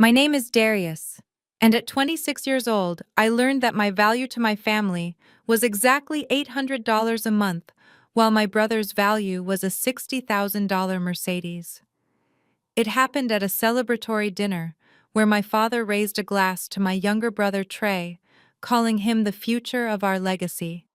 My name is Darius, and at 26 years old, I learned that my value to my family was exactly $800 a month, while my brother's value was a $60,000 Mercedes. It happened at a celebratory dinner where my father raised a glass to my younger brother Trey, calling him the future of our legacy.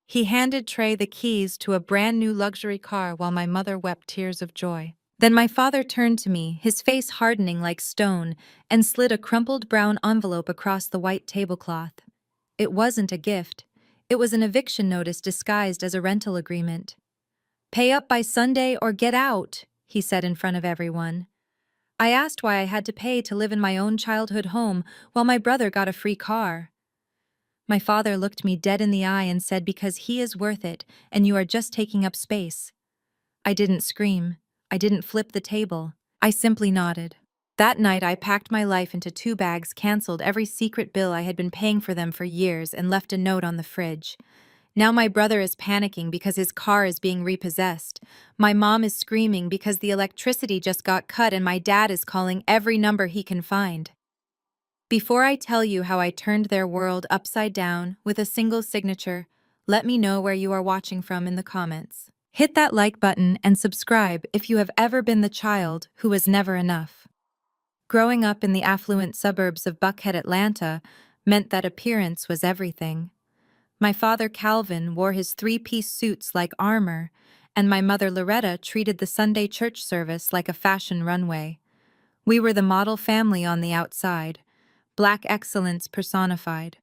He handed Trey the keys to a brand new luxury car while my mother wept tears of joy. Then my father turned to me, his face hardening like stone, and slid a crumpled brown envelope across the white tablecloth. It wasn't a gift. It was an eviction notice disguised as a rental agreement. "Pay up by Sunday or get out," he said in front of everyone. I asked why I had to pay to live in my own childhood home while my brother got a free car. My father looked me dead in the eye and said, "Because he is worth it, and you are just taking up space." I didn't scream. I didn't flip the table. I simply nodded. That night I packed my life into 2 bags, canceled every secret bill I had been paying for them for years, and left a note on the fridge. Now my brother is panicking because his car is being repossessed. My mom is screaming because the electricity just got cut, and my dad is calling every number he can find. Before I tell you how I turned their world upside down with a single signature, let me know where you are watching from in the comments. Hit that like button and subscribe if you have ever been the child who was never enough. Growing up in the affluent suburbs of Buckhead, Atlanta, meant that appearance was everything. My father Calvin wore his 3-piece suits like armor, and my mother Loretta treated the Sunday church service like a fashion runway. We were the model family on the outside, Black excellence personified.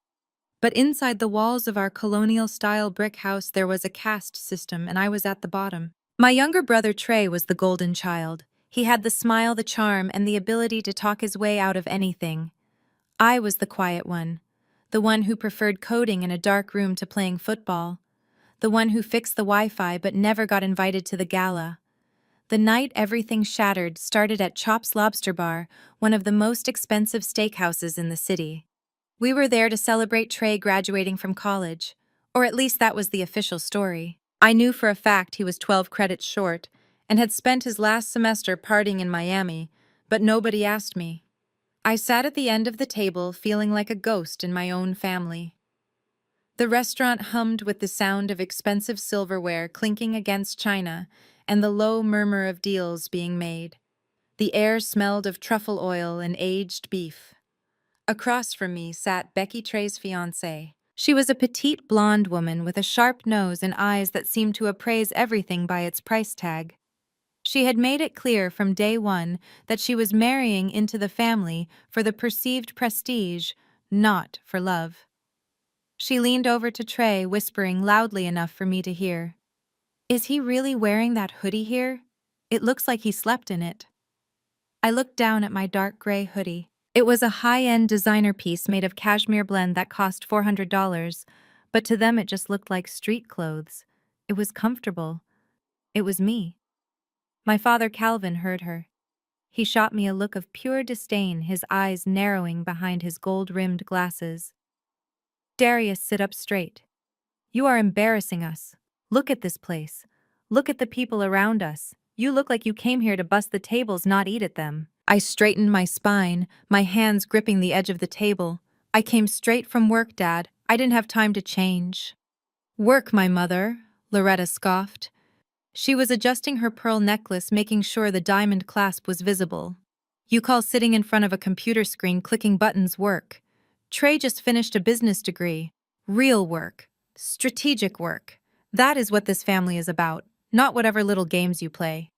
But inside the walls of our colonial-style brick house there was a caste system, and I was at the bottom. My younger brother Trey was the golden child. He had the smile, the charm, and the ability to talk his way out of anything. I was the quiet one, the one who preferred coding in a dark room to playing football, the one who fixed the Wi-Fi but never got invited to the gala. The night everything shattered started at Chop's Lobster Bar, one of the most expensive steakhouses in the city. We were there to celebrate Trey graduating from college, or at least that was the official story. I knew for a fact he was 12 credits short and had spent his last semester partying in Miami, but nobody asked me. I sat at the end of the table feeling like a ghost in my own family. The restaurant hummed with the sound of expensive silverware clinking against china and the low murmur of deals being made. The air smelled of truffle oil and aged beef. Across from me sat Becky Trey's fiancé. She was a petite blonde woman with a sharp nose and eyes that seemed to appraise everything by its price tag. She had made it clear from day one that she was marrying into the family for the perceived prestige, not for love. She leaned over to Trey, whispering loudly enough for me to hear. "Is he really wearing that hoodie here? It looks like he slept in it." I looked down at my dark gray hoodie. It was a high-end designer piece made of cashmere blend that cost $400, but to them it just looked like street clothes. It was comfortable. It was me. My father Calvin heard her. He shot me a look of pure disdain, his eyes narrowing behind his gold-rimmed glasses. "Darius, sit up straight. You are embarrassing us. Look at this place. Look at the people around us. You look like you came here to bust the tables, not eat at them." I straightened my spine, my hands gripping the edge of the table. "I came straight from work, Dad. I didn't have time to change." "Work, my mother," Loretta scoffed. She was adjusting her pearl necklace, making sure the diamond clasp was visible. "You call sitting in front of a computer screen clicking buttons work? Trey just finished a business degree. Real work. Strategic work. That is what this family is about, not whatever little games you play."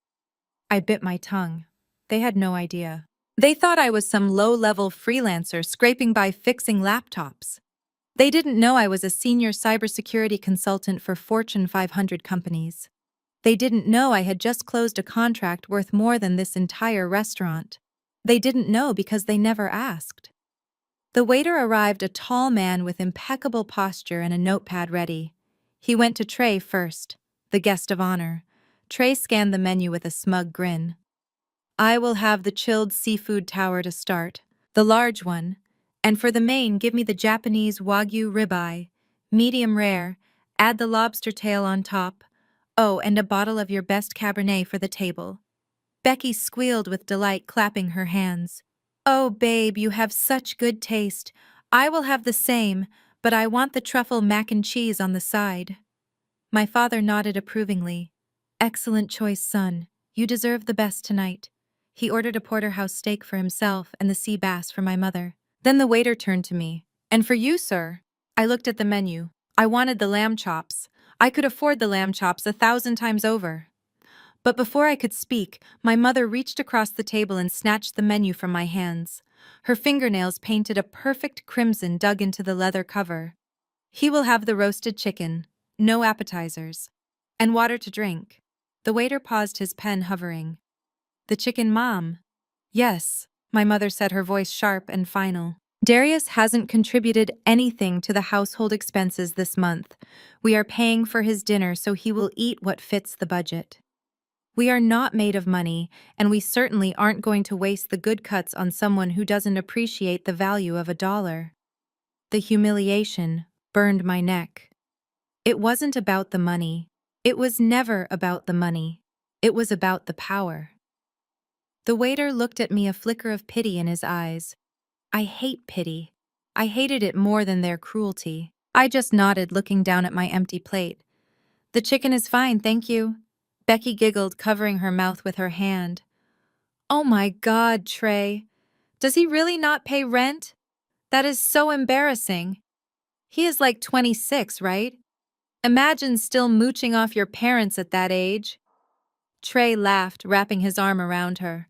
I bit my tongue. They had no idea. They thought I was some low-level freelancer scraping by fixing laptops. They didn't know I was a senior cybersecurity consultant for Fortune 500 companies. They didn't know I had just closed a contract worth more than this entire restaurant. They didn't know because they never asked. The waiter arrived, a tall man with impeccable posture and a notepad ready. He went to Trey first, the guest of honor. Trey scanned the menu with a smug grin. "I will have the chilled seafood tower to start, the large one, and for the main give me the Japanese Wagyu ribeye, medium rare, add the lobster tail on top. Oh, and a bottle of your best Cabernet for the table." Becky squealed with delight, clapping her hands. Oh, babe, you have such good taste. I will have the same, but I want the truffle mac and cheese on the side. My father nodded approvingly. Excellent choice, son. You deserve the best tonight. He ordered a porterhouse steak for himself and the sea bass for my mother. Then the waiter turned to me. And for you, sir? I looked at the menu. I wanted the lamb chops. I could afford the lamb chops 1,000 times over. But before I could speak, my mother reached across the table and snatched the menu from my hands. Her fingernails painted a perfect crimson dug into the leather cover. He will have the roasted chicken, no appetizers, and water to drink. The waiter paused, his pen hovering. The chicken, Mom? Yes, my mother said, her voice sharp and final. Darius hasn't contributed anything to the household expenses this month. We are paying for his dinner so he will eat what fits the budget. We are not made of money, and we certainly aren't going to waste the good cuts on someone who doesn't appreciate the value of $1. The humiliation burned my neck. It wasn't about the money. It was never about the money. It was about the power. The waiter looked at me, a flicker of pity in his eyes. I hate pity. I hated it more than their cruelty. I just nodded, looking down at my empty plate. The chicken is fine, thank you. Becky giggled, covering her mouth with her hand. Oh my God, Trey. Does he really not pay rent? That is so embarrassing. He is like 26, right? Imagine still mooching off your parents at that age. Trey laughed, wrapping his arm around her.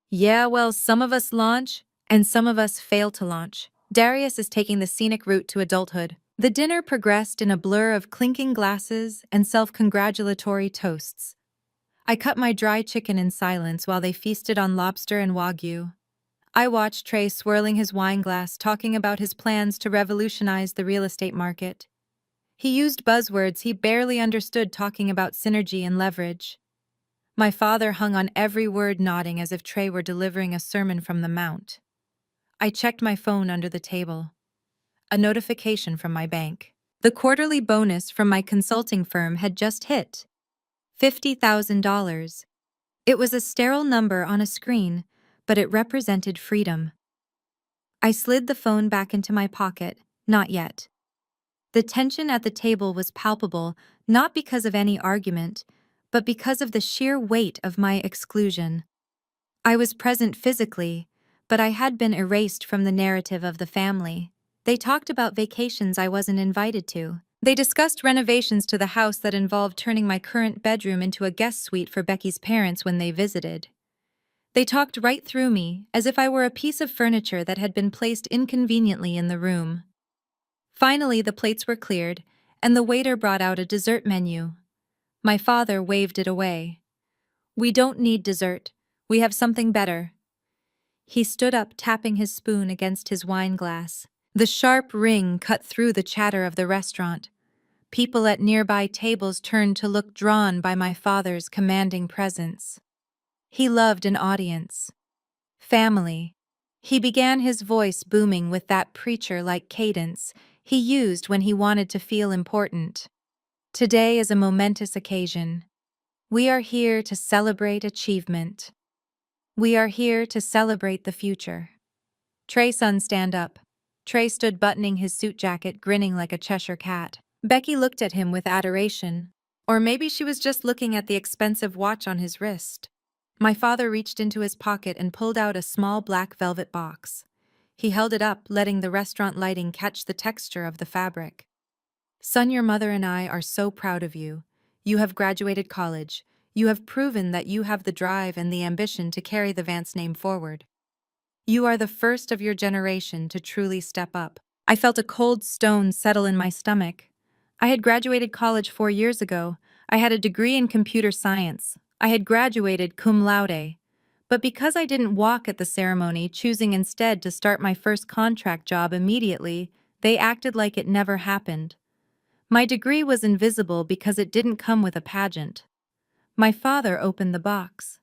Yeah, well, some of us launch, and some of us fail to launch. Darius is taking the scenic route to adulthood. The dinner progressed in a blur of clinking glasses and self-congratulatory toasts. I cut my dry chicken in silence while they feasted on lobster and wagyu. I watched Trey swirling his wine glass, talking about his plans to revolutionize the real estate market. He used buzzwords he barely understood, talking about synergy and leverage. My father hung on every word, nodding as if Trey were delivering a sermon from the Mount. I checked my phone under the table. A notification from my bank. The quarterly bonus from my consulting firm had just hit. $50,000. It was a sterile number on a screen, but it represented freedom. I slid the phone back into my pocket. Not yet. The tension at the table was palpable, not because of any argument, but because of the sheer weight of my exclusion. I was present physically, but I had been erased from the narrative of the family. They talked about vacations I wasn't invited to. They discussed renovations to the house that involved turning my current bedroom into a guest suite for Becky's parents when they visited. They talked right through me, as if I were a piece of furniture that had been placed inconveniently in the room. Finally, the plates were cleared, and the waiter brought out a dessert menu. My father waved it away. We don't need dessert. We have something better. He stood up, tapping his spoon against his wine glass. The sharp ring cut through the chatter of the restaurant. People at nearby tables turned to look, drawn by my father's commanding presence. He loved an audience. Family. He began, his voice booming with that preacher-like cadence he used when he wanted to feel important. Today is a momentous occasion. We are here to celebrate achievement. We are here to celebrate the future. Trey, son, stand up. Trey stood, buttoning his suit jacket, grinning like a Cheshire cat. Becky looked at him with adoration. Or maybe she was just looking at the expensive watch on his wrist. My father reached into his pocket and pulled out a small black velvet box. He held it up, letting the restaurant lighting catch the texture of the fabric. Son, your mother and I are so proud of you. You have graduated college. You have proven that you have the drive and the ambition to carry the Vance name forward. You are the first of your generation to truly step up. I felt a cold stone settle in my stomach. I had graduated college 4 years ago. I had a degree in computer science. I had graduated cum laude. But because I didn't walk at the ceremony, choosing instead to start my first contract job immediately, they acted like it never happened. My degree was invisible because it didn't come with a pageant. My father opened the box.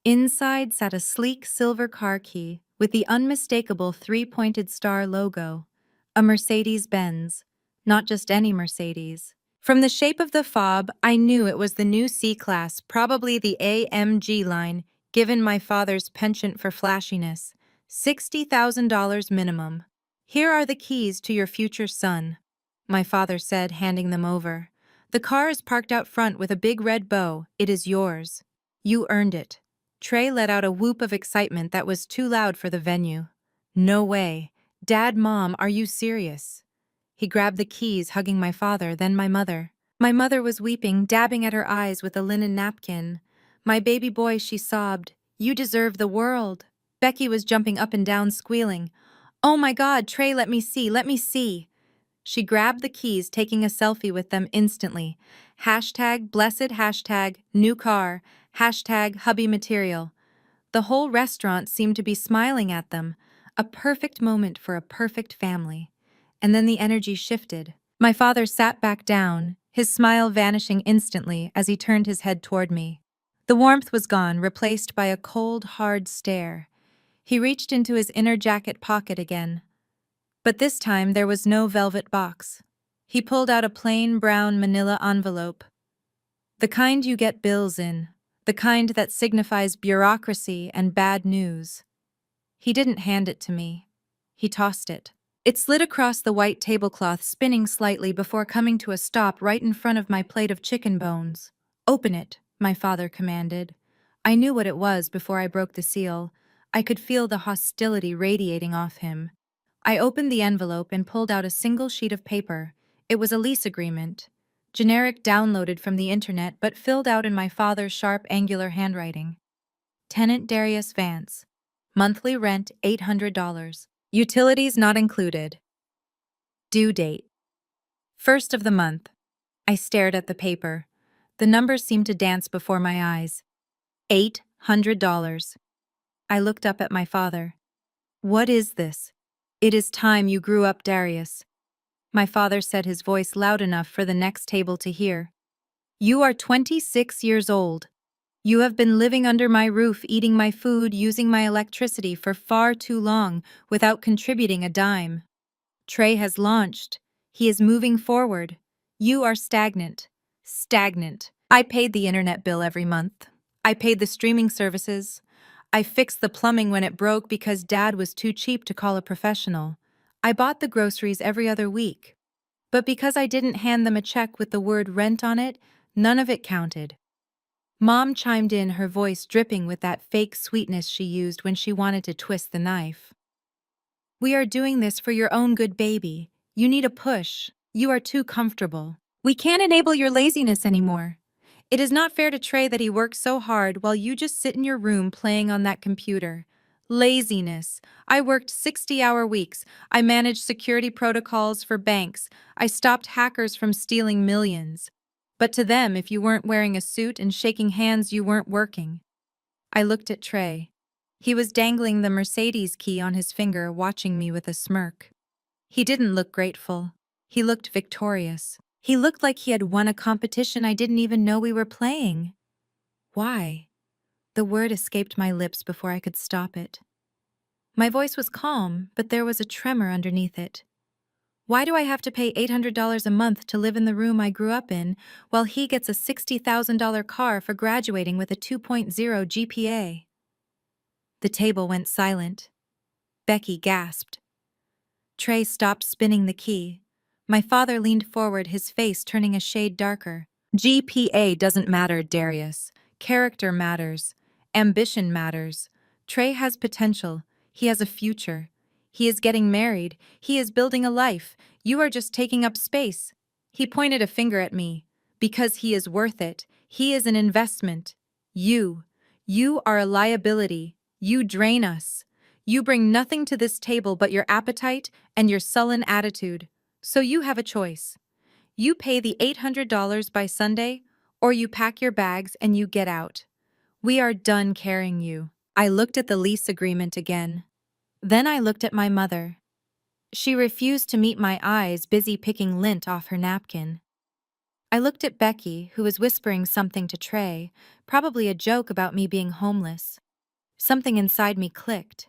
Inside sat a sleek silver car key with the unmistakable three-pointed star logo. A Mercedes-Benz. Not just any Mercedes. From the shape of the fob, I knew it was the new C-Class, probably the AMG line, given my father's penchant for flashiness. $60,000 minimum. Here are the keys to your future son, my father said, handing them over. The car is parked out front with a big red bow. It is yours. You earned it. Trey let out a whoop of excitement that was too loud for the venue. No way. Dad, Mom, are you serious? He grabbed the keys, hugging my father, then my mother. My mother was weeping, dabbing at her eyes with a linen napkin. My baby boy, she sobbed. You deserve the world. Becky was jumping up and down, squealing. Oh my God, Trey, let me see, let me see. She grabbed the keys, taking a selfie with them instantly. Hashtag blessed, hashtag new car, hashtag hubby material. The whole restaurant seemed to be smiling at them. A perfect moment for a perfect family. And then the energy shifted. My father sat back down, his smile vanishing instantly as he turned his head toward me. The warmth was gone, replaced by a cold, hard stare. He reached into his inner jacket pocket again. But this time there was no velvet box. He pulled out a plain brown manila envelope. The kind you get bills in. The kind that signifies bureaucracy and bad news. He didn't hand it to me. He tossed it. It slid across the white tablecloth, spinning slightly before coming to a stop right in front of my plate of chicken bones. Open it, my father commanded. I knew what it was before I broke the seal. I could feel the hostility radiating off him. I opened the envelope and pulled out a single sheet of paper. It was a lease agreement. Generic, downloaded from the internet, but filled out in my father's sharp, angular handwriting. Tenant Darius Vance. Monthly rent $800. Utilities not included. Due date. First of the month. I stared at the paper. The numbers seemed to dance before my eyes. $800. I looked up at my father. What is this? It is time you grew up, Darius. My father said, his voice loud enough for the next table to hear. You are 26 years old. You have been living under my roof, eating my food, using my electricity for far too long without contributing a dime. Trey has launched. He is moving forward. You are stagnant. Stagnant. I paid the internet bill every month. I paid the streaming services. I fixed the plumbing when it broke because Dad was too cheap to call a professional. I bought the groceries every other week. But because I didn't hand them a check with the word rent on it, none of it counted. Mom chimed in, her voice dripping with that fake sweetness she used when she wanted to twist the knife. We are doing this for your own good, baby. You need a push. You are too comfortable. We can't enable your laziness anymore. It is not fair to Trey that he works so hard while you just sit in your room playing on that computer. Laziness. I worked 60-hour weeks. I managed security protocols for banks. I stopped hackers from stealing millions. But to them, if you weren't wearing a suit and shaking hands, you weren't working. I looked at Trey. He was dangling the Mercedes key on his finger, watching me with a smirk. He didn't look grateful. He looked victorious. He looked like he had won a competition I didn't even know we were playing. Why? The word escaped my lips before I could stop it. My voice was calm, but there was a tremor underneath it. Why do I have to pay $800 a month to live in the room I grew up in, while he gets a $60,000 car for graduating with a 2.0 GPA? The table went silent. Becky gasped. Trey stopped spinning the key. My father leaned forward, his face turning a shade darker. GPA doesn't matter, Darius. Character matters. Ambition matters. Trey has potential. He has a future. He is getting married. He is building a life. You are just taking up space. He pointed a finger at me. Because he is worth it. He is an investment. You are a liability. You drain us. You bring nothing to this table but your appetite and your sullen attitude. So you have a choice. You pay the $800 by Sunday, or you pack your bags and you get out. We are done carrying you. I looked at the lease agreement again. Then I looked at my mother. She refused to meet my eyes, busy picking lint off her napkin. I looked at Becky, who was whispering something to Trey, probably a joke about me being homeless. Something inside me clicked.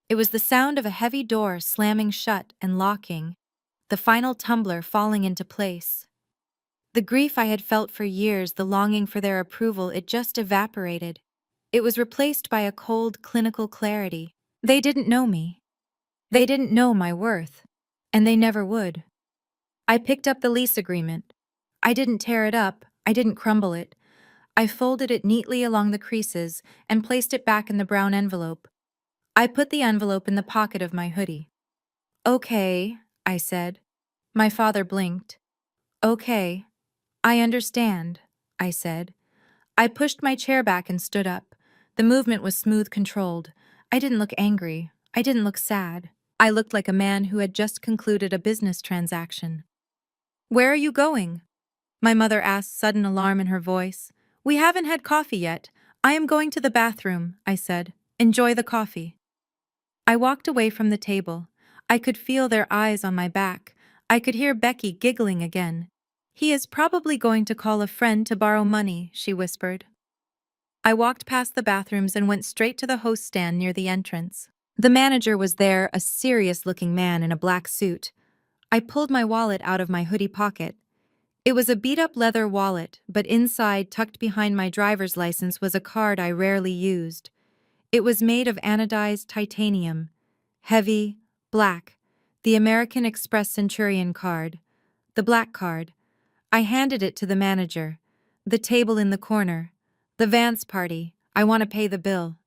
It was the sound of a heavy door slamming shut and locking, the final tumbler falling into place. The grief I had felt for years, the longing for their approval, it just evaporated. It was replaced by a cold, clinical clarity. They didn't know me. They didn't know my worth. And they never would. I picked up the lease agreement. I didn't tear it up. I didn't crumble it. I folded it neatly along the creases and placed it back in the brown envelope. I put the envelope in the pocket of my hoodie. Okay, I said. My father blinked. Okay, I understand, I said. I pushed my chair back and stood up. The movement was smooth, controlled. I didn't look angry. I didn't look sad. I looked like a man who had just concluded a business transaction. Where are you going? My mother asked, sudden alarm in her voice. We haven't had coffee yet. I am going to the bathroom, I said. Enjoy the coffee. I walked away from the table. I could feel their eyes on my back. I could hear Becky giggling again. He is probably going to call a friend to borrow money, she whispered. I walked past the bathrooms and went straight to the host stand near the entrance. The manager was there, a serious-looking man in a black suit. I pulled my wallet out of my hoodie pocket. It was a beat-up leather wallet, but inside, tucked behind my driver's license, was a card I rarely used. It was made of anodized titanium, heavy, black, the American Express Centurion card, the black card. I handed it to the manager. The table in the corner. The Vance party. I want to pay the bill.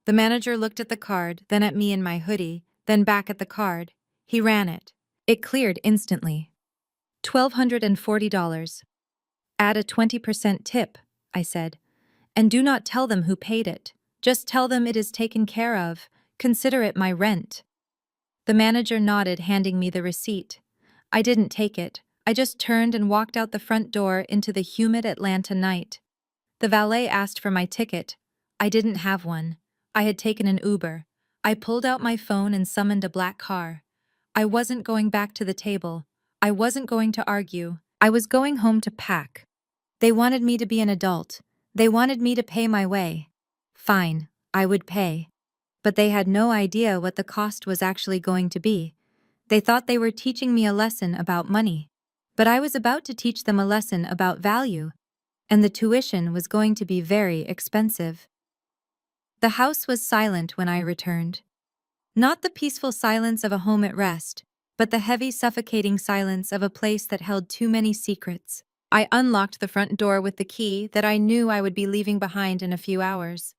The manager looked at the card, then at me in my hoodie, then back at the card. He ran it. It cleared instantly. $1,240. Add a 20% tip, I said. And do not tell them who paid it. Just tell them it is taken care of. Consider it my rent. The manager nodded, handing me the receipt. I didn't take it. I just turned and walked out the front door into the humid Atlanta night. The valet asked for my ticket. I didn't have one. I had taken an Uber. I pulled out my phone and summoned a black car. I wasn't going back to the table. I wasn't going to argue. I was going home to pack. They wanted me to be an adult. They wanted me to pay my way. Fine, I would pay. But they had no idea what the cost was actually going to be. They thought they were teaching me a lesson about money. But I was about to teach them a lesson about value, and the tuition was going to be very expensive. The house was silent when I returned. Not the peaceful silence of a home at rest, but the heavy, suffocating silence of a place that held too many secrets. I unlocked the front door with the key that I knew I would be leaving behind in a few hours.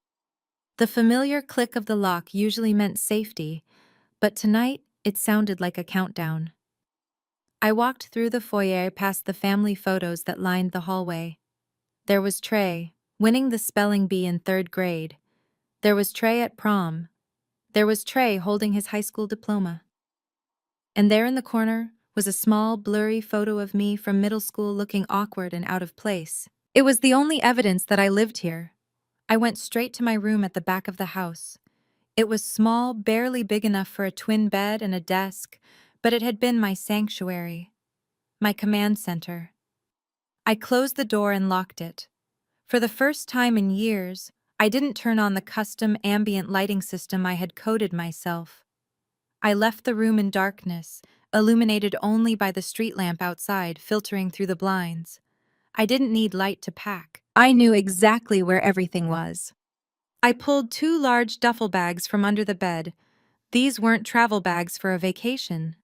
The familiar click of the lock usually meant safety, but tonight it sounded like a countdown. I walked through the foyer past the family photos that lined the hallway. There was Trey, winning the spelling bee in 3rd grade. There was Trey at prom. There was Trey holding his high school diploma. And there in the corner was a small, blurry photo of me from middle school looking awkward and out of place. It was the only evidence that I lived here. I went straight to my room at the back of the house. It was small, barely big enough for a twin bed and a desk, but it had been my sanctuary, my command center. I closed the door and locked it. For the first time in years, I didn't turn on the custom ambient lighting system I had coded myself. I left the room in darkness, illuminated only by the street lamp outside filtering through the blinds. I didn't need light to pack. I knew exactly where everything was. I pulled 2 large duffel bags from under the bed. These weren't travel bags for a vacation.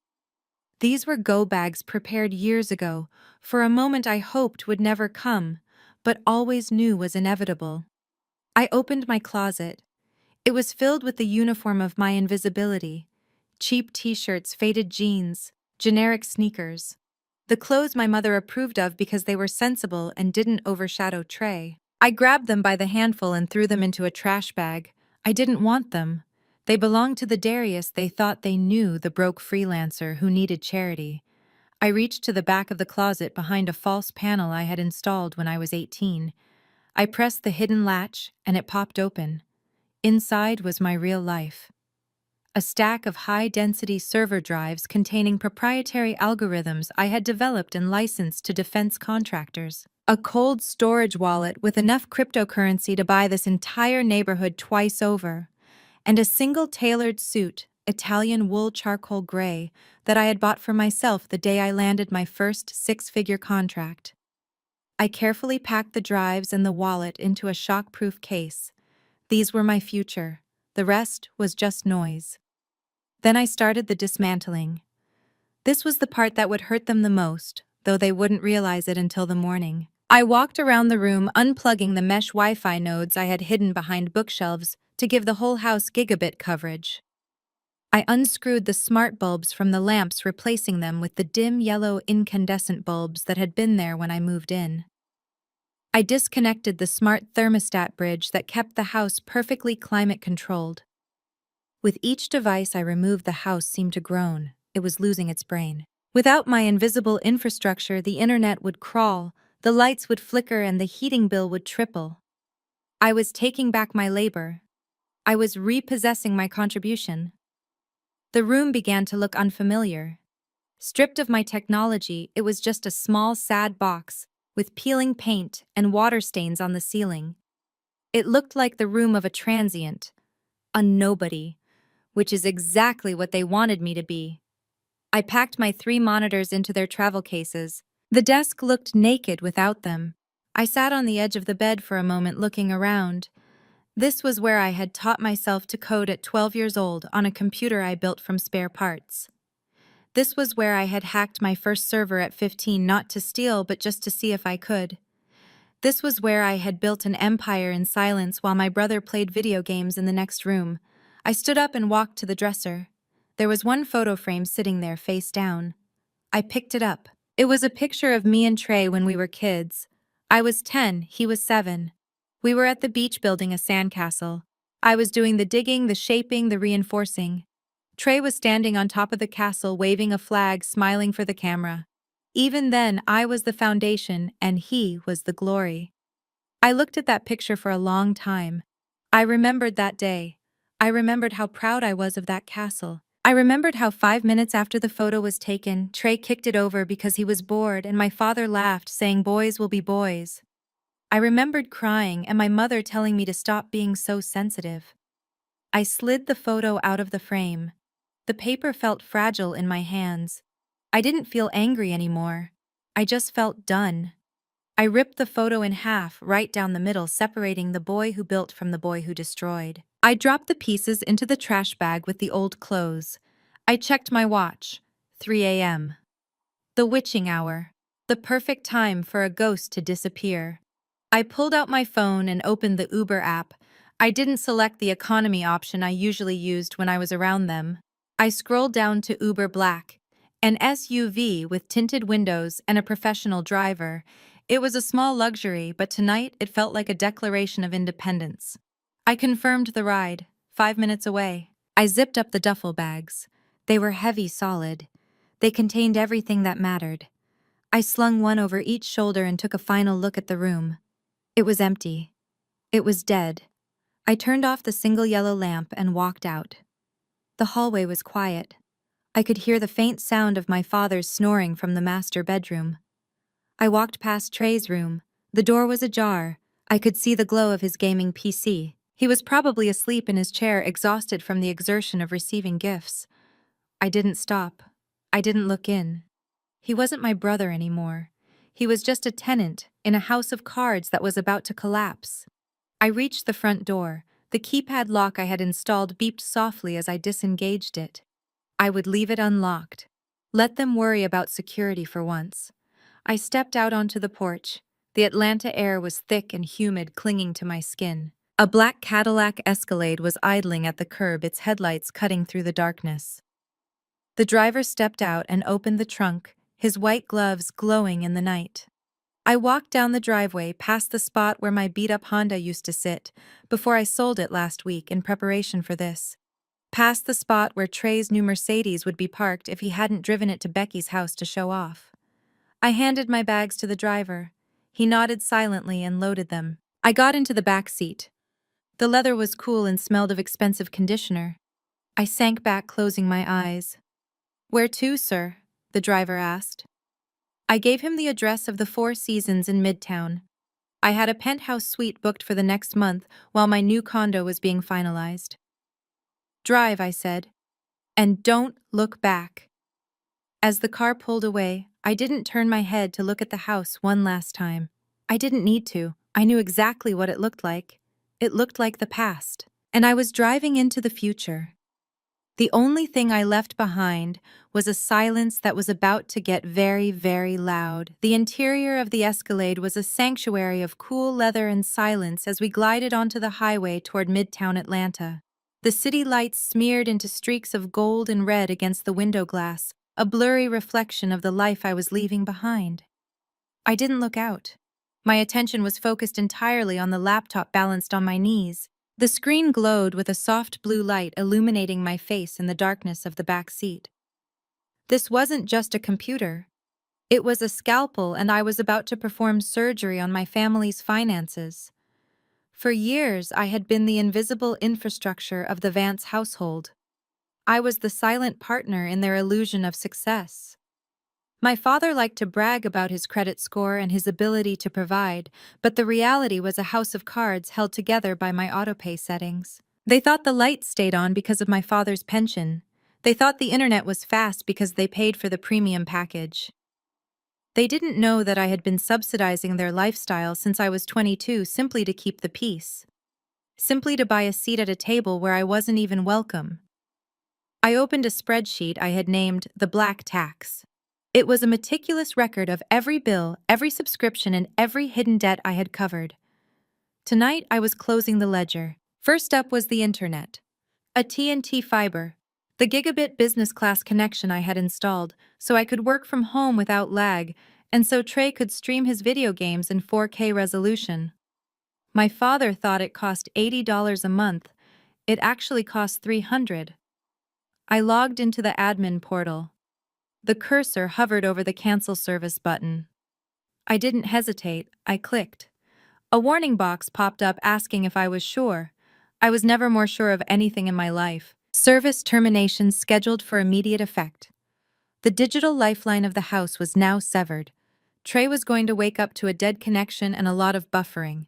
These were go bags prepared years ago, for a moment I hoped would never come, but always knew was inevitable. I opened my closet. It was filled with the uniform of my invisibility. Cheap t-shirts, faded jeans, generic sneakers. The clothes my mother approved of because they were sensible and didn't overshadow Trey. I grabbed them by the handful and threw them into a trash bag. I didn't want them. They belonged to the Darius they thought they knew, the broke freelancer who needed charity. I reached to the back of the closet behind a false panel I had installed when I was 18. I pressed the hidden latch, and it popped open. Inside was my real life. A stack of high-density server drives containing proprietary algorithms I had developed and licensed to defense contractors. A cold storage wallet with enough cryptocurrency to buy this entire neighborhood twice over. And a single tailored suit, Italian wool charcoal gray, that I had bought for myself the day I landed my first 6-figure contract. I carefully packed the drives and the wallet into a shock-proof case. These were my future, The rest was just noise. Then I started the dismantling. This was the part that would hurt them the most, though they wouldn't realize it until the morning. I walked around the room unplugging the mesh Wi-Fi nodes I had hidden behind bookshelves to give the whole house gigabit coverage. I unscrewed the smart bulbs from the lamps, replacing them with the dim yellow incandescent bulbs that had been there when I moved in. I disconnected the smart thermostat bridge that kept the house perfectly climate-controlled. With each device I removed, the house seemed to groan. It was losing its brain. Without my invisible infrastructure, the internet would crawl, the lights would flicker, and the heating bill would triple. I was taking back my labor. I was repossessing my contribution. The room began to look unfamiliar. Stripped of my technology, it was just a small, sad box, with peeling paint and water stains on the ceiling. It looked like the room of a transient, a nobody, which is exactly what they wanted me to be. I packed my 3 monitors into their travel cases. The desk looked naked without them. I sat on the edge of the bed for a moment, looking around. This was where I had taught myself to code at 12 years old on a computer I built from spare parts. This was where I had hacked my first server at 15, not to steal but just to see if I could. This was where I had built an empire in silence while my brother played video games in the next room. I stood up and walked to the dresser. There was one photo frame sitting there, face down. I picked it up. It was a picture of me and Trey when we were kids. I was 10, he was 7. We were at the beach building a sandcastle. I was doing the digging, the shaping, the reinforcing. Trey was standing on top of the castle, waving a flag, smiling for the camera. Even then, I was the foundation and he was the glory. I looked at that picture for a long time. I remembered that day. I remembered how proud I was of that castle. I remembered how 5 minutes after the photo was taken, Trey kicked it over because he was bored and my father laughed, saying boys will be boys. I remembered crying and my mother telling me to stop being so sensitive. I slid the photo out of the frame. The paper felt fragile in my hands. I didn't feel angry anymore. I just felt done. I ripped the photo in half, right down the middle, separating the boy who built from the boy who destroyed. I dropped the pieces into the trash bag with the old clothes. I checked my watch. 3 a.m. The witching hour. The perfect time for a ghost to disappear. I pulled out my phone and opened the Uber app. I didn't select the economy option I usually used when I was around them. I scrolled down to Uber Black, an SUV with tinted windows and a professional driver. It was a small luxury, but tonight it felt like a declaration of independence. I confirmed the ride, 5 minutes away. I zipped up the duffel bags. They were heavy, solid. They contained everything that mattered. I slung one over each shoulder and took a final look at the room. It was empty. It was dead. I turned off the single yellow lamp and walked out. The hallway was quiet. I could hear the faint sound of my father's snoring from the master bedroom. I walked past Trey's room. The door was ajar. I could see the glow of his gaming PC. He was probably asleep in his chair, exhausted from the exertion of receiving gifts. I didn't stop. I didn't look in. He wasn't my brother anymore. He was just a tenant in a house of cards that was about to collapse. I reached the front door. The keypad lock I had installed beeped softly as I disengaged it. I would leave it unlocked. Let them worry about security for once. I stepped out onto the porch. The Atlanta air was thick and humid, clinging to my skin. A black Cadillac Escalade was idling at the curb, its headlights cutting through the darkness. The driver stepped out and opened the trunk, his white gloves glowing in the night. I walked down the driveway past the spot where my beat-up Honda used to sit before I sold it last week in preparation for this. Past the spot where Trey's new Mercedes would be parked if he hadn't driven it to Becky's house to show off. I handed my bags to the driver. He nodded silently and loaded them. I got into the back seat. The leather was cool and smelled of expensive conditioner. I sank back, closing my eyes. "Where to, sir?" the driver asked. I gave him the address of the Four Seasons in Midtown. I had a penthouse suite booked for the next month while my new condo was being finalized. "Drive," I said, "and don't look back." As the car pulled away, I didn't turn my head to look at the house one last time. I didn't need to. I knew exactly what it looked like. It looked like the past. And I was driving into the future. The only thing I left behind was a silence that was about to get very, very loud. The interior of the Escalade was a sanctuary of cool leather and silence as we glided onto the highway toward Midtown Atlanta. The city lights smeared into streaks of gold and red against the window glass, a blurry reflection of the life I was leaving behind. I didn't look out. My attention was focused entirely on the laptop balanced on my knees. The screen glowed with a soft blue light illuminating my face in the darkness of the back seat. This wasn't just a computer. It was a scalpel, and I was about to perform surgery on my family's finances. For years, I had been the invisible infrastructure of the Vance household. I was the silent partner in their illusion of success. My father liked to brag about his credit score and his ability to provide, but the reality was a house of cards held together by my autopay settings. They thought the lights stayed on because of my father's pension. They thought the internet was fast because they paid for the premium package. They didn't know that I had been subsidizing their lifestyle since I was 22 simply to keep the peace. Simply to buy a seat at a table where I wasn't even welcome. I opened a spreadsheet I had named the Black Tax. It was a meticulous record of every bill, every subscription, and every hidden debt I had covered. Tonight, I was closing the ledger. First up was the internet. A TNT fiber, the gigabit business class connection I had installed so I could work from home without lag, and so Trey could stream his video games in 4K resolution. My father thought it cost $80 a month. It actually cost $300. I logged into the admin portal. The cursor hovered over the cancel service button. I didn't hesitate, I clicked. A warning box popped up asking if I was sure. I was never more sure of anything in my life. Service termination scheduled for immediate effect. The digital lifeline of the house was now severed. Trey was going to wake up to a dead connection and a lot of buffering.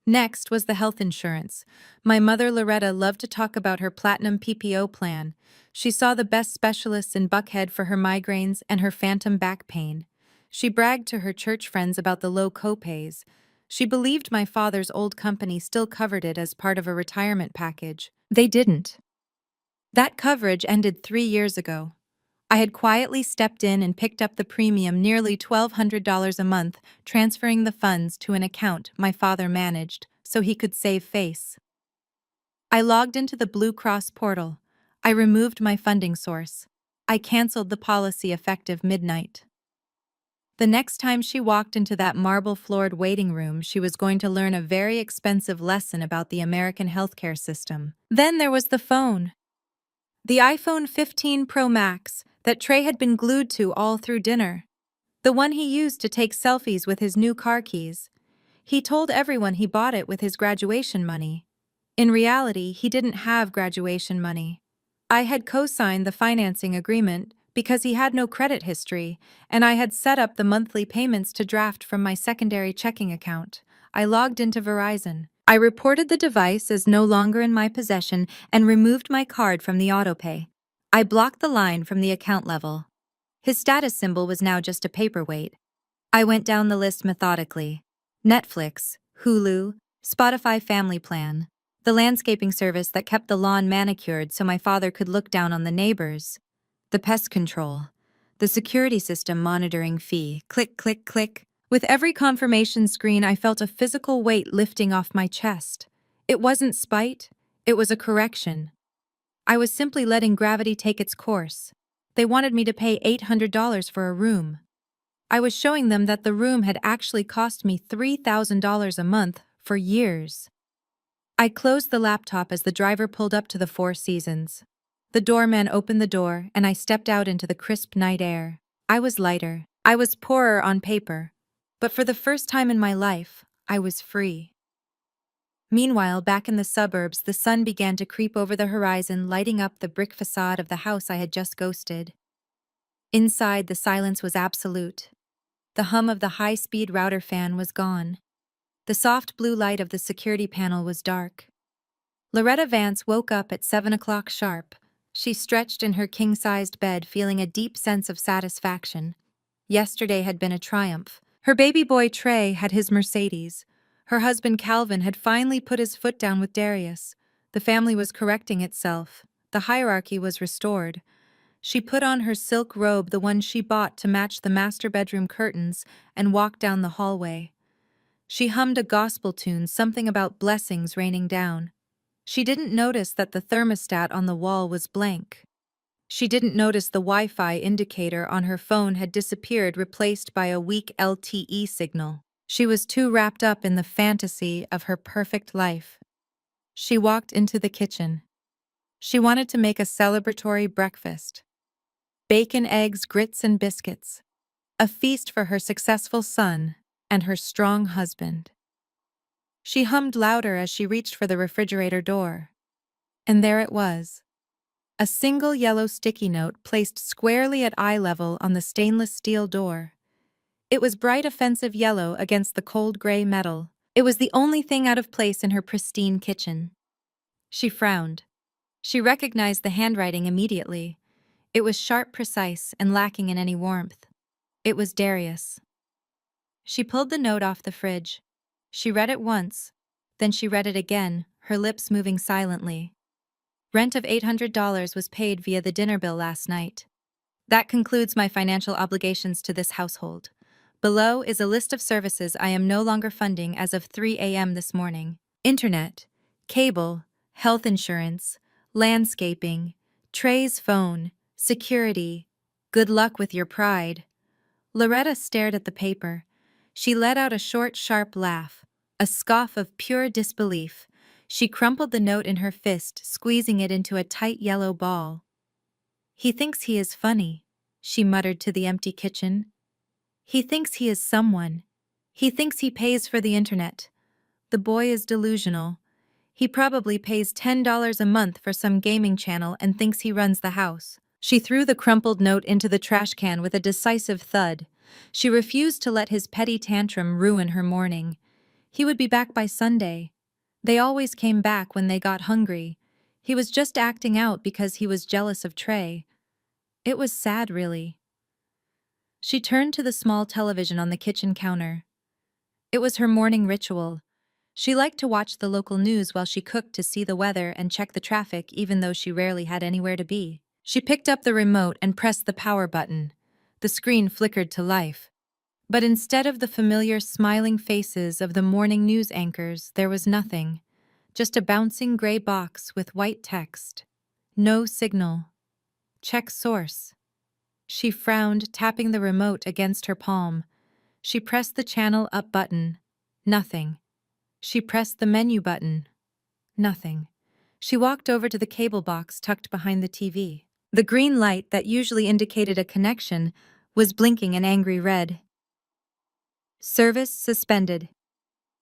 Next was the health insurance. My mother Loretta loved to talk about her platinum PPO plan. She saw the best specialists in Buckhead for her migraines and her phantom back pain. She bragged to her church friends about the low copays. She believed my father's old company still covered it as part of a retirement package. They didn't. That coverage ended 3 years ago. I had quietly stepped in and picked up the premium, nearly $1,200 a month, transferring the funds to an account my father managed so he could save face. I logged into the Blue Cross portal. I removed my funding source. I canceled the policy effective midnight. The next time she walked into that marble-floored waiting room, she was going to learn a very expensive lesson about the American healthcare system. Then there was the phone. The iPhone 15 Pro Max that Trey had been glued to all through dinner. The one he used to take selfies with his new car keys. He told everyone he bought it with his graduation money. In reality, he didn't have graduation money. I had co-signed the financing agreement because he had no credit history, and I had set up the monthly payments to draft from my secondary checking account. I logged into Verizon. I reported the device as no longer in my possession and removed my card from the autopay. I blocked the line from the account level. His status symbol was now just a paperweight. I went down the list methodically. Netflix, Hulu, Spotify Family Plan, the landscaping service that kept the lawn manicured so my father could look down on the neighbors, the pest control, the security system monitoring fee, click, click, click. With every confirmation screen, I felt a physical weight lifting off my chest. It wasn't spite, it was a correction. I was simply letting gravity take its course. They wanted me to pay $800 for a room. I was showing them that the room had actually cost me $3,000 a month for years. I closed the laptop as the driver pulled up to the Four Seasons. The doorman opened the door, and I stepped out into the crisp night air. I was lighter. I was poorer on paper. But for the first time in my life, I was free. Meanwhile, back in the suburbs, the sun began to creep over the horizon, lighting up the brick facade of the house I had just ghosted. Inside, the silence was absolute. The hum of the high-speed router fan was gone. The soft blue light of the security panel was dark. Loretta Vance woke up at 7 o'clock sharp. She stretched in her king-sized bed, feeling a deep sense of satisfaction. Yesterday had been a triumph. Her baby boy Trey had his Mercedes. Her husband Calvin had finally put his foot down with Darius. The family was correcting itself. The hierarchy was restored. She put on her silk robe, the one she bought to match the master bedroom curtains, and walked down the hallway. She hummed a gospel tune, something about blessings raining down. She didn't notice that the thermostat on the wall was blank. She didn't notice the Wi-Fi indicator on her phone had disappeared, replaced by a weak LTE signal. She was too wrapped up in the fantasy of her perfect life. She walked into the kitchen. She wanted to make a celebratory breakfast. Bacon, eggs, grits, and biscuits. A feast for her successful son and her strong husband. She hummed louder as she reached for the refrigerator door. And there it was. A single yellow sticky note placed squarely at eye level on the stainless steel door. It was bright offensive yellow against the cold gray metal. It was the only thing out of place in her pristine kitchen. She frowned. She recognized the handwriting immediately. It was sharp, precise, and lacking in any warmth. It was Darius. She pulled the note off the fridge. She read it once, then she read it again, her lips moving silently. Rent of $800 was paid via the dinner bill last night. That concludes my financial obligations to this household. Below is a list of services I am no longer funding as of 3 a.m. this morning. Internet, cable, health insurance, landscaping, Trey's phone, security. Good luck with your pride. Loretta stared at the paper. She let out a short, sharp laugh, a scoff of pure disbelief. She crumpled the note in her fist, squeezing it into a tight yellow ball. He thinks he is funny, she muttered to the empty kitchen. He thinks he is someone. He thinks he pays for the internet. The boy is delusional. He probably pays $10 a month for some gaming channel and thinks he runs the house. She threw the crumpled note into the trash can with a decisive thud. She refused to let his petty tantrum ruin her morning. He would be back by Sunday. They always came back when they got hungry. He was just acting out because he was jealous of Trey. It was sad, really. She turned to the small television on the kitchen counter. It was her morning ritual. She liked to watch the local news while she cooked to see the weather and check the traffic, even though she rarely had anywhere to be. She picked up the remote and pressed the power button. The screen flickered to life. But instead of the familiar smiling faces of the morning news anchors, there was nothing. Just a bouncing gray box with white text. No signal. Check source. She frowned, tapping the remote against her palm. She pressed the channel up button. Nothing. She pressed the menu button. Nothing. She walked over to the cable box tucked behind the TV. The green light that usually indicated a connection was blinking an angry red. Service suspended.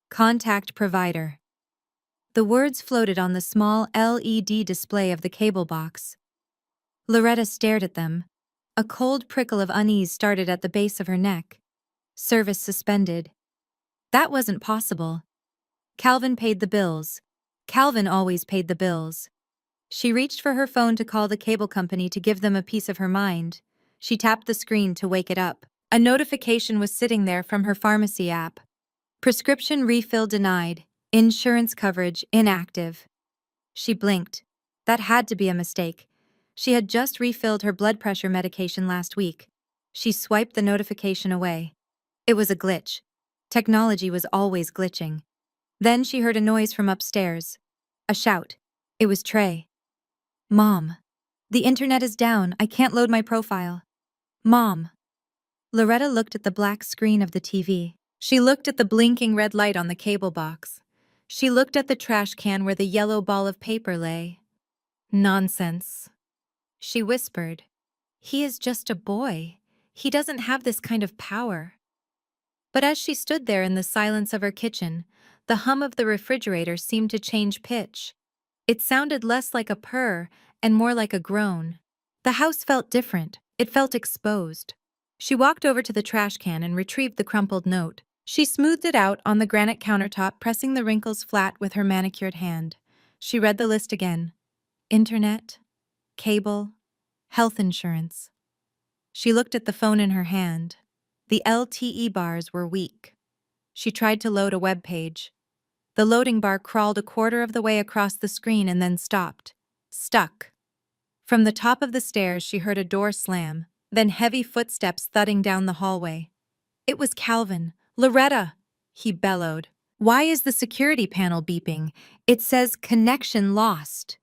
Contact provider. The words floated on the small LED display of the cable box. Loretta stared at them. A cold prickle of unease started at the base of her neck. Service suspended. That wasn't possible. Calvin paid the bills. Calvin always paid the bills. She reached for her phone to call the cable company to give them a piece of her mind. She tapped the screen to wake it up. A notification was sitting there from her pharmacy app. Prescription refill denied. Insurance coverage inactive. She blinked. That had to be a mistake. She had just refilled her blood pressure medication last week. She swiped the notification away. It was a glitch. Technology was always glitching. Then she heard a noise from upstairs. A shout. It was Trey. Mom. The internet is down. I can't load my profile. Mom. Loretta looked at the black screen of the TV. She looked at the blinking red light on the cable box. She looked at the trash can where the yellow ball of paper lay. Nonsense. She whispered. He is just a boy. He doesn't have this kind of power. But as she stood there in the silence of her kitchen, the hum of the refrigerator seemed to change pitch. It sounded less like a purr and more like a groan. The house felt different. It felt exposed. She walked over to the trash can and retrieved the crumpled note. She smoothed it out on the granite countertop, pressing the wrinkles flat with her manicured hand. She read the list again. Internet, cable, health insurance. She looked at the phone in her hand. The LTE bars were weak. She tried to load a web page. The loading bar crawled a quarter of the way across the screen and then stopped. Stuck. From the top of the stairs, she heard a door slam, then heavy footsteps thudding down the hallway. It was Calvin. "Loretta!" he bellowed. "Why is the security panel beeping? It says connection lost."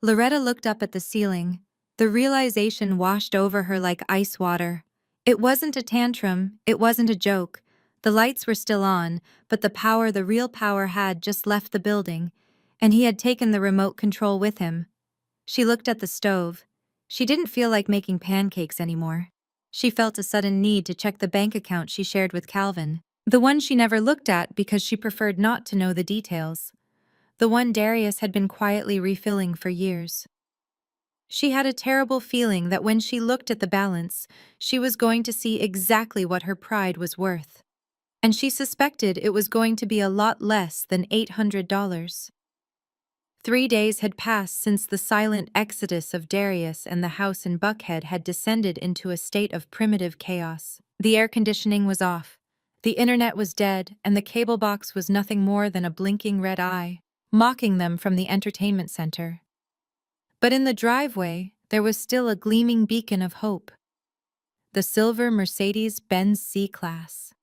Loretta looked up at the ceiling. The realization washed over her like ice water. It wasn't a tantrum, it wasn't a joke. The lights were still on, but the real power had just left the building, and he had taken the remote control with him. She looked at the stove. She didn't feel like making pancakes anymore. She felt a sudden need to check the bank account she shared with Calvin. The one she never looked at because she preferred not to know the details. The one Darius had been quietly refilling for years. She had a terrible feeling that when she looked at the balance, she was going to see exactly what her pride was worth. And she suspected it was going to be a lot less than $800. 3 days had passed since the silent exodus of Darius, and the house in Buckhead had descended into a state of primitive chaos. The air conditioning was off, the internet was dead, and the cable box was nothing more than a blinking red eye, mocking them from the entertainment center. But in the driveway, there was still a gleaming beacon of hope. The silver Mercedes-Benz C-Class.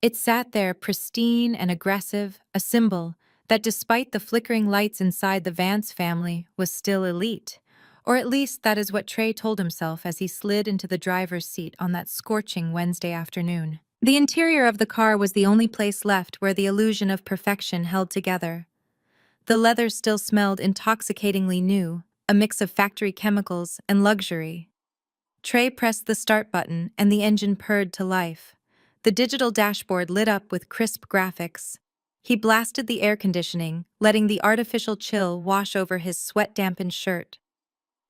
It sat there pristine and aggressive, a symbol that despite the flickering lights inside the Vance family was still elite. Or at least that is what Trey told himself as he slid into the driver's seat on that scorching Wednesday afternoon. The interior of the car was the only place left where the illusion of perfection held together. The leather still smelled intoxicatingly new, a mix of factory chemicals and luxury. Trey pressed the start button and the engine purred to life. The digital dashboard lit up with crisp graphics. He blasted the air conditioning, letting the artificial chill wash over his sweat-dampened shirt.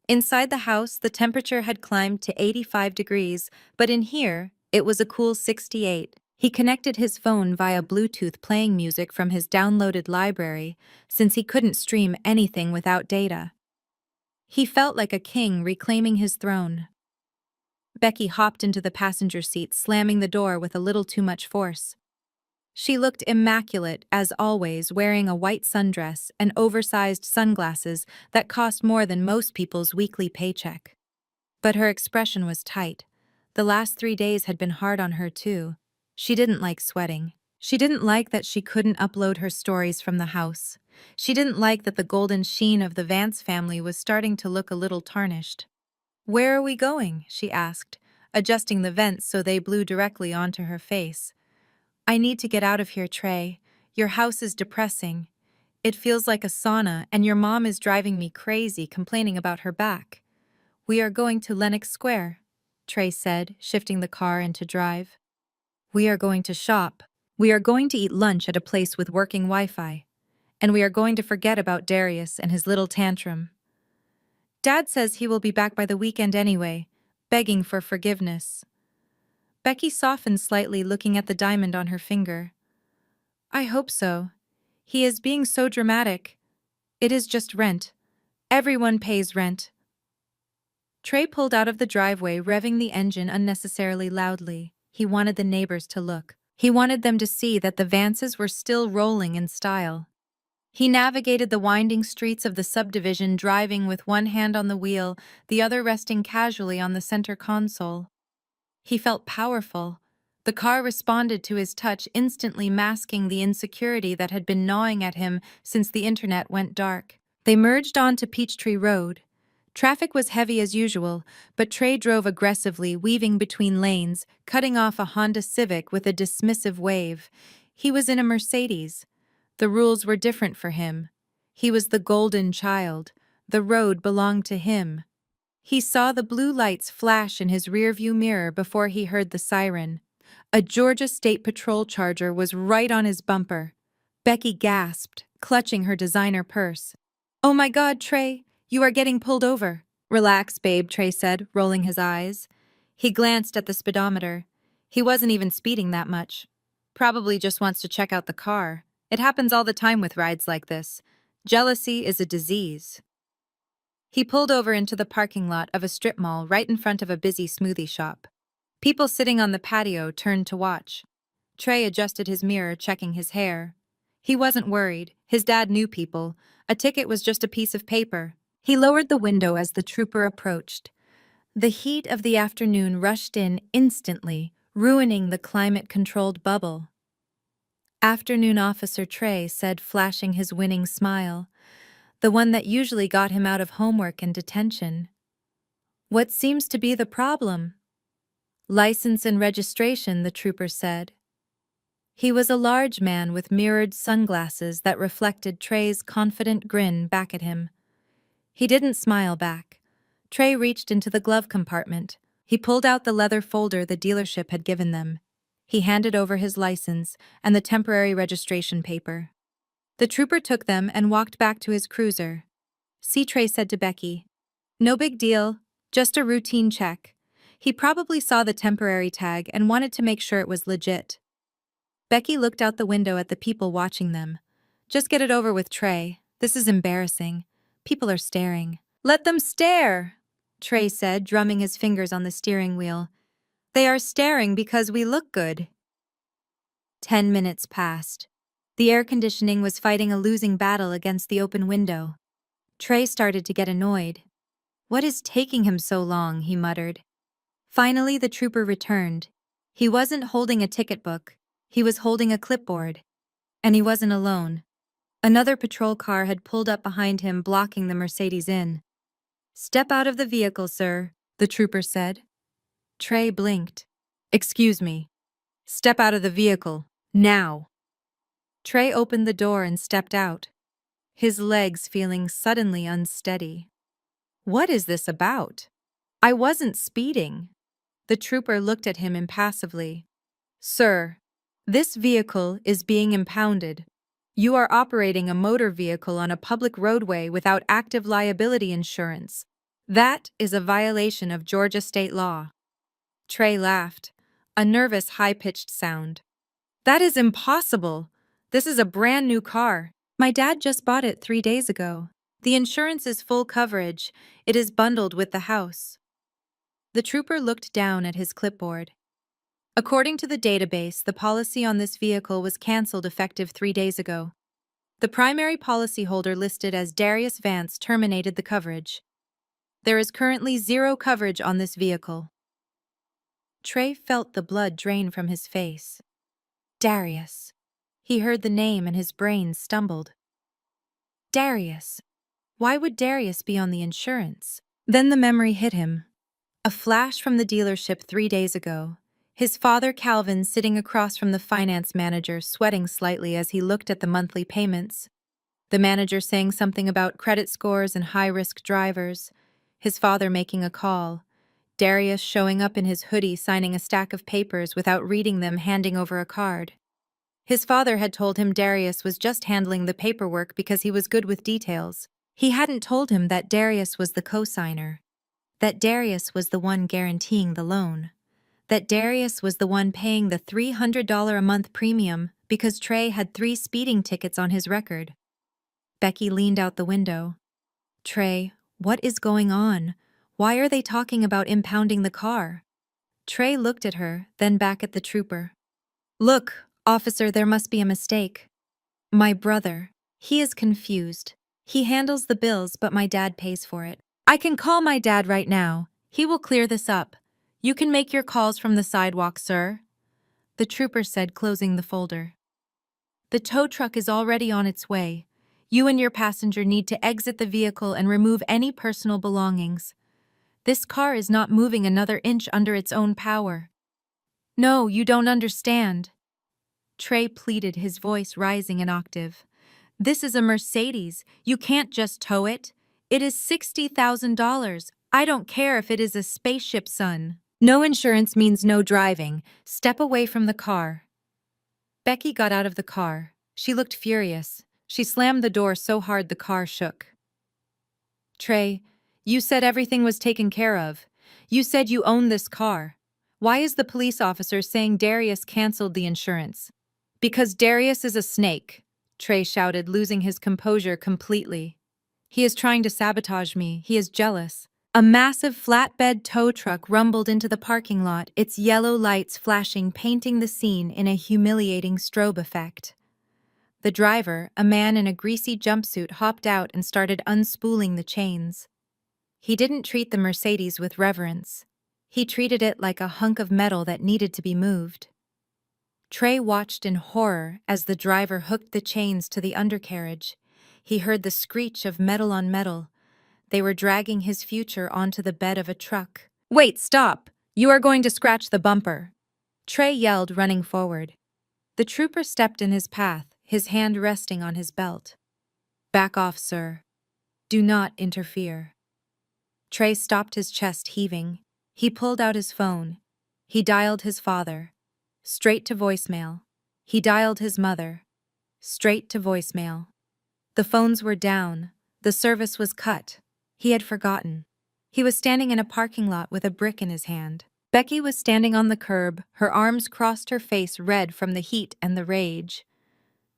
Inside the house, the temperature had climbed to 85 degrees, but in here, it was a cool 68. He connected his phone via Bluetooth, playing music from his downloaded library, since he couldn't stream anything without data. He felt like a king reclaiming his throne. Becky hopped into the passenger seat, slamming the door with a little too much force. She looked immaculate, as always, wearing a white sundress and oversized sunglasses that cost more than most people's weekly paycheck. But her expression was tight. The last 3 days had been hard on her, too. She didn't like sweating. She didn't like that she couldn't upload her stories from the house. She didn't like that the golden sheen of the Vance family was starting to look a little tarnished. "Where are we going?" she asked, adjusting the vents so they blew directly onto her face. "I need to get out of here, Trey. Your house is depressing. It feels like a sauna, and your mom is driving me crazy, complaining about her back." "We are going to Lenox Square," Trey said, shifting the car into drive. "We are going to shop. We are going to eat lunch at a place with working Wi-Fi. And we are going to forget about Darius and his little tantrum. Dad says he will be back by the weekend anyway, begging for forgiveness." Becky softened slightly, looking at the diamond on her finger. "I hope so. He is being so dramatic. It is just rent. Everyone pays rent." Trey pulled out of the driveway, revving the engine unnecessarily loudly. He wanted the neighbors to look. He wanted them to see that the Vances were still rolling in style. He navigated the winding streets of the subdivision, driving with one hand on the wheel, the other resting casually on the center console. He felt powerful. The car responded to his touch, instantly masking the insecurity that had been gnawing at him since the internet went dark. They merged onto Peachtree Road. Traffic was heavy as usual, but Trey drove aggressively, weaving between lanes, cutting off a Honda Civic with a dismissive wave. He was in a Mercedes. The rules were different for him. He was the golden child. The road belonged to him. He saw the blue lights flash in his rearview mirror before he heard the siren. A Georgia State Patrol Charger was right on his bumper. Becky gasped, clutching her designer purse. "Oh my God, Trey, you are getting pulled over." "Relax, babe," Trey said, rolling his eyes. He glanced at the speedometer. He wasn't even speeding that much. Probably just wants to check out the car. It happens all the time with rides like this. Jealousy is a disease. He pulled over into the parking lot of a strip mall right in front of a busy smoothie shop. People sitting on the patio turned to watch. Trey adjusted his mirror, checking his hair. He wasn't worried. His dad knew people. A ticket was just a piece of paper. He lowered the window as the trooper approached. The heat of the afternoon rushed in instantly, ruining the climate-controlled bubble. Afternoon Officer Trey said, flashing his winning smile, the one that usually got him out of homework and detention. "What seems to be the problem?" "License and registration," the trooper said. He was a large man with mirrored sunglasses that reflected Trey's confident grin back at him. He didn't smile back. Trey reached into the glove compartment. He pulled out the leather folder the dealership had given them. He handed over his license and the temporary registration paper. The trooper took them and walked back to his cruiser. "See," Trey said to Becky. "No big deal, just a routine check." He probably saw the temporary tag and wanted to make sure it was legit. Becky looked out the window at the people watching them. "Just get it over with, Trey. This is embarrassing. People are staring." "Let them stare," Trey said, drumming his fingers on the steering wheel. "They are staring because we look good." 10 minutes passed. The air conditioning was fighting a losing battle against the open window. Trey started to get annoyed. "What is taking him so long?" he muttered. Finally, the trooper returned. He wasn't holding a ticket book. He was holding a clipboard. And he wasn't alone. Another patrol car had pulled up behind him, blocking the Mercedes Inn. "Step out of the vehicle, sir," the trooper said. Trey blinked. "Excuse me." "Step out of the vehicle. Now." Trey opened the door and stepped out, his legs feeling suddenly unsteady. "What is this about? I wasn't speeding." The trooper looked at him impassively. "Sir, this vehicle is being impounded. You are operating a motor vehicle on a public roadway without active liability insurance. That is a violation of Georgia state law." Trey laughed, a nervous, high-pitched sound. "That is impossible. This is a brand new car. My dad just bought it 3 days ago. The insurance is full coverage. It is bundled with the house." The trooper looked down at his clipboard. According to the database, the policy on this vehicle was canceled effective 3 days ago. The primary policyholder listed as Darius Vance terminated the coverage. There is currently 0 coverage on this vehicle. Trey felt the blood drain from his face. Darius. He heard the name and his brain stumbled. Darius. Why would Darius be on the insurance? Then the memory hit him. A flash from the dealership 3 days ago. His father Calvin sitting across from the finance manager, sweating slightly as he looked at the monthly payments. The manager saying something about credit scores and high-risk drivers. His father making a call. Darius showing up in his hoodie, signing a stack of papers without reading them, handing over a card. His father had told him Darius was just handling the paperwork because he was good with details. He hadn't told him that Darius was the co-signer. That Darius was the one guaranteeing the loan. That Darius was the one paying the $300 a month premium because Trey had 3 speeding tickets on his record. Becky leaned out the window. "Trey, what is going on? Why are they talking about impounding the car?" Trey looked at her, then back at the trooper. "Look, officer, there must be a mistake. My brother. He is confused. He handles the bills, but my dad pays for it. I can call my dad right now. He will clear this up. You can make your calls from the sidewalk, sir," the trooper said, closing the folder. "The tow truck is already on its way. You and your passenger need to exit the vehicle and remove any personal belongings. This car is not moving another inch under its own power." "No, you don't understand," Trey pleaded, his voice rising an octave. "This is a Mercedes. You can't just tow it. It is $60,000. I don't care if it is a spaceship, son. No insurance means no driving. Step away from the car." Becky got out of the car. She looked furious. She slammed the door so hard the car shook. "Trey, you said everything was taken care of. You said you own this car. Why is the police officer saying Darius canceled the insurance?" "Because Darius is a snake," Trey shouted, losing his composure completely. "He is trying to sabotage me. He is jealous." A massive flatbed tow truck rumbled into the parking lot, its yellow lights flashing, painting the scene in a humiliating strobe effect. The driver, a man in a greasy jumpsuit, hopped out and started unspooling the chains. He didn't treat the Mercedes with reverence. He treated it like a hunk of metal that needed to be moved. Trey watched in horror as the driver hooked the chains to the undercarriage. He heard the screech of metal on metal. They were dragging his future onto the bed of a truck. "Wait, stop! You are going to scratch the bumper!" Trey yelled, running forward. The trooper stepped in his path, his hand resting on his belt. "Back off, sir. Do not interfere." Trey stopped, his chest heaving. He pulled out his phone. He dialed his father. Straight to voicemail. He dialed his mother. Straight to voicemail. The phones were down. The service was cut. He had forgotten. He was standing in a parking lot with a brick in his hand. Becky was standing on the curb, her arms crossed, her face red from the heat and the rage.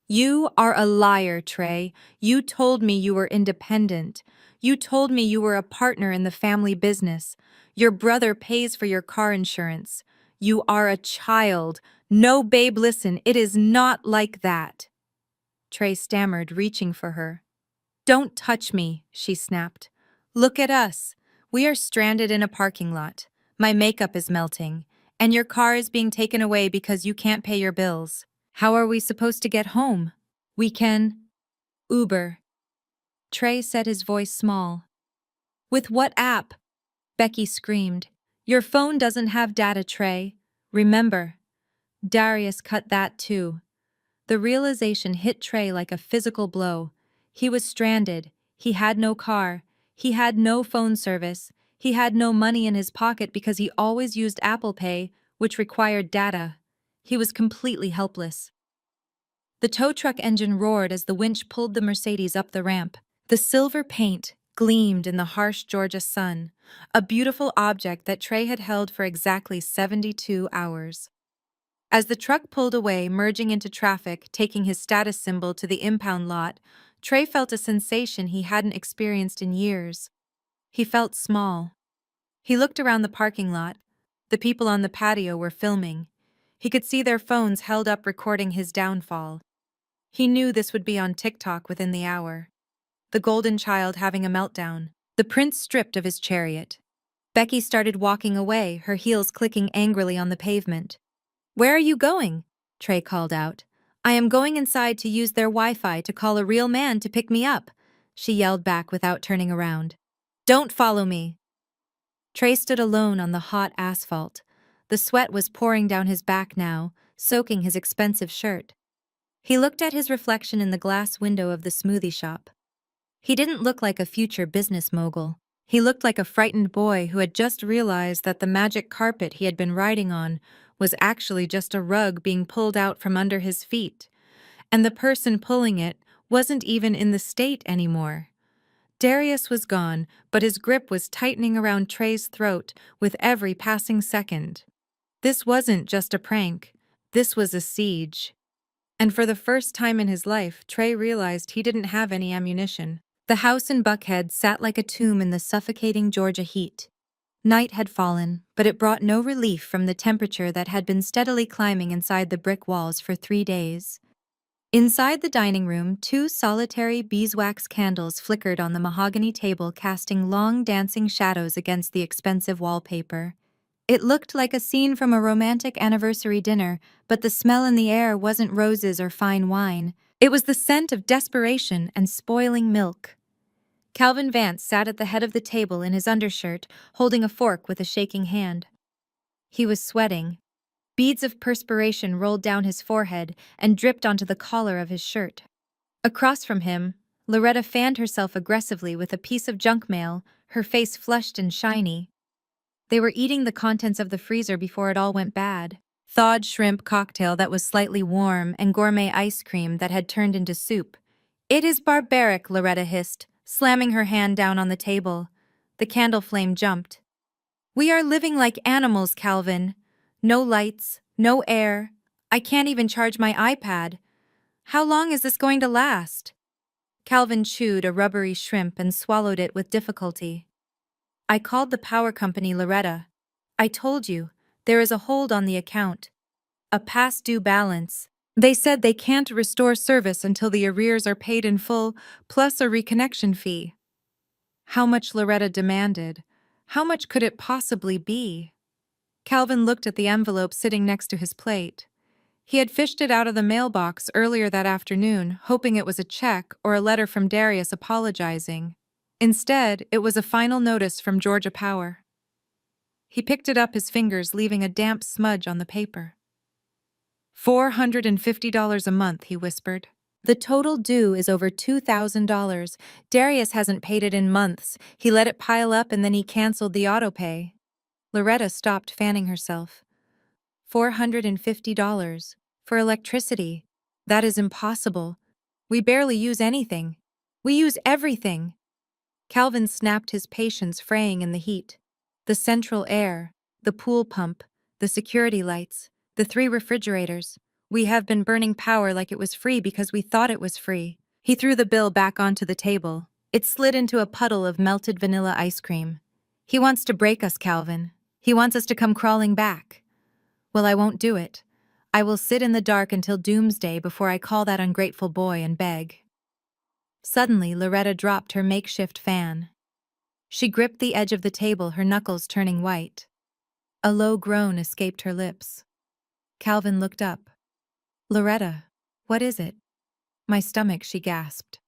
"You are a liar, Trey. You told me you were independent. You told me you were a partner in the family business. Your brother pays for your car insurance. You are a child. No, babe, listen, it is not like that." Trey stammered, reaching for her. "Don't touch me," she snapped. "Look at us. We are stranded in a parking lot. My makeup is melting, and your car is being taken away because you can't pay your bills. How are we supposed to get home? We can Uber." Trey said, his voice small. "With what app?" Becky screamed. "Your phone doesn't have data, Trey. Remember." Darius cut that too. The realization hit Trey like a physical blow. He was stranded. He had no car. He had no phone service. He had no money in his pocket because he always used Apple Pay, which required data. He was completely helpless. The tow truck engine roared as the winch pulled the Mercedes up the ramp. The silver paint gleamed in the harsh Georgia sun, a beautiful object that Trey had held for exactly 72 hours. As the truck pulled away, merging into traffic, taking his status symbol to the impound lot, Trey felt a sensation he hadn't experienced in years. He felt small. He looked around the parking lot. The people on the patio were filming. He could see their phones held up recording his downfall. He knew this would be on TikTok within the hour. The golden child having a meltdown. The prince stripped of his chariot. Becky started walking away, her heels clicking angrily on the pavement. "Where are you going?" Trey called out. "I am going inside to use their Wi-Fi to call a real man to pick me up," she yelled back without turning around. "Don't follow me." Trey stood alone on the hot asphalt. The sweat was pouring down his back now, soaking his expensive shirt. He looked at his reflection in the glass window of the smoothie shop. He didn't look like a future business mogul. He looked like a frightened boy who had just realized that the magic carpet he had been riding on was actually just a rug being pulled out from under his feet, and the person pulling it wasn't even in the state anymore. Darius was gone, but his grip was tightening around Trey's throat with every passing second. This wasn't just a prank. This was a siege. And for the first time in his life, Trey realized he didn't have any ammunition. The house in Buckhead sat like a tomb in the suffocating Georgia heat. Night had fallen, but it brought no relief from the temperature that had been steadily climbing inside the brick walls for 3 days. Inside the dining room, 2 solitary beeswax candles flickered on the mahogany table, casting long dancing shadows against the expensive wallpaper. It looked like a scene from a romantic anniversary dinner, but the smell in the air wasn't roses or fine wine. It was the scent of desperation and spoiling milk. Calvin Vance sat at the head of the table in his undershirt, holding a fork with a shaking hand. He was sweating. Beads of perspiration rolled down his forehead and dripped onto the collar of his shirt. Across from him, Loretta fanned herself aggressively with a piece of junk mail, her face flushed and shiny. They were eating the contents of the freezer before it all went bad. Thawed shrimp cocktail that was slightly warm and gourmet ice cream that had turned into soup. "It is barbaric," Loretta hissed, slamming her hand down on the table. The candle flame jumped. "We are living like animals, Calvin. No lights, no air. I can't even charge my iPad. How long is this going to last?" Calvin chewed a rubbery shrimp and swallowed it with difficulty. "I called the power company, Loretta. I told you, there is a hold on the account. A past due balance. They said they can't restore service until the arrears are paid in full, plus a reconnection fee. How much Loretta demanded? How much could it possibly be? Calvin looked at the envelope sitting next to his plate. He had fished it out of the mailbox earlier that afternoon, hoping it was a check or a letter from Darius apologizing. Instead, it was a final notice from Georgia Power. He picked it up, his fingers leaving a damp smudge on the paper. $450 a month, he whispered. The total due is over $2,000. Darius hasn't paid it in months. He let it pile up and then he canceled the autopay. Loretta stopped fanning herself. $450 for electricity. That is impossible. We barely use anything. We use everything. Calvin snapped, his patience fraying in the heat. The central air, the pool pump, the security lights, the 3 refrigerators. We have been burning power like it was free because we thought it was free. He threw the bill back onto the table. It slid into a puddle of melted vanilla ice cream. He wants to break us, Calvin. He wants us to come crawling back. Well, I won't do it. I will sit in the dark until doomsday before I call that ungrateful boy and beg. Suddenly, Loretta dropped her makeshift fan. She gripped the edge of the table, her knuckles turning white. A low groan escaped her lips. Calvin looked up. Loretta, what is it? My stomach, she gasped.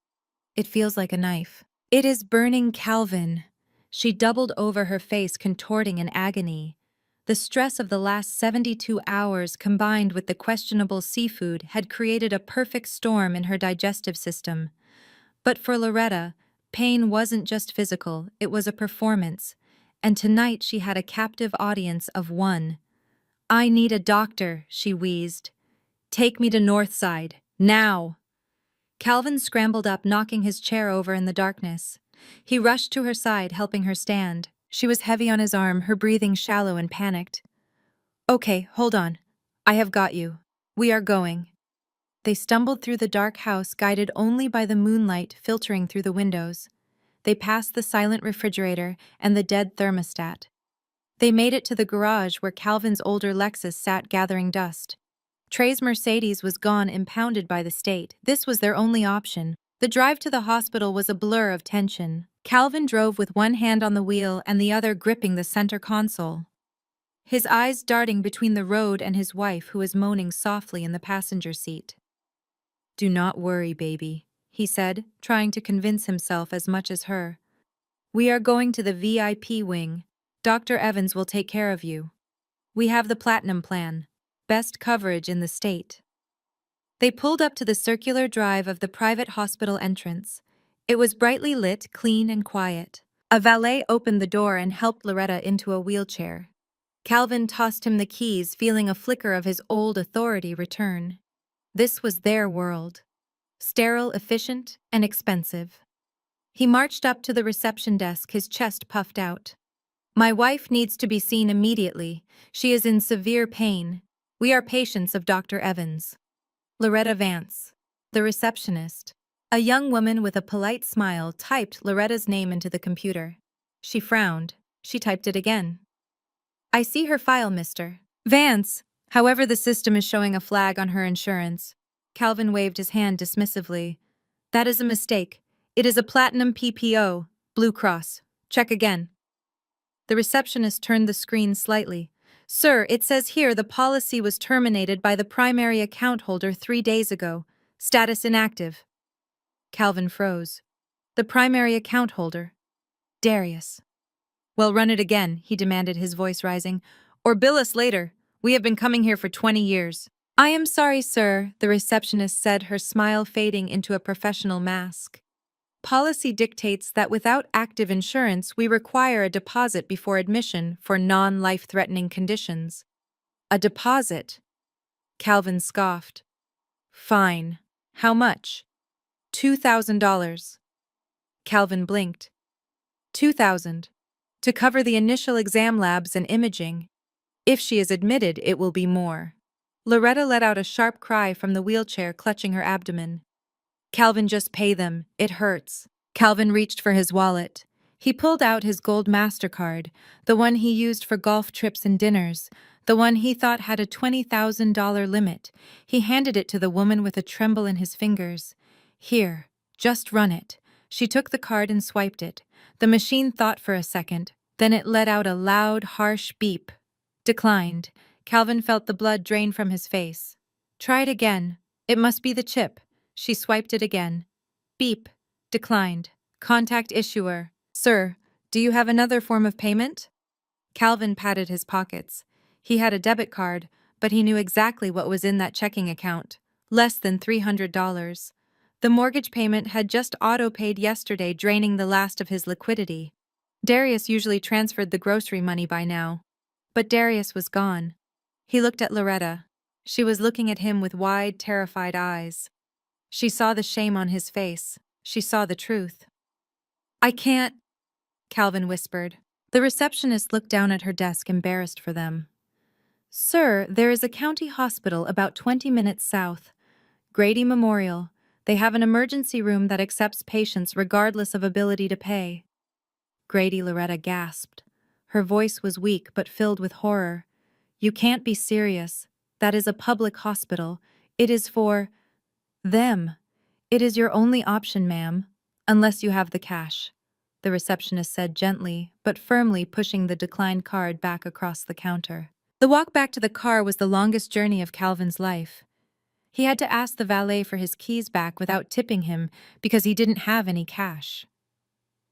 It feels like a knife. It is burning, Calvin. She doubled over, her face contorting in agony. The stress of the last 72 hours combined with the questionable seafood had created a perfect storm in her digestive system. But for Loretta, pain wasn't just physical, it was a performance, and tonight she had a captive audience of one. I need a doctor, she wheezed. Take me to Northside, now. Calvin scrambled up, knocking his chair over in the darkness. He rushed to her side, helping her stand. She was heavy on his arm, her breathing shallow and panicked. Okay, hold on. I have got you. We are going. They stumbled through the dark house, guided only by the moonlight filtering through the windows. They passed the silent refrigerator and the dead thermostat. They made it to the garage where Calvin's older Lexus sat gathering dust. Trey's Mercedes was gone, impounded by the state. This was their only option. The drive to the hospital was a blur of tension. Calvin drove with one hand on the wheel and the other gripping the center console, his eyes darting between the road and his wife, who was moaning softly in the passenger seat. Do not worry, baby, he said, trying to convince himself as much as her. We are going to the VIP wing. Dr. Evans will take care of you. We have the Platinum plan. Best coverage in the state. They pulled up to the circular drive of the private hospital entrance. It was brightly lit, clean and quiet. A valet opened the door and helped Loretta into a wheelchair. Calvin tossed him the keys, feeling a flicker of his old authority return. This was their world. Sterile, efficient, and expensive. He marched up to the reception desk, his chest puffed out. My wife needs to be seen immediately. She is in severe pain. We are patients of Dr. Evans. Loretta Vance, the receptionist. A young woman with a polite smile typed Loretta's name into the computer. She frowned. She typed it again. I see her file, Mr. Vance. However, the system is showing a flag on her insurance. Calvin waved his hand dismissively. That is a mistake. It is a Platinum PPO, Blue Cross. Check again. The receptionist turned the screen slightly. Sir, it says here the policy was terminated by the primary account holder 3 days ago. Status inactive. Calvin froze. The primary account holder? Darius. Well, run it again, he demanded, his voice rising. Or bill us later. We have been coming here for 20 years. I am sorry, sir, the receptionist said, her smile fading into a professional mask. Policy dictates that without active insurance, we require a deposit before admission for non-life-threatening conditions. A deposit? Calvin scoffed. Fine. How much? $2,000. Calvin blinked. $2,000. To cover the initial exam labs and imaging. If she is admitted, it will be more. Loretta let out a sharp cry from the wheelchair, clutching her abdomen. Calvin, just pay them. It hurts. Calvin reached for his wallet. He pulled out his gold MasterCard, the one he used for golf trips and dinners, The one he thought had a $20,000 limit. He handed it to the woman with a tremble in his fingers. Here, just run it. She took the card and swiped it. The machine thought for a second. Then it let out a loud, harsh beep. Declined. Calvin felt the blood drain from his face. Try it again. It must be the chip. She swiped it again. Beep. Declined. Contact issuer. Sir, do you have another form of payment? Calvin patted his pockets. He had a debit card, but he knew exactly what was in that checking account. Less than $300. The mortgage payment had just auto-paid yesterday, draining the last of his liquidity. Darius usually transferred the grocery money by now. But Darius was gone. He looked at Loretta. She was looking at him with wide, terrified eyes. She saw the shame on his face. She saw the truth. I can't, Calvin whispered. The receptionist looked down at her desk, embarrassed for them. Sir, there is a county hospital about 20 minutes south. Grady Memorial. They have an emergency room that accepts patients regardless of ability to pay. Grady, Loretta gasped. Her voice was weak but filled with horror. You can't be serious. That is a public hospital. It is for them. It is your only option, ma'am, unless you have the cash, the receptionist said gently but firmly, pushing the declined card back across the counter. The walk back to the car was the longest journey of Calvin's life. He had to ask the valet for his keys back without tipping him because he didn't have any cash.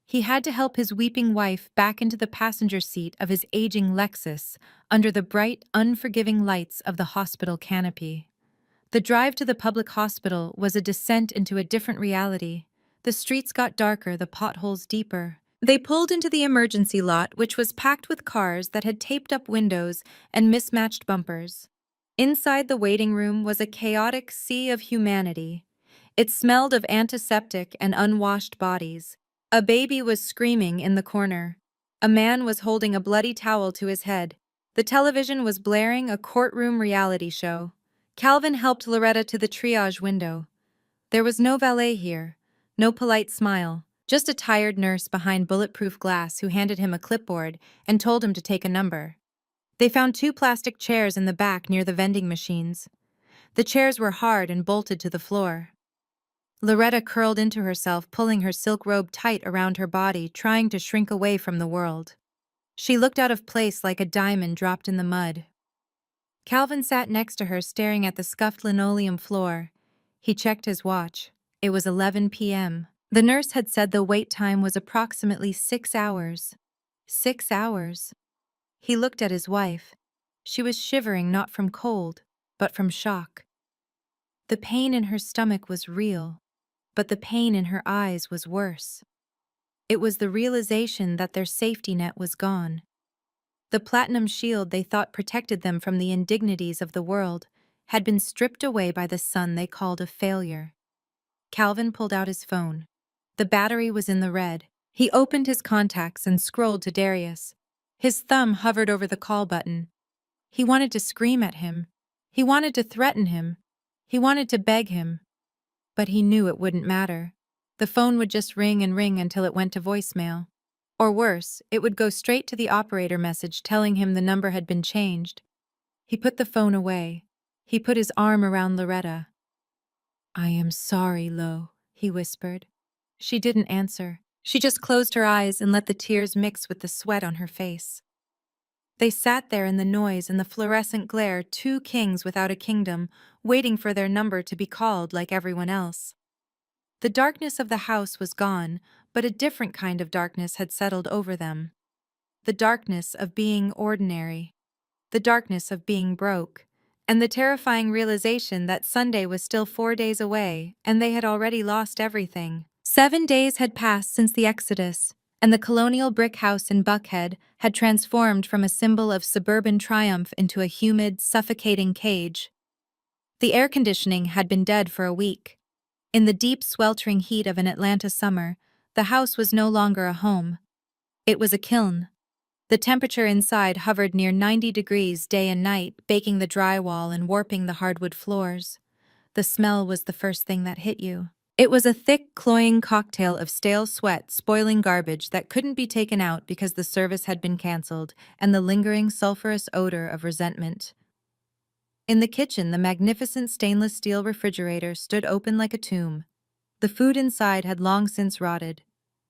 He had to help his weeping wife back into the passenger seat of his aging Lexus under the bright, unforgiving lights of the hospital canopy. The drive to the public hospital was a descent into a different reality. The streets got darker, the potholes deeper. They pulled into the emergency lot, which was packed with cars that had taped up windows and mismatched bumpers. Inside the waiting room was a chaotic sea of humanity. It smelled of antiseptic and unwashed bodies. A baby was screaming in the corner. A man was holding a bloody towel to his head. The television was blaring a courtroom reality show. Calvin helped Loretta to the triage window. There was no valet here, no polite smile, just a tired nurse behind bulletproof glass who handed him a clipboard and told him to take a number. They found 2 plastic chairs in the back near the vending machines. The chairs were hard and bolted to the floor. Loretta curled into herself, pulling her silk robe tight around her body, trying to shrink away from the world. She looked out of place like a diamond dropped in the mud. Calvin sat next to her, staring at the scuffed linoleum floor. He checked his watch. It was 11 p.m. The nurse had said the wait time was approximately 6 hours. 6 hours. He looked at his wife. She was shivering not from cold, but from shock. The pain in her stomach was real, but the pain in her eyes was worse. It was the realization that their safety net was gone. The platinum shield they thought protected them from the indignities of the world had been stripped away by the son they called a failure. Calvin pulled out his phone. The battery was in the red. He opened his contacts and scrolled to Darius. His thumb hovered over the call button. He wanted to scream at him. He wanted to threaten him. He wanted to beg him. But he knew it wouldn't matter. The phone would just ring and ring until it went to voicemail. Or worse, it would go straight to the operator message telling him the number had been changed. He put the phone away. He put his arm around Loretta. I am sorry, Lo, he whispered. She didn't answer. She just closed her eyes and let the tears mix with the sweat on her face. They sat there in the noise and the fluorescent glare, 2 kings without a kingdom, waiting for their number to be called like everyone else. The darkness of the house was gone, but a different kind of darkness had settled over them. The darkness of being ordinary. The darkness of being broke. And the terrifying realization that Sunday was still 4 days away, and they had already lost everything. 7 days had passed since the Exodus, and the colonial brick house in Buckhead had transformed from a symbol of suburban triumph into a humid, suffocating cage. The air conditioning had been dead for a week. In the deep, sweltering heat of an Atlanta summer, the house was no longer a home. It was a kiln. The temperature inside hovered near 90 degrees day and night, baking the drywall and warping the hardwood floors. The smell was the first thing that hit you. It was a thick, cloying cocktail of stale sweat, spoiling garbage that couldn't be taken out because the service had been cancelled, and the lingering sulfurous odor of resentment. In the kitchen, the magnificent stainless steel refrigerator stood open like a tomb. The food inside had long since rotted.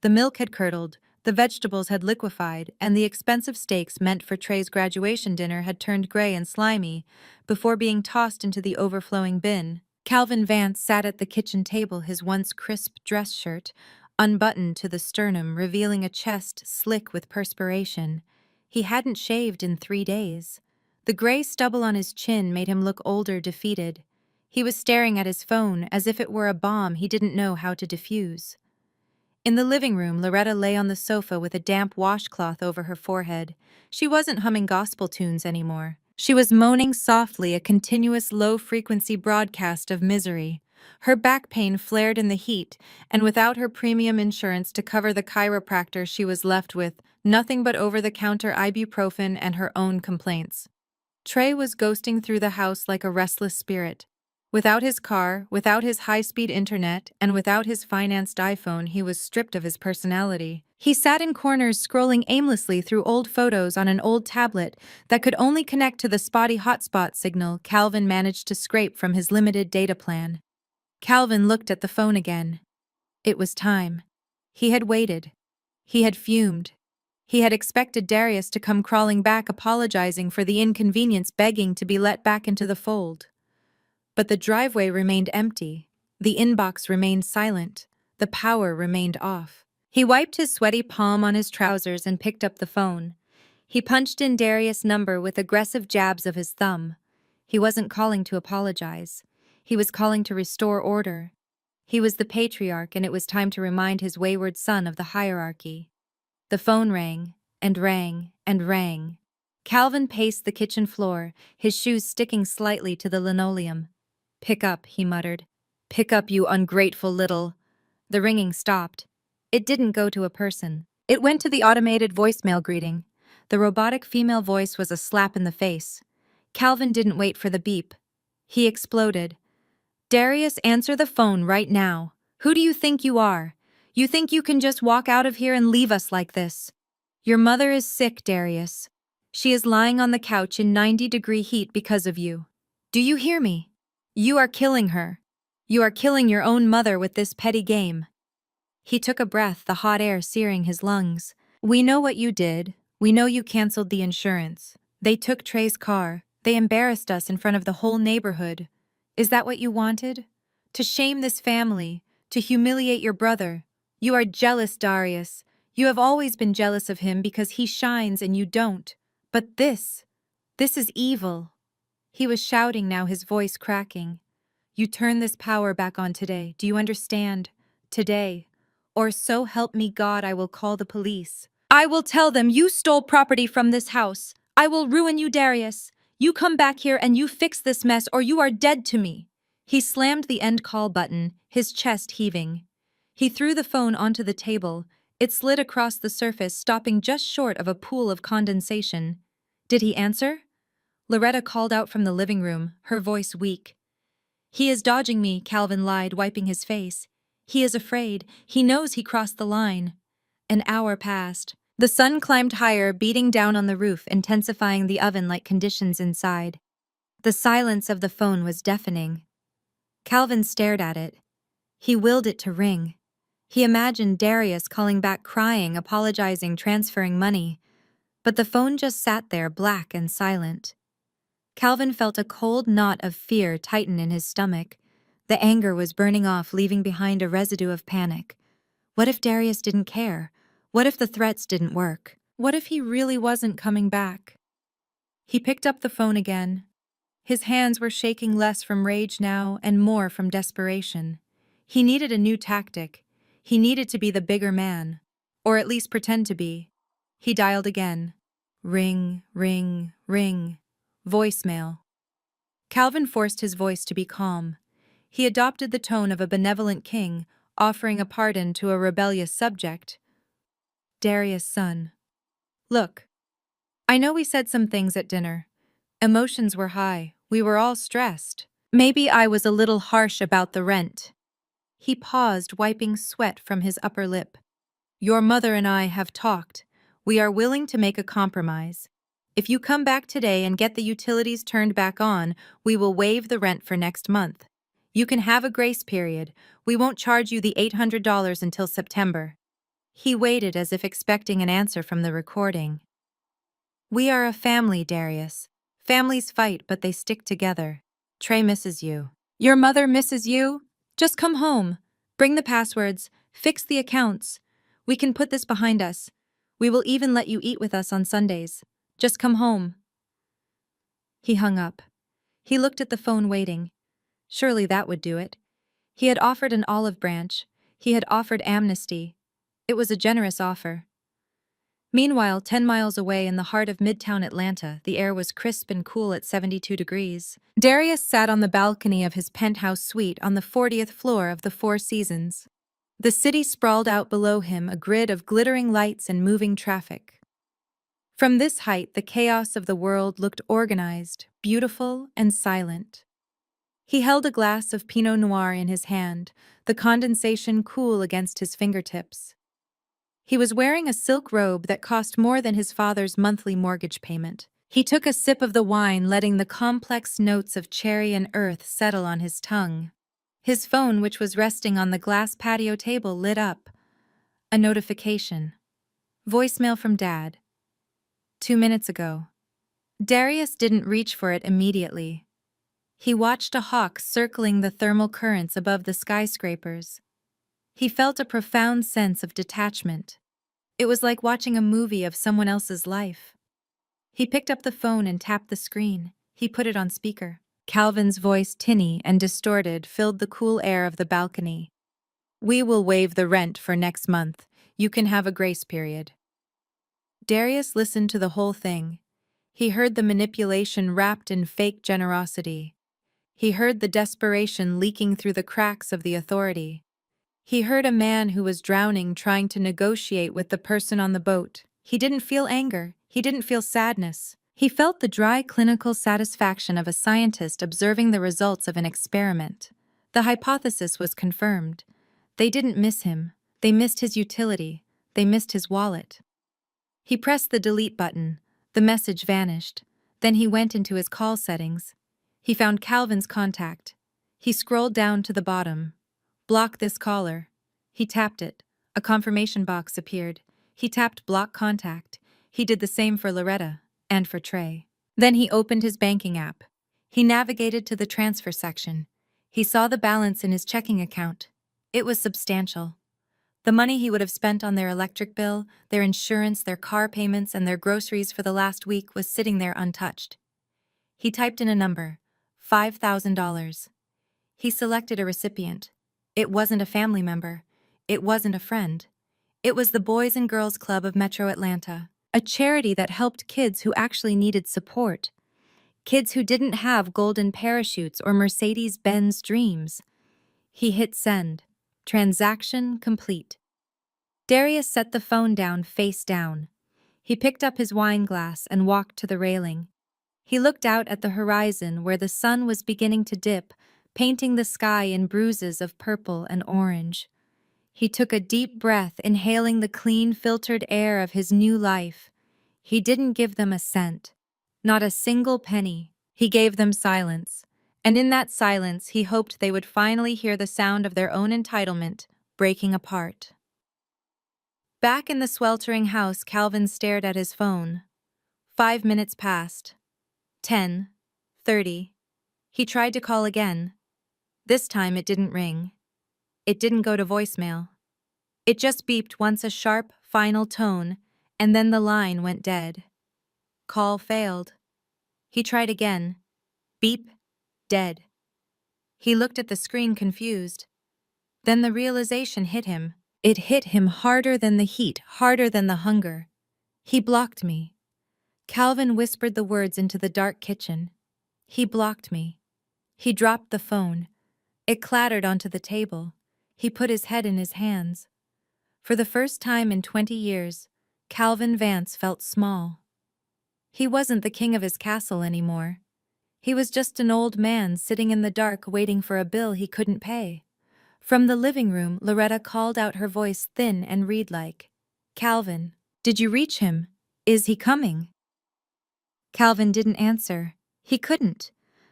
The milk had curdled, the vegetables had liquefied, and the expensive steaks meant for Trey's graduation dinner had turned gray and slimy before being tossed into the overflowing bin. Calvin Vance sat at the kitchen table, his once crisp dress shirt unbuttoned to the sternum, revealing a chest slick with perspiration. He hadn't shaved in 3 days. The gray stubble on his chin made him look older, defeated. He was staring at his phone as if it were a bomb he didn't know how to defuse. In the living room, Loretta lay on the sofa with a damp washcloth over her forehead. She wasn't humming gospel tunes anymore. She was moaning softly, a continuous low-frequency broadcast of misery. Her back pain flared in the heat, and without her premium insurance to cover the chiropractor, she was left with nothing but over-the-counter ibuprofen and her own complaints. Trey was ghosting through the house like a restless spirit. Without his car, without his high-speed internet, and without his financed iPhone, he was stripped of his personality. He sat in corners scrolling aimlessly through old photos on an old tablet that could only connect to the spotty hotspot signal Calvin managed to scrape from his limited data plan. Calvin looked at the phone again. It was time. He had waited. He had fumed. He had expected Darius to come crawling back, apologizing for the inconvenience, begging to be let back into the fold. But the driveway remained empty. The inbox remained silent. The power remained off. He wiped his sweaty palm on his trousers and picked up the phone. He punched in Darius' number with aggressive jabs of his thumb. He wasn't calling to apologize. He was calling to restore order. He was the patriarch, and it was time to remind his wayward son of the hierarchy. The phone rang, and rang, and rang. Calvin paced the kitchen floor, his shoes sticking slightly to the linoleum. "Pick up," he muttered. "Pick up, you ungrateful little—" The ringing stopped. It didn't go to a person. It went to the automated voicemail greeting. The robotic female voice was a slap in the face. Calvin didn't wait for the beep. He exploded. "Darius, answer the phone right now. Who do you think you are? You think you can just walk out of here and leave us like this? Your mother is sick, Darius. She is lying on the couch in 90-degree heat because of you. Do you hear me? You are killing her. You are killing your own mother with this petty game." He took a breath, the hot air searing his lungs. "We know what you did. We know you canceled the insurance. They took Trey's car. They embarrassed us in front of the whole neighborhood. Is that what you wanted? To shame this family, to humiliate your brother. You are jealous, Darius. You have always been jealous of him because he shines and you don't. But this is evil." He was shouting now, his voice cracking. "You turn this power back on today. Do you understand? Today. Or so help me God, I will call the police. I will tell them you stole property from this house. I will ruin you, Darius. You come back here and you fix this mess, or you are dead to me." He slammed the end call button, his chest heaving. He threw the phone onto the table. It slid across the surface, stopping just short of a pool of condensation. Did he answer? Loretta called out from the living room, her voice weak. "He is dodging me," Calvin lied, wiping his face. "He is afraid. He knows he crossed the line." An hour passed. The sun climbed higher, beating down on the roof, intensifying the oven-like conditions inside. The silence of the phone was deafening. Calvin stared at it. He willed it to ring. He imagined Darius calling back, crying, apologizing, transferring money. But the phone just sat there, black and silent. Calvin felt a cold knot of fear tighten in his stomach. The anger was burning off, leaving behind a residue of panic. What if Darius didn't care? What if the threats didn't work? What if he really wasn't coming back? He picked up the phone again. His hands were shaking, less from rage now and more from desperation. He needed a new tactic. He needed to be the bigger man. Or at least pretend to be. He dialed again. Ring, ring, ring. Voicemail. Calvin forced his voice to be calm. He adopted the tone of a benevolent king, offering a pardon to a rebellious subject. "Darius' son. Look, I know we said some things at dinner. Emotions were high. We were all stressed. Maybe I was a little harsh about the rent. He paused, wiping sweat from his upper lip. Your mother and I have talked. We are willing to make a compromise. If you come back today and get the utilities turned back on, we will waive the rent for next month. You can have a grace period. We won't charge you the $800 until September. He waited as if expecting an answer from the recording. We are a family, Darius. Families fight, but they stick together. Trey misses you. Your mother misses you? Just come home. Bring the passwords. Fix the accounts. We can put this behind us. We will even let you eat with us on Sundays. Just come home. He hung up. He looked at the phone waiting. Surely that would do it. He had offered an olive branch. He had offered amnesty. It was a generous offer. Meanwhile, 10 miles away in the heart of Midtown Atlanta, the air was crisp and cool at 72 degrees. Darius sat on the balcony of his penthouse suite on the 40th floor of the Four Seasons. The city sprawled out below him, a grid of glittering lights and moving traffic. From this height, the chaos of the world looked organized, beautiful, and silent. He held a glass of Pinot Noir in his hand, the condensation cool against his fingertips. He was wearing a silk robe that cost more than his father's monthly mortgage payment. He took a sip of the wine, letting the complex notes of cherry and earth settle on his tongue. His phone, which was resting on the glass patio table, lit up. A notification. Voicemail from Dad. 2 minutes ago. Darius didn't reach for it immediately. He watched a hawk circling the thermal currents above the skyscrapers. He felt a profound sense of detachment. It was like watching a movie of someone else's life. He picked up the phone and tapped the screen. He put it on speaker. Calvin's voice, tinny and distorted, filled the cool air of the balcony. We will waive the rent for next month. You can have a grace period. Darius listened to the whole thing. He heard the manipulation wrapped in fake generosity. He heard the desperation leaking through the cracks of the authority. He heard a man who was drowning trying to negotiate with the person on the boat. He didn't feel anger. He didn't feel sadness. He felt the dry clinical satisfaction of a scientist observing the results of an experiment. The hypothesis was confirmed. They didn't miss him. They missed his utility. They missed his wallet. He pressed the delete button. The message vanished. Then he went into his call settings. He found Calvin's contact. He scrolled down to the bottom. Block this caller. He tapped it. A confirmation box appeared. He tapped block contact. He did the same for Loretta and for Trey. Then he opened his banking app. He navigated to the transfer section. He saw the balance in his checking account. It was substantial. The money he would have spent on their electric bill, their insurance, their car payments, and their groceries for the last week was sitting there untouched. He typed in a number, $5,000. He selected a recipient. It wasn't a family member. It wasn't a friend. It was the Boys and Girls Club of Metro Atlanta, a charity that helped kids who actually needed support. Kids who didn't have golden parachutes or Mercedes-Benz dreams. He hit send. Transaction complete. Darius set the phone down face down. He picked up his wine glass and walked to the railing. He looked out at the horizon where the sun was beginning to dip, painting the sky in bruises of purple and orange. He took a deep breath, inhaling the clean, filtered air of his new life. He didn't give them a cent, not a single penny. He gave them silence, and in that silence he hoped they would finally hear the sound of their own entitlement breaking apart. Back in the sweltering house, Calvin stared at his phone. 5 minutes passed. 10, 30. He tried to call again. This time it didn't ring. It didn't go to voicemail. It just beeped once, a sharp, final tone, and then the line went dead. Call failed. He tried again. Beep. Dead. He looked at the screen confused. Then the realization hit him. It hit him harder than the heat, harder than the hunger. He blocked me. Calvin whispered the words into the dark kitchen. He blocked me. He dropped the phone. It clattered onto the table. He put his head in his hands. For the first time in 20 years, Calvin Vance felt small. He wasn't the king of his castle anymore. He was just an old man sitting in the dark waiting for a bill he couldn't pay. From the living room, Loretta called out, her voice thin and reed-like. "Calvin, did you reach him? Is he coming?" Calvin didn't answer. He couldn't.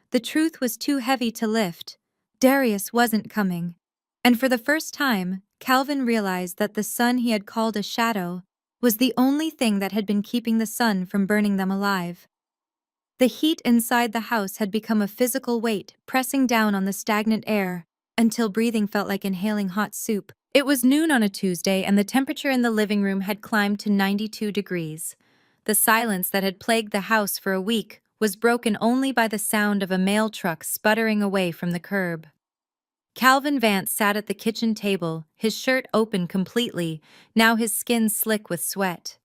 The truth was too heavy to lift. Darius wasn't coming. And for the first time, Calvin realized that the sun he had called a shadow was the only thing that had been keeping the sun from burning them alive. The heat inside the house had become a physical weight, pressing down on the stagnant air until breathing felt like inhaling hot soup. It was noon on a Tuesday, and the temperature in the living room had climbed to 92 degrees. The silence that had plagued the house for a week was broken only by the sound of a mail truck sputtering away from the curb. Calvin Vance sat at the kitchen table, his shirt open completely, now his skin slick with sweat.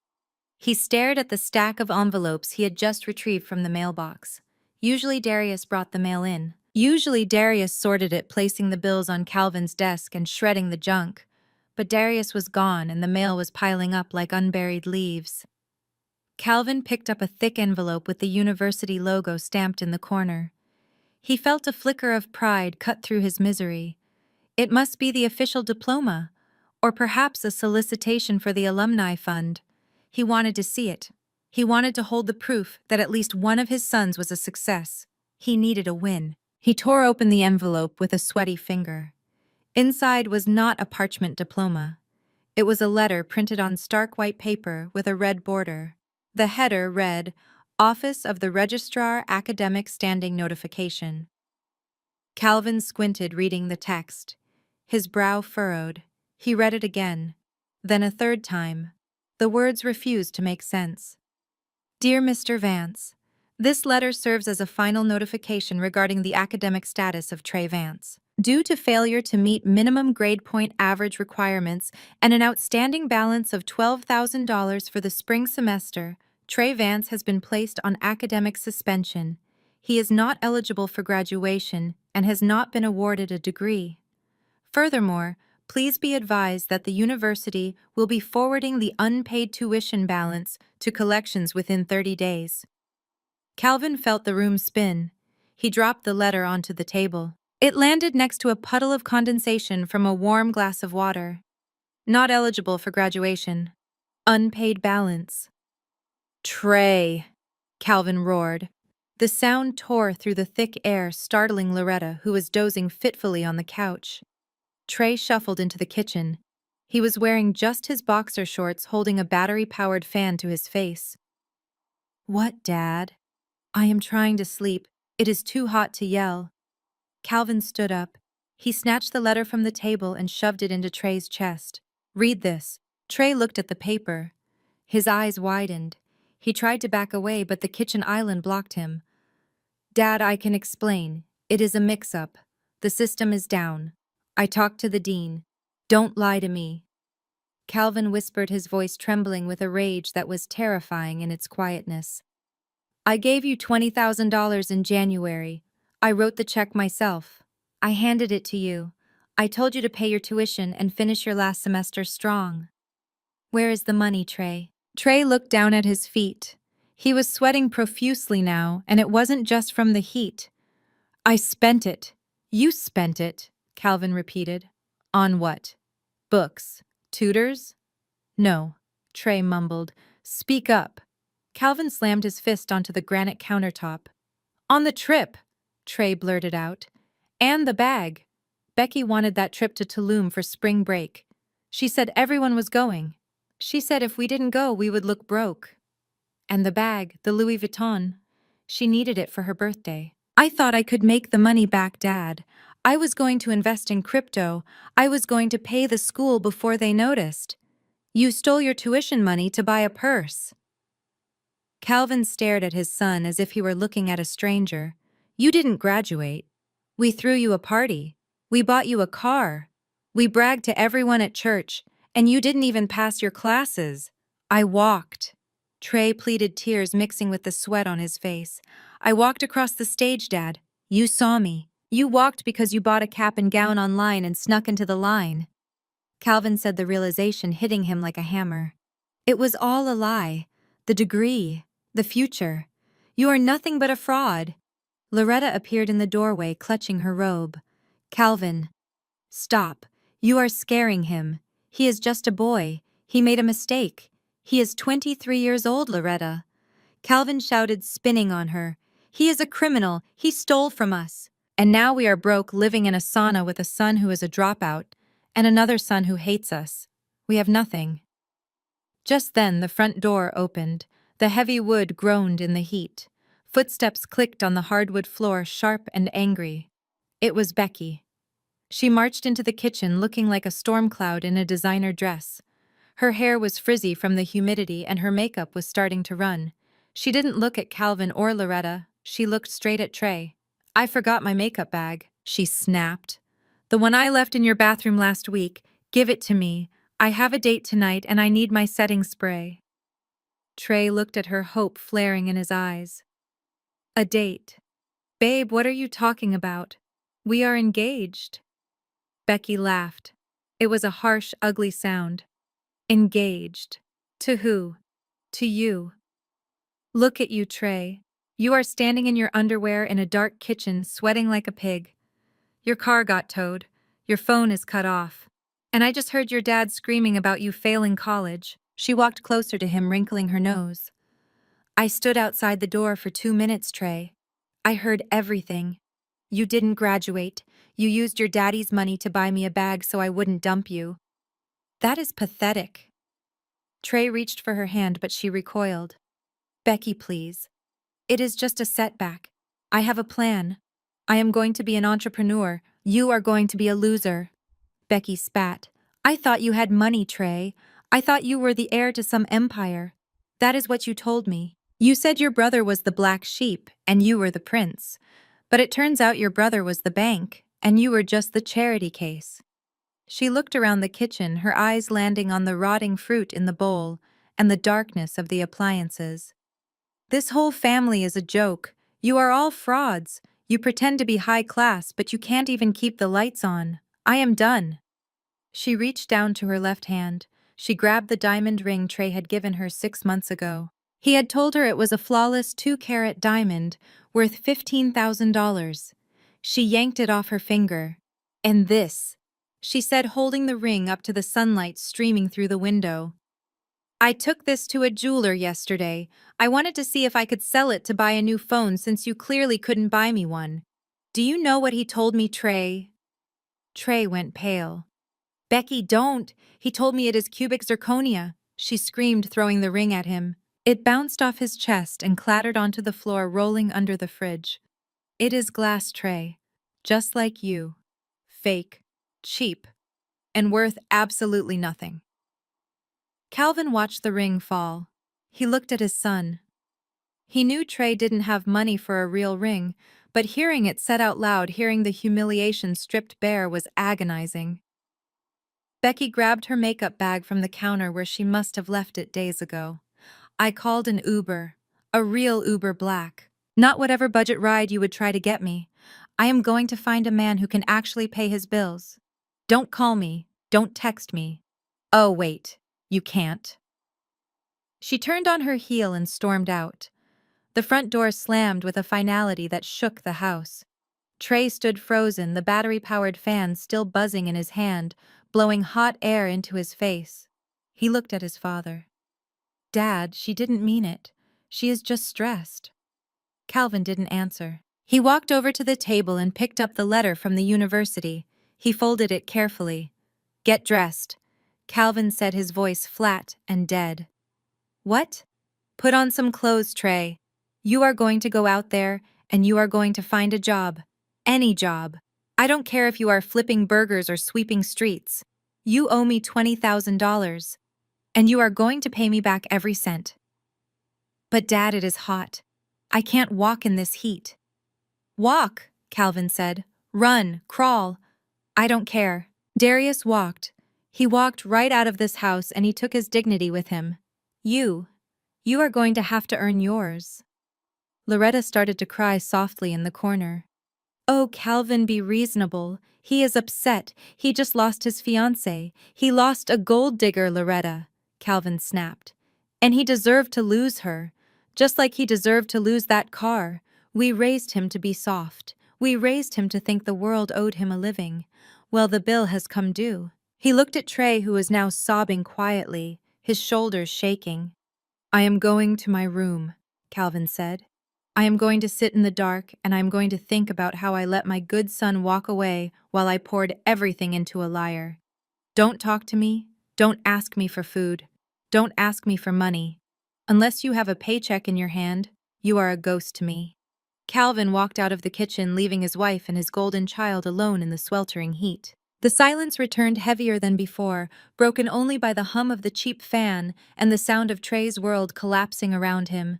He stared at the stack of envelopes he had just retrieved from the mailbox. Usually Darius brought the mail in. Usually Darius sorted it, placing the bills on Calvin's desk and shredding the junk. But Darius was gone, and the mail was piling up like unburied leaves. Calvin picked up a thick envelope with the university logo stamped in the corner. He felt a flicker of pride cut through his misery. It must be the official diploma, or perhaps a solicitation for the alumni fund. He wanted to see it. He wanted to hold the proof that at least one of his sons was a success. He needed a win. He tore open the envelope with a sweaty finger. Inside was not a parchment diploma. It was a letter printed on stark white paper with a red border. The header read, "Office of the Registrar Academic Standing Notification." Calvin squinted, reading the text. His brow furrowed. He read it again, then a third time. The words refused to make sense. "Dear Mr. Vance, this letter serves as a final notification regarding the academic status of Trey Vance. Due to failure to meet minimum grade point average requirements and an outstanding balance of $12,000 for the spring semester, Trey Vance has been placed on academic suspension. He is not eligible for graduation and has not been awarded a degree. Furthermore, please be advised that the university will be forwarding the unpaid tuition balance to collections within 30 days. Calvin felt the room spin. He dropped the letter onto the table. It landed next to a puddle of condensation from a warm glass of water. Not eligible for graduation. Unpaid balance. "Trey!" Calvin roared. The sound tore through the thick air, startling Loretta, who was dozing fitfully on the couch. Trey shuffled into the kitchen. He was wearing just his boxer shorts, holding a battery-powered fan to his face. "What, Dad?" "I am trying to sleep. It is too hot to yell." Calvin stood up. He snatched the letter from the table and shoved it into Trey's chest. "Read this." Trey looked at the paper. His eyes widened. He tried to back away, but the kitchen island blocked him. "Dad, I can explain. It is a mix-up. The system is down. I talked to the dean. Don't lie to me." Calvin whispered, his voice trembling with a rage that was terrifying in its quietness. "I gave you $20,000 in January. I wrote the check myself. I handed it to you. I told you to pay your tuition and finish your last semester strong. Where is the money, Trey?" Trey looked down at his feet. He was sweating profusely now, and it wasn't just from the heat. "I spent it." "You spent it," Calvin repeated. "On what? Books? Tutors?" "No," Trey mumbled. "Speak up." Calvin slammed his fist onto the granite countertop. "On the trip," Trey blurted out. "And the bag. Becky wanted that trip to Tulum for spring break. She said everyone was going. She said if we didn't go, we would look broke. And the bag, the Louis Vuitton. She needed it for her birthday. I thought I could make the money back, Dad. I was going to invest in crypto. I was going to pay the school before they noticed. You stole your tuition money to buy a purse." Calvin stared at his son as if he were looking at a stranger. "You didn't graduate. We threw you a party. We bought you a car. We bragged to everyone at church, and you didn't even pass your classes. I walked." Trey pleaded, tears mixing with the sweat on his face. "I walked across the stage, Dad. You saw me. You walked because you bought a cap and gown online and snuck into the line." Calvin said, the realization hitting him like a hammer. "It was all a lie. The degree. The future. You are nothing but a fraud." Loretta appeared in the doorway, clutching her robe. "Calvin." Stop. You are scaring him. He is just a boy. He made a mistake. He is 23 years old, Loretta. Calvin shouted, spinning on her. He is a criminal. He stole from us. And now we are broke, living in a sauna with a son who is a dropout, and another son who hates us. We have nothing. Just then the front door opened. The heavy wood groaned in the heat. Footsteps clicked on the hardwood floor, sharp and angry. It was Becky. She marched into the kitchen looking like a storm cloud in a designer dress. Her hair was frizzy from the humidity and her makeup was starting to run. She didn't look at Calvin or Loretta. She looked straight at Trey. "I forgot my makeup bag," she snapped. "The one I left in your bathroom last week. Give it to me. I have a date tonight and I need my setting spray." Trey looked at her, hope flaring in his eyes. "A date? Babe, what are you talking about? We are engaged." Becky laughed. It was a harsh, ugly sound. "Engaged? To who?" "To you." "Look at you, Trey. You are standing in your underwear in a dark kitchen, sweating like a pig. Your car got towed. Your phone is cut off. And I just heard your dad screaming about you failing college." She walked closer to him, wrinkling her nose. "I stood outside the door for 2 minutes, Trey. I heard everything. You didn't graduate. You used your daddy's money to buy me a bag so I wouldn't dump you. That is pathetic." Trey reached for her hand, but she recoiled. "Becky, please. It is just a setback. I have a plan. I am going to be an entrepreneur. You are going to be a loser." Becky spat. "I thought you had money, Trey. I thought you were the heir to some empire. That is what you told me. You said your brother was the black sheep and you were the prince. But it turns out your brother was the bank and you were just the charity case." She looked around the kitchen, her eyes landing on the rotting fruit in the bowl and the darkness of the appliances. "This whole family is a joke. You are all frauds. You pretend to be high class, but you can't even keep the lights on. I am done." She reached down to her left hand. She grabbed the diamond ring Trey had given her 6 months ago. He had told her it was a flawless 2-carat diamond worth $15,000. She yanked it off her finger. "And this," she said, holding the ring up to the sunlight streaming through the window. "I took this to a jeweler yesterday. I wanted to see if I could sell it to buy a new phone since you clearly couldn't buy me one. Do you know what he told me, Trey?" Trey went pale. "Becky, don't. He told me it is cubic zirconia," she screamed, throwing the ring at him. It bounced off his chest and clattered onto the floor, rolling under the fridge. "It is glass, Trey. Just like you. Fake. Cheap. And worth absolutely nothing." Calvin watched the ring fall. He looked at his son. He knew Trey didn't have money for a real ring, but hearing it said out loud, hearing the humiliation stripped bare, was agonizing. Becky grabbed her makeup bag from the counter where she must have left it days ago. "I called an Uber. A real Uber Black. Not whatever budget ride you would try to get me. I am going to find a man who can actually pay his bills. Don't call me. Don't text me. Oh, wait. You can't." She turned on her heel and stormed out. The front door slammed with a finality that shook the house. Trey stood frozen, the battery-powered fan still buzzing in his hand, blowing hot air into his face. He looked at his father. "Dad, she didn't mean it. She is just stressed." Calvin didn't answer. He walked over to the table and picked up the letter from the university. He folded it carefully. "Get dressed," Calvin said, his voice flat and dead. "What?" "Put on some clothes, Trey. You are going to go out there and you are going to find a job. Any job. I don't care if you are flipping burgers or sweeping streets. You owe me $20,000. And you are going to pay me back every cent." "But Dad, it is hot. I can't walk in this heat." "Walk," Calvin said. "Run, crawl. I don't care." Darius walked. He walked right out of this house and he took his dignity with him. You are going to have to earn yours." Loretta started to cry softly in the corner. "Oh, Calvin, be reasonable. He is upset. He just lost his fiancée. He lost a gold digger, Loretta," Calvin snapped. "And he deserved to lose her. Just like he deserved to lose that car. We raised him to be soft. We raised him to think the world owed him a living. Well, the bill has come due. He looked at Trey, who was now sobbing quietly, his shoulders shaking. I am going to my room, Calvin said. I am going to sit in the dark, and I am going to think about how I let my good son walk away while I poured everything into a liar. Don't talk to me. Don't ask me for food. Don't ask me for money. Unless you have a paycheck in your hand, you are a ghost to me. Calvin walked out of the kitchen, leaving his wife and his golden child alone in the sweltering heat. The silence returned heavier than before, broken only by the hum of the cheap fan and the sound of Trey's world collapsing around him.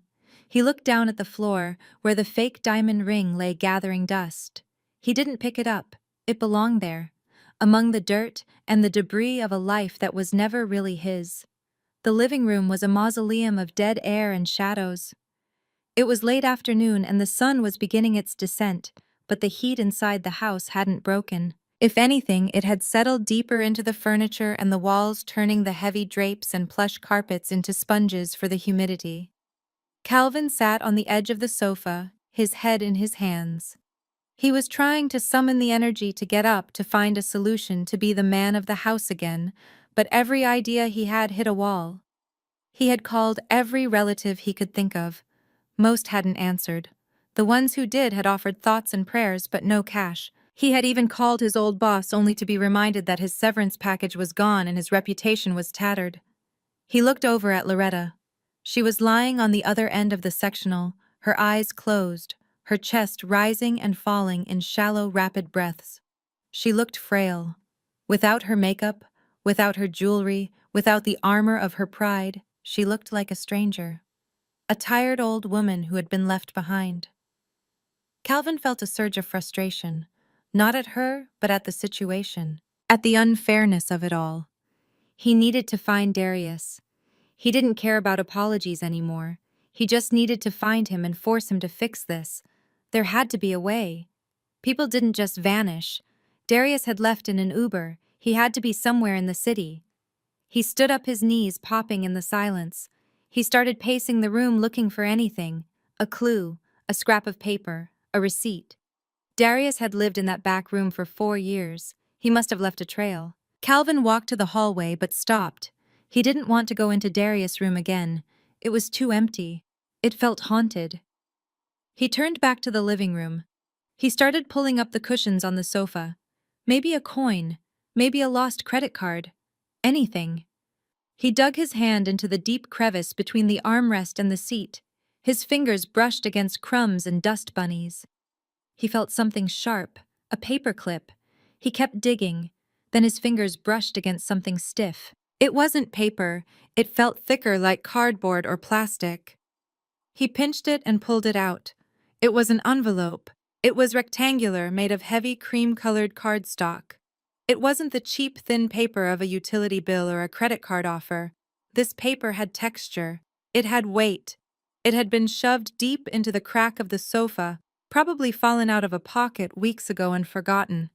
He looked down at the floor, where the fake diamond ring lay gathering dust. He didn't pick it up. It belonged there, among the dirt and the debris of a life that was never really his. The living room was a mausoleum of dead air and shadows. It was late afternoon and the sun was beginning its descent, but the heat inside the house hadn't broken. If anything, it had settled deeper into the furniture and the walls, turning the heavy drapes and plush carpets into sponges for the humidity. Calvin sat on the edge of the sofa, his head in his hands. He was trying to summon the energy to get up, to find a solution, to be the man of the house again, but every idea he had hit a wall. He had called every relative he could think of. Most hadn't answered. The ones who did had offered thoughts and prayers, but no cash. He had even called his old boss, only to be reminded that his severance package was gone and his reputation was tattered. He looked over at Loretta. She was lying on the other end of the sectional, her eyes closed, her chest rising and falling in shallow, rapid breaths. She looked frail. Without her makeup, without her jewelry, without the armor of her pride, she looked like a stranger. A tired old woman who had been left behind. Calvin felt a surge of frustration, not at her, but at the situation, at the unfairness of it all. He needed to find Darius. He didn't care about apologies anymore. He just needed to find him and force him to fix this. There had to be a way. People didn't just vanish. Darius had left in an Uber. He had to be somewhere in the city. He stood up, his knees popping in the silence. He started pacing the room, looking for anything, a clue, a scrap of paper, a receipt. Darius had lived in that back room for 4 years. He must have left a trail. Calvin walked to the hallway but stopped. He didn't want to go into Darius' room again. It was too empty. It felt haunted. He turned back to the living room. He started pulling up the cushions on the sofa. Maybe a coin, maybe a lost credit card. Anything. He dug his hand into the deep crevice between the armrest and the seat. His fingers brushed against crumbs and dust bunnies. He felt something sharp, a paper clip. He kept digging. Then his fingers brushed against something stiff. It wasn't paper. It felt thicker, like cardboard or plastic. He pinched it and pulled it out. It was an envelope. It was rectangular, made of heavy cream-colored cardstock. It wasn't the cheap, thin paper of a utility bill or a credit card offer. This paper had texture. It had weight. It had been shoved deep into the crack of the sofa, probably fallen out of a pocket weeks ago and forgotten.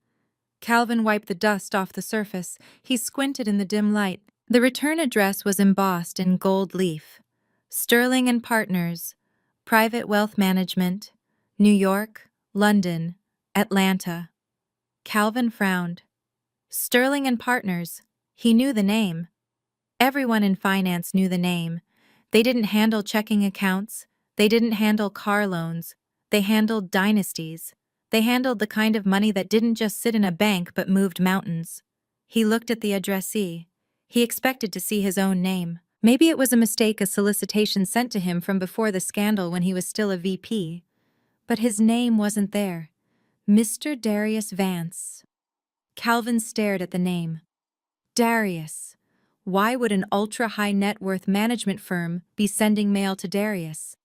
Calvin wiped the dust off the surface. He squinted in the dim light. The return address was embossed in gold leaf. Sterling and Partners, Private Wealth Management, New York, London, Atlanta. Calvin frowned. Sterling and Partners. He knew the name. Everyone in finance knew the name. They didn't handle checking accounts. They didn't handle car loans. They handled dynasties. They handled the kind of money that didn't just sit in a bank but moved mountains. He looked at the addressee. He expected to see his own name. Maybe it was a mistake, a solicitation sent to him from before the scandal when he was still a VP. But his name wasn't there. Mr. Darius Vance. Calvin stared at the name. Darius. Why would an ultra-high net worth management firm be sending mail to Darius?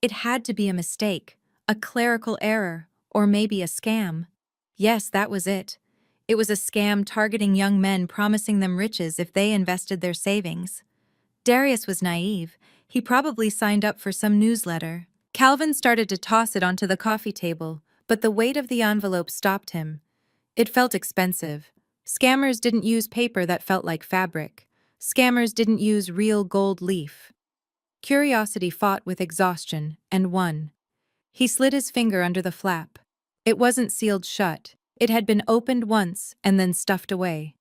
It had to be a mistake, a clerical error, or maybe a scam. Yes, that was it. It was a scam targeting young men, promising them riches if they invested their savings. Darius was naive. He probably signed up for some newsletter. Calvin started to toss it onto the coffee table, but the weight of the envelope stopped him. It felt expensive. Scammers didn't use paper that felt like fabric. Scammers didn't use real gold leaf. Curiosity fought with exhaustion, and won. He slid his finger under the flap. It wasn't sealed shut. It had been opened once and then stuffed away.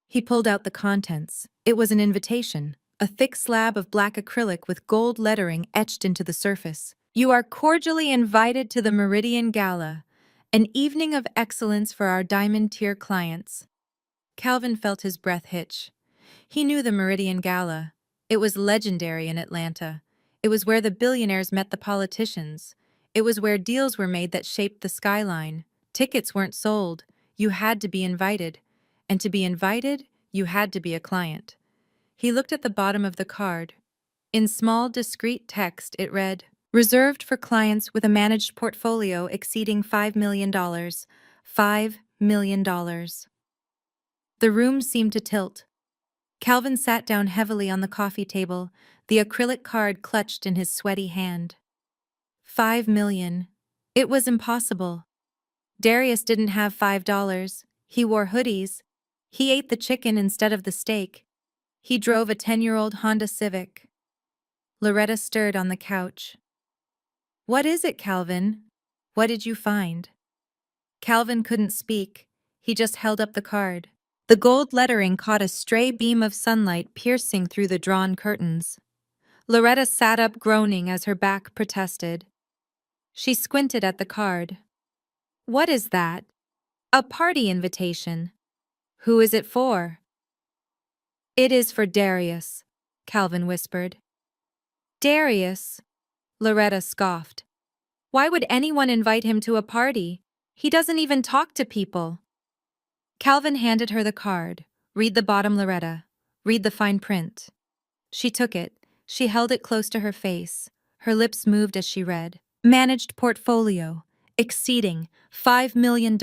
He pulled out the contents. It was an invitation, a thick slab of black acrylic with gold lettering etched into the surface. You are cordially invited to the Meridian Gala, an evening of excellence for our diamond tier clients. Calvin felt his breath hitch. He knew the Meridian Gala. It was legendary in Atlanta. It was where the billionaires met the politicians. It was where deals were made that shaped the skyline. Tickets weren't sold. You had to be invited. And to be invited, you had to be a client. He looked at the bottom of the card. In small, discreet text, it read, "Reserved for clients with a managed portfolio exceeding $5 million. $5 million. The room seemed to tilt. Calvin sat down heavily on the coffee table, the acrylic card clutched in his sweaty hand. 5 million. It was impossible. Darius didn't have $5. He wore hoodies. He ate the chicken instead of the steak. He drove a 10-year-old Honda Civic. Loretta stirred on the couch. "What is it, Calvin? What did you find?" Calvin couldn't speak. He just held up the card. The gold lettering caught a stray beam of sunlight piercing through the drawn curtains. Loretta sat up groaning as her back protested. She squinted at the card. "What is that?" "A party invitation." "Who is it for?" "It is for Darius," Calvin whispered. "Darius?" Loretta scoffed. "Why would anyone invite him to a party? He doesn't even talk to people." Calvin handed her the card. "Read the bottom, Loretta. Read the fine print." She took it. She held it close to her face. Her lips moved as she read. "Managed portfolio. Exceeding $5 million.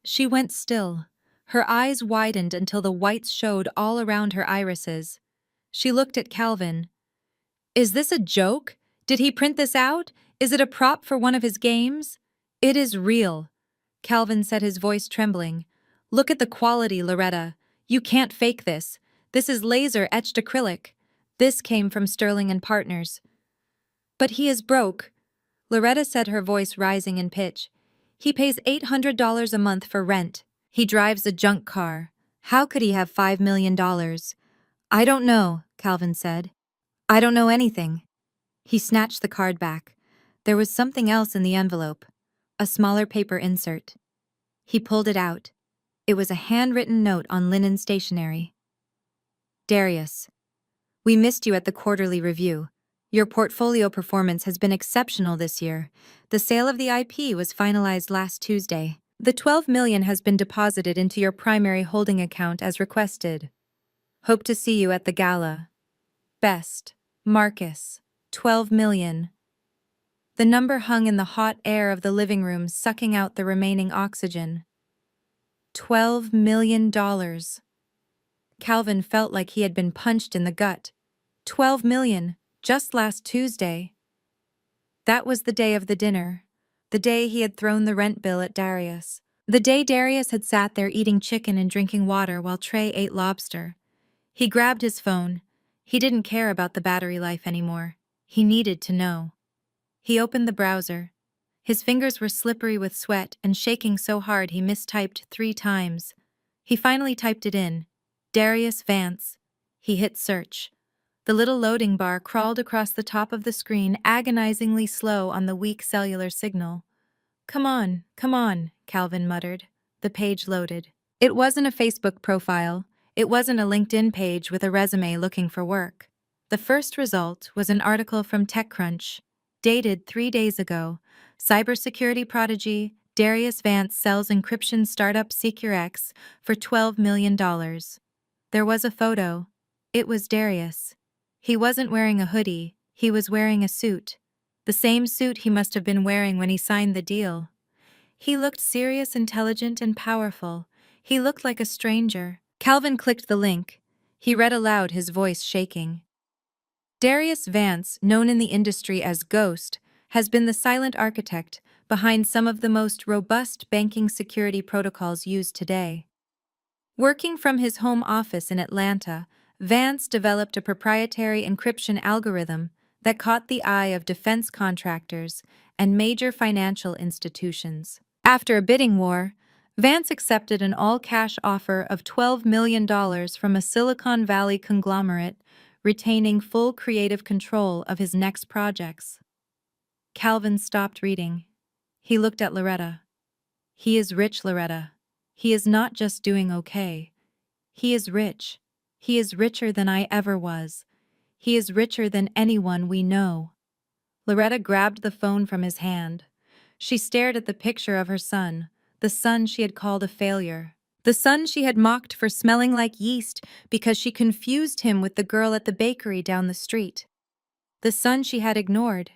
She went still. Her eyes widened until the whites showed all around her irises. She looked at Calvin. "Is this a joke? Did he print this out? Is it a prop for one of his games?" "It is real," Calvin said, his voice trembling. "Look at the quality, Loretta. You can't fake this. This is laser-etched acrylic. This came from Sterling and Partners." "But he is broke," Loretta said, her voice rising in pitch. "He pays $800 a month for rent. He drives a junk car. How could he have $5 million? "I don't know," Calvin said. "I don't know anything." He snatched the card back. There was something else in the envelope. A smaller paper insert. He pulled it out. It was a handwritten note on linen stationery. "Darius, we missed you at the quarterly review. Your portfolio performance has been exceptional this year. The sale of the IP was finalized last Tuesday. The $12 million has been deposited into your primary holding account as requested. Hope to see you at the gala. Best, Marcus. $12 million. The number hung in the hot air of the living room, sucking out the remaining oxygen. $12 million. Calvin felt like he had been punched in the gut. 12 million, just last Tuesday. That was the day of the dinner. The day he had thrown the rent bill at Darius. The day Darius had sat there eating chicken and drinking water while Trey ate lobster. He grabbed his phone. He didn't care about the battery life anymore. He needed to know. He opened the browser. His fingers were slippery with sweat and shaking so hard he mistyped 3 times. He finally typed it in. Darius Vance. He hit search. The little loading bar crawled across the top of the screen, agonizingly slow on the weak cellular signal. Come on, Calvin muttered. The page loaded. It wasn't a Facebook profile. It wasn't a LinkedIn page with a resume looking for work. The first result was an article from TechCrunch, dated 3 days ago. Cybersecurity prodigy Darius Vance sells encryption startup SecureX for $12 million. There was a photo. It was Darius. He wasn't wearing a hoodie. He was wearing a suit. The same suit he must have been wearing when he signed the deal. He looked serious, intelligent, and powerful. He looked like a stranger. Calvin clicked the link. He read aloud, his voice shaking. Darius Vance, known in the industry as Ghost, has been the silent architect behind some of the most robust banking security protocols used today. Working from his home office in Atlanta, Vance developed a proprietary encryption algorithm that caught the eye of defense contractors and major financial institutions. After a bidding war, Vance accepted an all-cash offer of $12 million from a Silicon Valley conglomerate, retaining full creative control of his next projects. Calvin stopped reading. He looked at Loretta. He is rich, Loretta. He is not just doing okay. He is rich. He is richer than I ever was. He is richer than anyone we know. Loretta grabbed the phone from his hand. She stared at the picture of her son, the son she had called a failure. The son she had mocked for smelling like yeast because she confused him with the girl at the bakery down the street. The son she had ignored.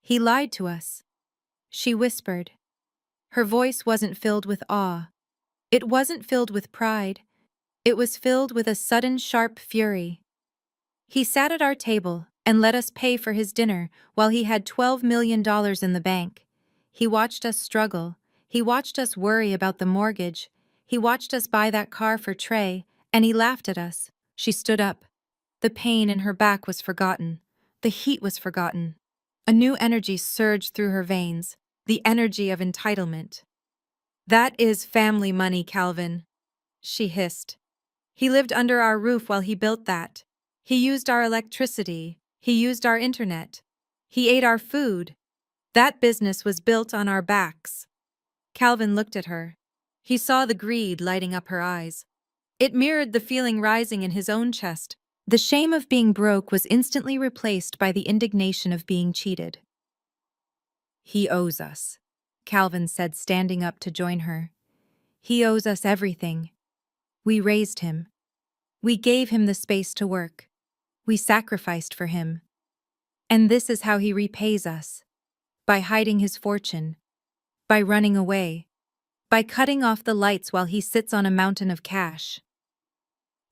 He lied to us. She whispered. Her voice wasn't filled with awe. It wasn't filled with pride. It was filled with a sudden sharp fury. He sat at our table and let us pay for his dinner while he had $12 million in the bank. He watched us struggle. He watched us worry about the mortgage. He watched us buy that car for Trey, and he laughed at us. She stood up. The pain in her back was forgotten. The heat was forgotten. A new energy surged through her veins, the energy of entitlement. That is family money, Calvin, she hissed. He lived under our roof while he built that. He used our electricity. He used our internet. He ate our food. That business was built on our backs. Calvin looked at her. He saw the greed lighting up her eyes. It mirrored the feeling rising in his own chest. The shame of being broke was instantly replaced by the indignation of being cheated. He owes us, Calvin said, standing up to join her. He owes us everything. We raised him. We gave him the space to work. We sacrificed for him. And this is how he repays us. By hiding his fortune. By running away. By cutting off the lights while he sits on a mountain of cash.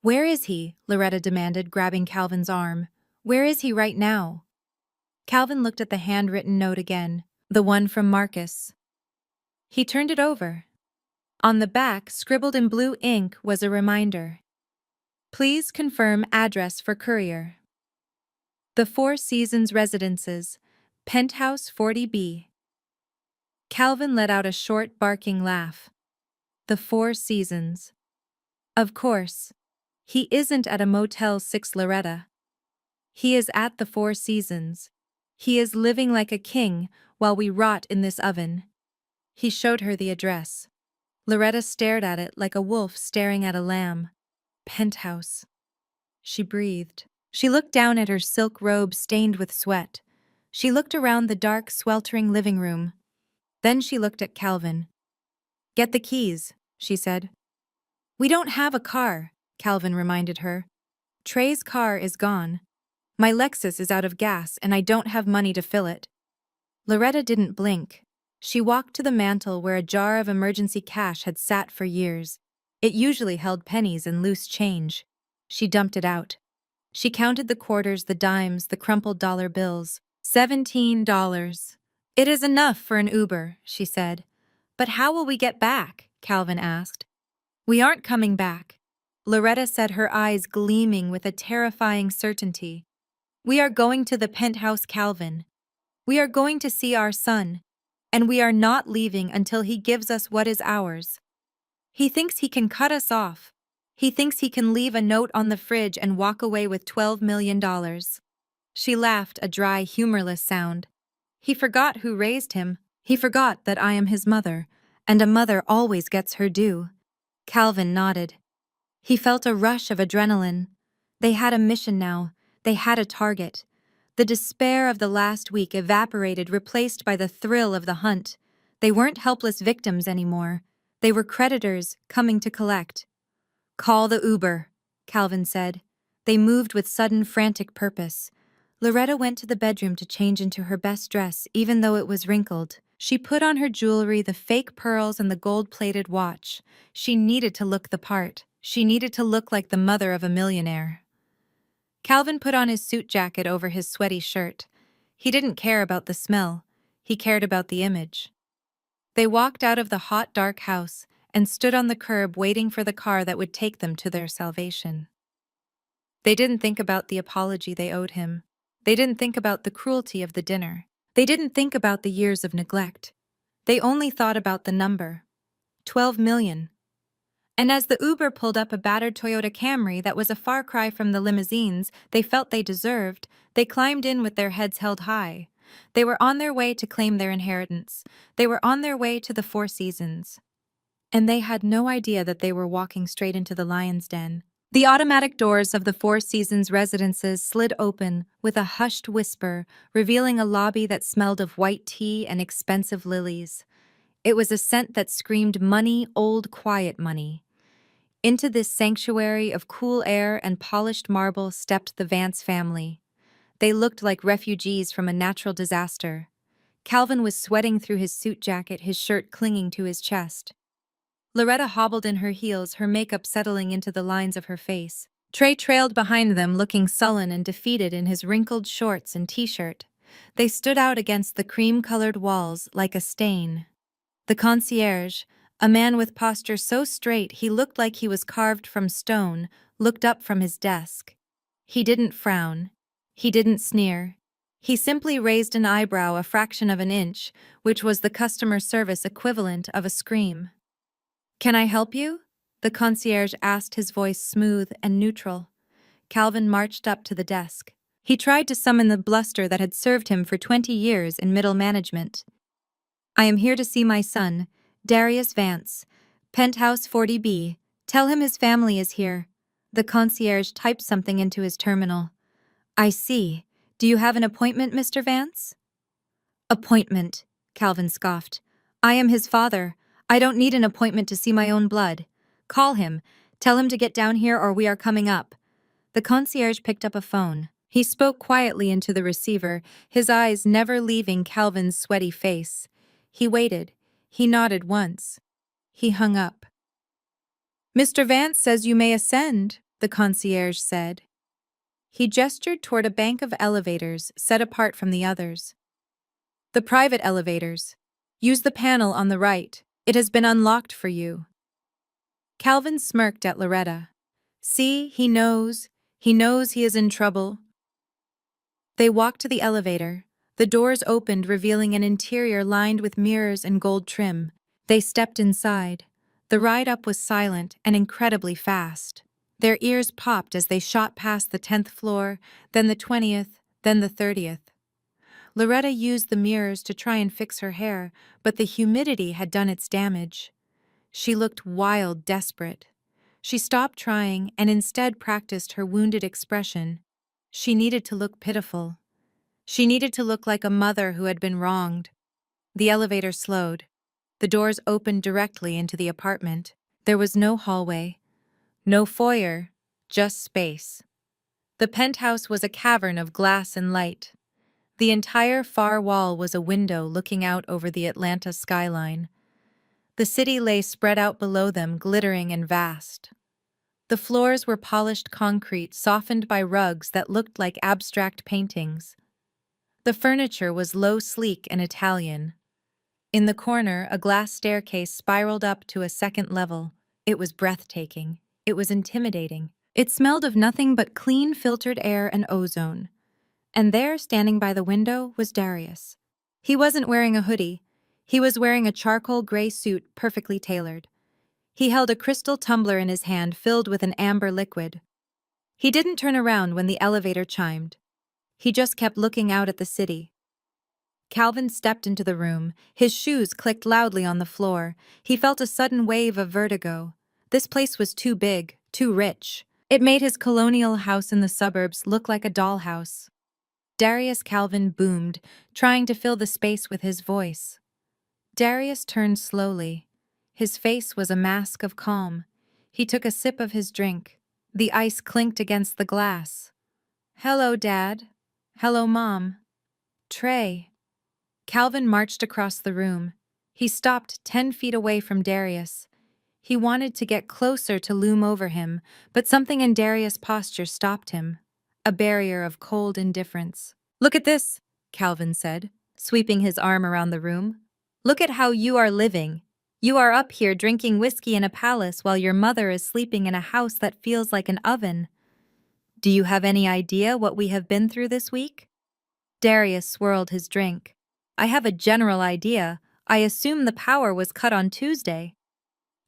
Where is he? Loretta demanded, grabbing Calvin's arm. Where is he right now? Calvin looked at the handwritten note again, the one from Marcus. He turned it over. On the back, scribbled in blue ink, was a reminder. Please confirm address for courier. The Four Seasons Residences, Penthouse 40B. Calvin let out a short, barking laugh. The Four Seasons. Of course. He isn't at a Motel 6, Loretta. He is at the Four Seasons. He is living like a king while we rot in this oven. He showed her the address. Loretta stared at it like a wolf staring at a lamb. Penthouse. She breathed. She looked down at her silk robe stained with sweat. She looked around the dark, sweltering living room. Then she looked at Calvin. Get the keys, she said. We don't have a car, Calvin reminded her. Trey's car is gone. My Lexus is out of gas and I don't have money to fill it. Loretta didn't blink. She walked to the mantel where a jar of emergency cash had sat for years. It usually held pennies and loose change. She dumped it out. She counted the quarters, the dimes, the crumpled dollar bills. $17. It is enough for an Uber, she said. But how will we get back? Calvin asked. We aren't coming back. Loretta said, her eyes gleaming with a terrifying certainty. We are going to the penthouse, Calvin. We are going to see our son, and we are not leaving until he gives us what is ours. He thinks he can cut us off. He thinks he can leave a note on the fridge and walk away with $12 million. She laughed, a dry, humorless sound. He forgot who raised him. He forgot that I am his mother, and a mother always gets her due. Calvin nodded. He felt a rush of adrenaline. They had a mission now. They had a target. The despair of the last week evaporated, replaced by the thrill of the hunt. They weren't helpless victims anymore. They were creditors coming to collect. Call the Uber, Calvin said. They moved with sudden, frantic purpose. Loretta went to the bedroom to change into her best dress, even though it was wrinkled. She put on her jewelry, the fake pearls and the gold-plated watch. She needed to look the part. She needed to look like the mother of a millionaire. Calvin put on his suit jacket over his sweaty shirt. He didn't care about the smell. He cared about the image. They walked out of the hot, dark house and stood on the curb waiting for the car that would take them to their salvation. They didn't think about the apology they owed him. They didn't think about the cruelty of the dinner. They didn't think about the years of neglect. They only thought about the number. 12 million. And as the Uber pulled up a battered Toyota Camry that was a far cry from the limousines they felt they deserved, they climbed in with their heads held high. They were on their way to claim their inheritance. They were on their way to the Four Seasons. And they had no idea that they were walking straight into the lion's den. The automatic doors of the Four Seasons residences slid open with a hushed whisper, revealing a lobby that smelled of white tea and expensive lilies. It was a scent that screamed money, old quiet money. Into this sanctuary of cool air and polished marble stepped the Vance family. They looked like refugees from a natural disaster. Calvin was sweating through his suit jacket, his shirt clinging to his chest. Loretta hobbled in her heels, her makeup settling into the lines of her face. Trey trailed behind them, looking sullen and defeated in his wrinkled shorts and t-shirt. They stood out against the cream-colored walls like a stain. The concierge, a man with posture so straight he looked like he was carved from stone, looked up from his desk. He didn't frown. He didn't sneer. He simply raised an eyebrow a fraction of an inch, which was the customer service equivalent of a scream. "Can I help you?" the concierge asked, his voice smooth and neutral. Calvin marched up to the desk. He tried to summon the bluster that had served him for 20 years in middle management. "I am here to see my son, Darius Vance. Penthouse 40B. Tell him his family is here." The concierge typed something into his terminal. "I see. Do you have an appointment, Mr. Vance?" "Appointment," Calvin scoffed. "I am his father. I don't need an appointment to see my own blood. Call him. Tell him to get down here or we are coming up." The concierge picked up a phone. He spoke quietly into the receiver, his eyes never leaving Calvin's sweaty face. He waited. He nodded once. He hung up. "Mr. Vance says you may ascend," the concierge said. He gestured toward a bank of elevators set apart from the others. "The private elevators. Use the panel on the right. It has been unlocked for you." Calvin smirked at Loretta. "See, he knows. He knows he is in trouble." They walked to the elevator. The doors opened, revealing an interior lined with mirrors and gold trim. They stepped inside. The ride up was silent and incredibly fast. Their ears popped as they shot past the 10th floor, then the 20th, then the 30th. Loretta used the mirrors to try and fix her hair, but the humidity had done its damage. She looked wild, desperate. She stopped trying and instead practiced her wounded expression. She needed to look pitiful. She needed to look like a mother who had been wronged. The elevator slowed. The doors opened directly into the apartment. There was no hallway, no foyer, just space. The penthouse was a cavern of glass and light. The entire far wall was a window looking out over the Atlanta skyline. The city lay spread out below them, glittering and vast. The floors were polished concrete, softened by rugs that looked like abstract paintings. The furniture was low, sleek, and Italian. In the corner, a glass staircase spiraled up to a second level. It was breathtaking. It was intimidating. It smelled of nothing but clean, filtered air and ozone. And there, standing by the window, was Darius. He wasn't wearing a hoodie. He was wearing a charcoal gray suit perfectly tailored. He held a crystal tumbler in his hand filled with an amber liquid. He didn't turn around when the elevator chimed. He just kept looking out at the city. Calvin stepped into the room. His shoes clicked loudly on the floor. He felt a sudden wave of vertigo. This place was too big, too rich. It made his colonial house in the suburbs look like a dollhouse. Darius Calvin boomed, trying to fill the space with his voice. Darius turned slowly. His face was a mask of calm. He took a sip of his drink. The ice clinked against the glass. "Hello, Dad. Hello, Mom. Trey." Calvin marched across the room. He stopped 10 feet away from Darius. He wanted to get closer to loom over him, but something in Darius' posture stopped him. A barrier of cold indifference. "Look at this," Calvin said, sweeping his arm around the room. "Look at how you are living. You are up here drinking whiskey in a palace while your mother is sleeping in a house that feels like an oven. Do you have any idea what we have been through this week?" Darius swirled his drink. "I have a general idea. I assume the power was cut on Tuesday."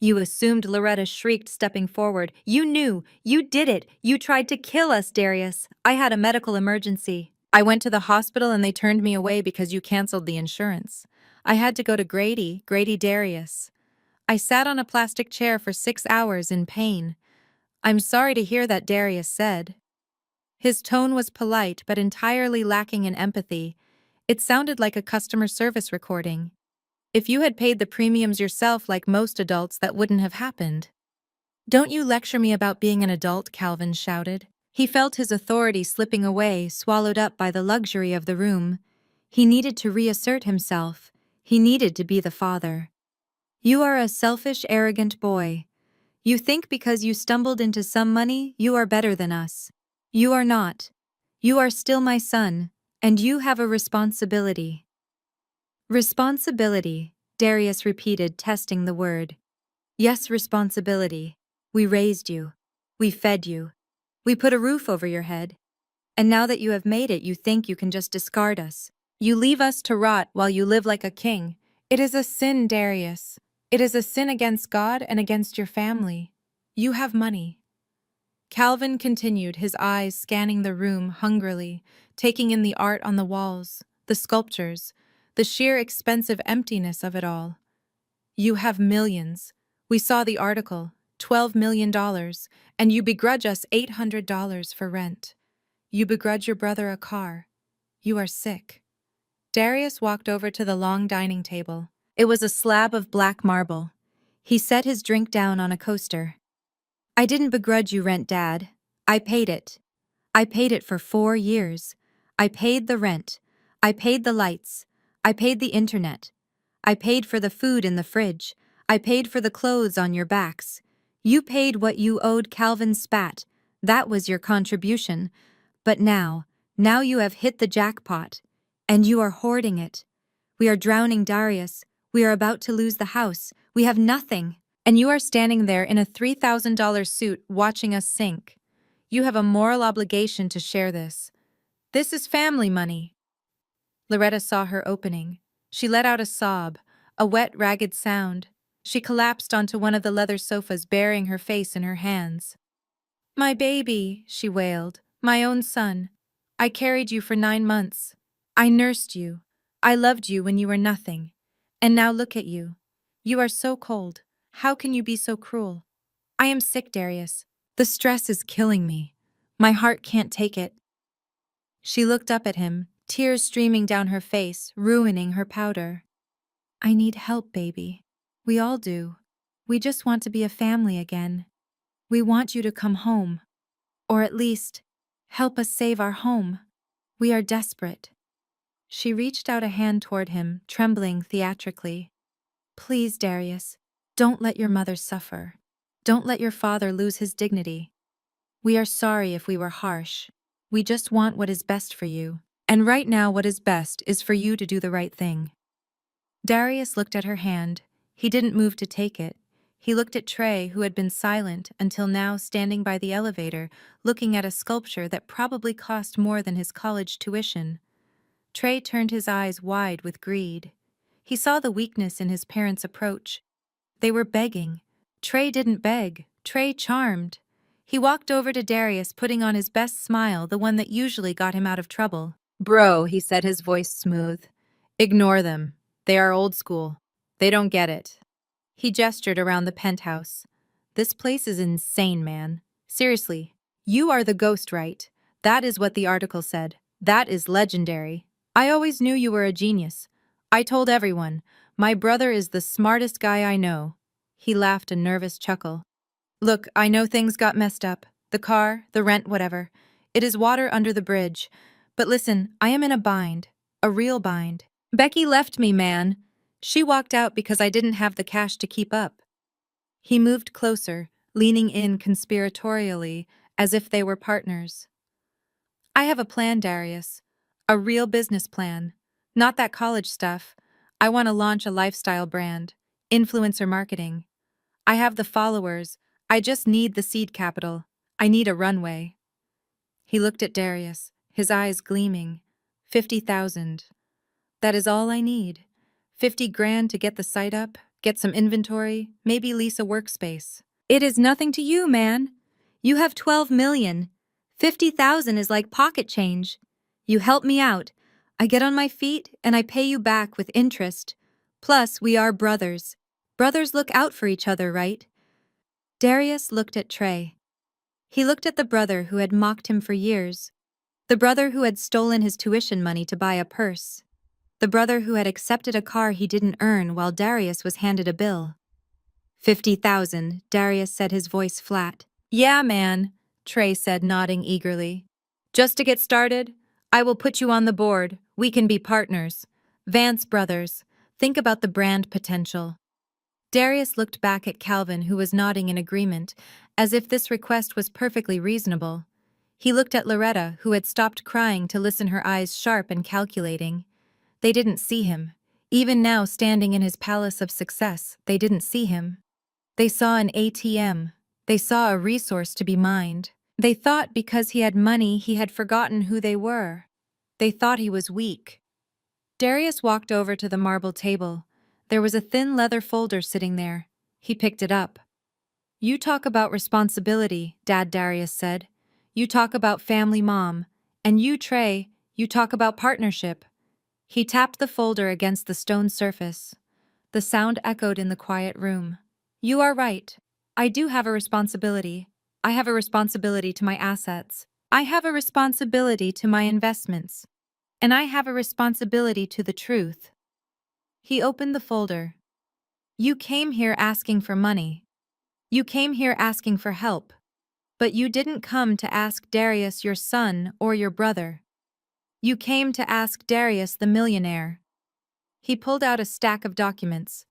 You assumed, Loretta shrieked, stepping forward. You knew. You did it. You tried to kill us, Darius. I had a medical emergency. I went to the hospital and they turned me away because you canceled the insurance. I had to go to Grady Darius. I sat on a plastic chair for 6 hours in pain. I'm sorry to hear that, Darius said. His tone was polite but entirely lacking in empathy. It sounded like a customer service recording. If you had paid the premiums yourself like most adults, that wouldn't have happened. Don't you lecture me about being an adult, Calvin shouted. He felt his authority slipping away, swallowed up by the luxury of the room. He needed to reassert himself. He needed to be the father. You are a selfish, arrogant boy. You think because you stumbled into some money, you are better than us. You are not. You are still my son, and you have a responsibility. Responsibility, Darius repeated, testing the word. Yes, responsibility. We raised you. We fed you. We put a roof over your head. And now that you have made it, you think you can just discard us. You leave us to rot while you live like a king. It is a sin, Darius. It is a sin against God and against your family. You have money. Calvin continued, his eyes scanning the room hungrily, taking in the art on the walls, the sculptures, the sheer expensive emptiness of it all. You have millions. We saw the article, $12 million, and you begrudge us $800 for rent. You begrudge your brother a car. You are sick. Darius walked over to the long dining table. It was a slab of black marble. He set his drink down on a coaster. I didn't begrudge you rent, Dad. I paid it. I paid it for 4 years. I paid the rent. I paid the lights. I paid the internet. I paid for the food in the fridge. I paid for the clothes on your backs. You paid what you owed, Calvin spat. That was your contribution. But now you have hit the jackpot. And you are hoarding it. We are drowning, Darius. We are about to lose the house. We have nothing. And you are standing there in a $3,000 suit watching us sink. You have a moral obligation to share this. This is family money. Loretta saw her opening. She let out a sob, a wet, ragged sound. She collapsed onto one of the leather sofas, burying her face in her hands. My baby, she wailed. My own son. I carried you for 9 months. I nursed you. I loved you when you were nothing. And now look at you. You are so cold. How can you be so cruel? I am sick, Darius. The stress is killing me. My heart can't take it. She looked up at him, tears streaming down her face, ruining her powder. I need help, baby. We all do. We just want to be a family again. We want you to come home. Or at least, help us save our home. We are desperate. She reached out a hand toward him, trembling theatrically. Please, Darius, don't let your mother suffer. Don't let your father lose his dignity. We are sorry if we were harsh. We just want what is best for you. And right now what is best is for you to do the right thing. Darius looked at her hand. He didn't move to take it. He looked at Trey, who had been silent until now, standing by the elevator, looking at a sculpture that probably cost more than his college tuition. Trey turned his eyes wide with greed. He saw the weakness in his parents' approach. They were begging. Trey didn't beg. Trey charmed. He walked over to Darius, putting on his best smile, the one that usually got him out of trouble. Bro, he said, his voice smooth. Ignore them. They are old school. They don't get it. He gestured around the penthouse. This place is insane, man. Seriously. You are the ghost, right? That is what the article said. That is legendary. I always knew you were a genius. I told everyone. My brother is the smartest guy I know. He laughed a nervous chuckle. Look, I know things got messed up. The car, the rent, whatever. It is water under the bridge. But listen, I am in a bind. A real bind. Becky left me, man. She walked out because I didn't have the cash to keep up. He moved closer, leaning in conspiratorially, as if they were partners. I have a plan, Darius. A real business plan. Not that college stuff. I want to launch a lifestyle brand. Influencer marketing. I have the followers. I just need the seed capital. I need a runway. He looked at Darius, his eyes gleaming. 50,000. That is all I need. 50 grand to get the site up, get some inventory, maybe lease a workspace. It is nothing to you, man. You have 12 million. 50,000 is like pocket change. You help me out. I get on my feet and I pay you back with interest. Plus, we are brothers. Brothers look out for each other, right? Darius looked at Trey. He looked at the brother who had mocked him for years. The brother who had stolen his tuition money to buy a purse. The brother who had accepted a car he didn't earn while Darius was handed a bill. 50,000, Darius said, his voice flat. Yeah, man, Trey said, nodding eagerly. Just to get started, I will put you on the board. We can be partners. Vance Brothers. Think about the brand potential. Darius looked back at Calvin, who was nodding in agreement, as if this request was perfectly reasonable. He looked at Loretta, who had stopped crying to listen, her eyes sharp and calculating. They didn't see him. Even now, standing in his palace of success, they didn't see him. They saw an ATM. They saw a resource to be mined. They thought because he had money he had forgotten who they were. They thought he was weak. Darius walked over to the marble table. There was a thin leather folder sitting there. He picked it up. You talk about responsibility, Dad, Darius said. You talk about family, Mom. And you, Trey, you talk about partnership. He tapped the folder against the stone surface. The sound echoed in the quiet room. You are right. I do have a responsibility. I have a responsibility to my assets. I have a responsibility to my investments. And I have a responsibility to the truth. He opened the folder. You came here asking for money. You came here asking for help. But you didn't come to ask Darius, your son, or your brother. You came to ask Darius the millionaire. He pulled out a stack of documents.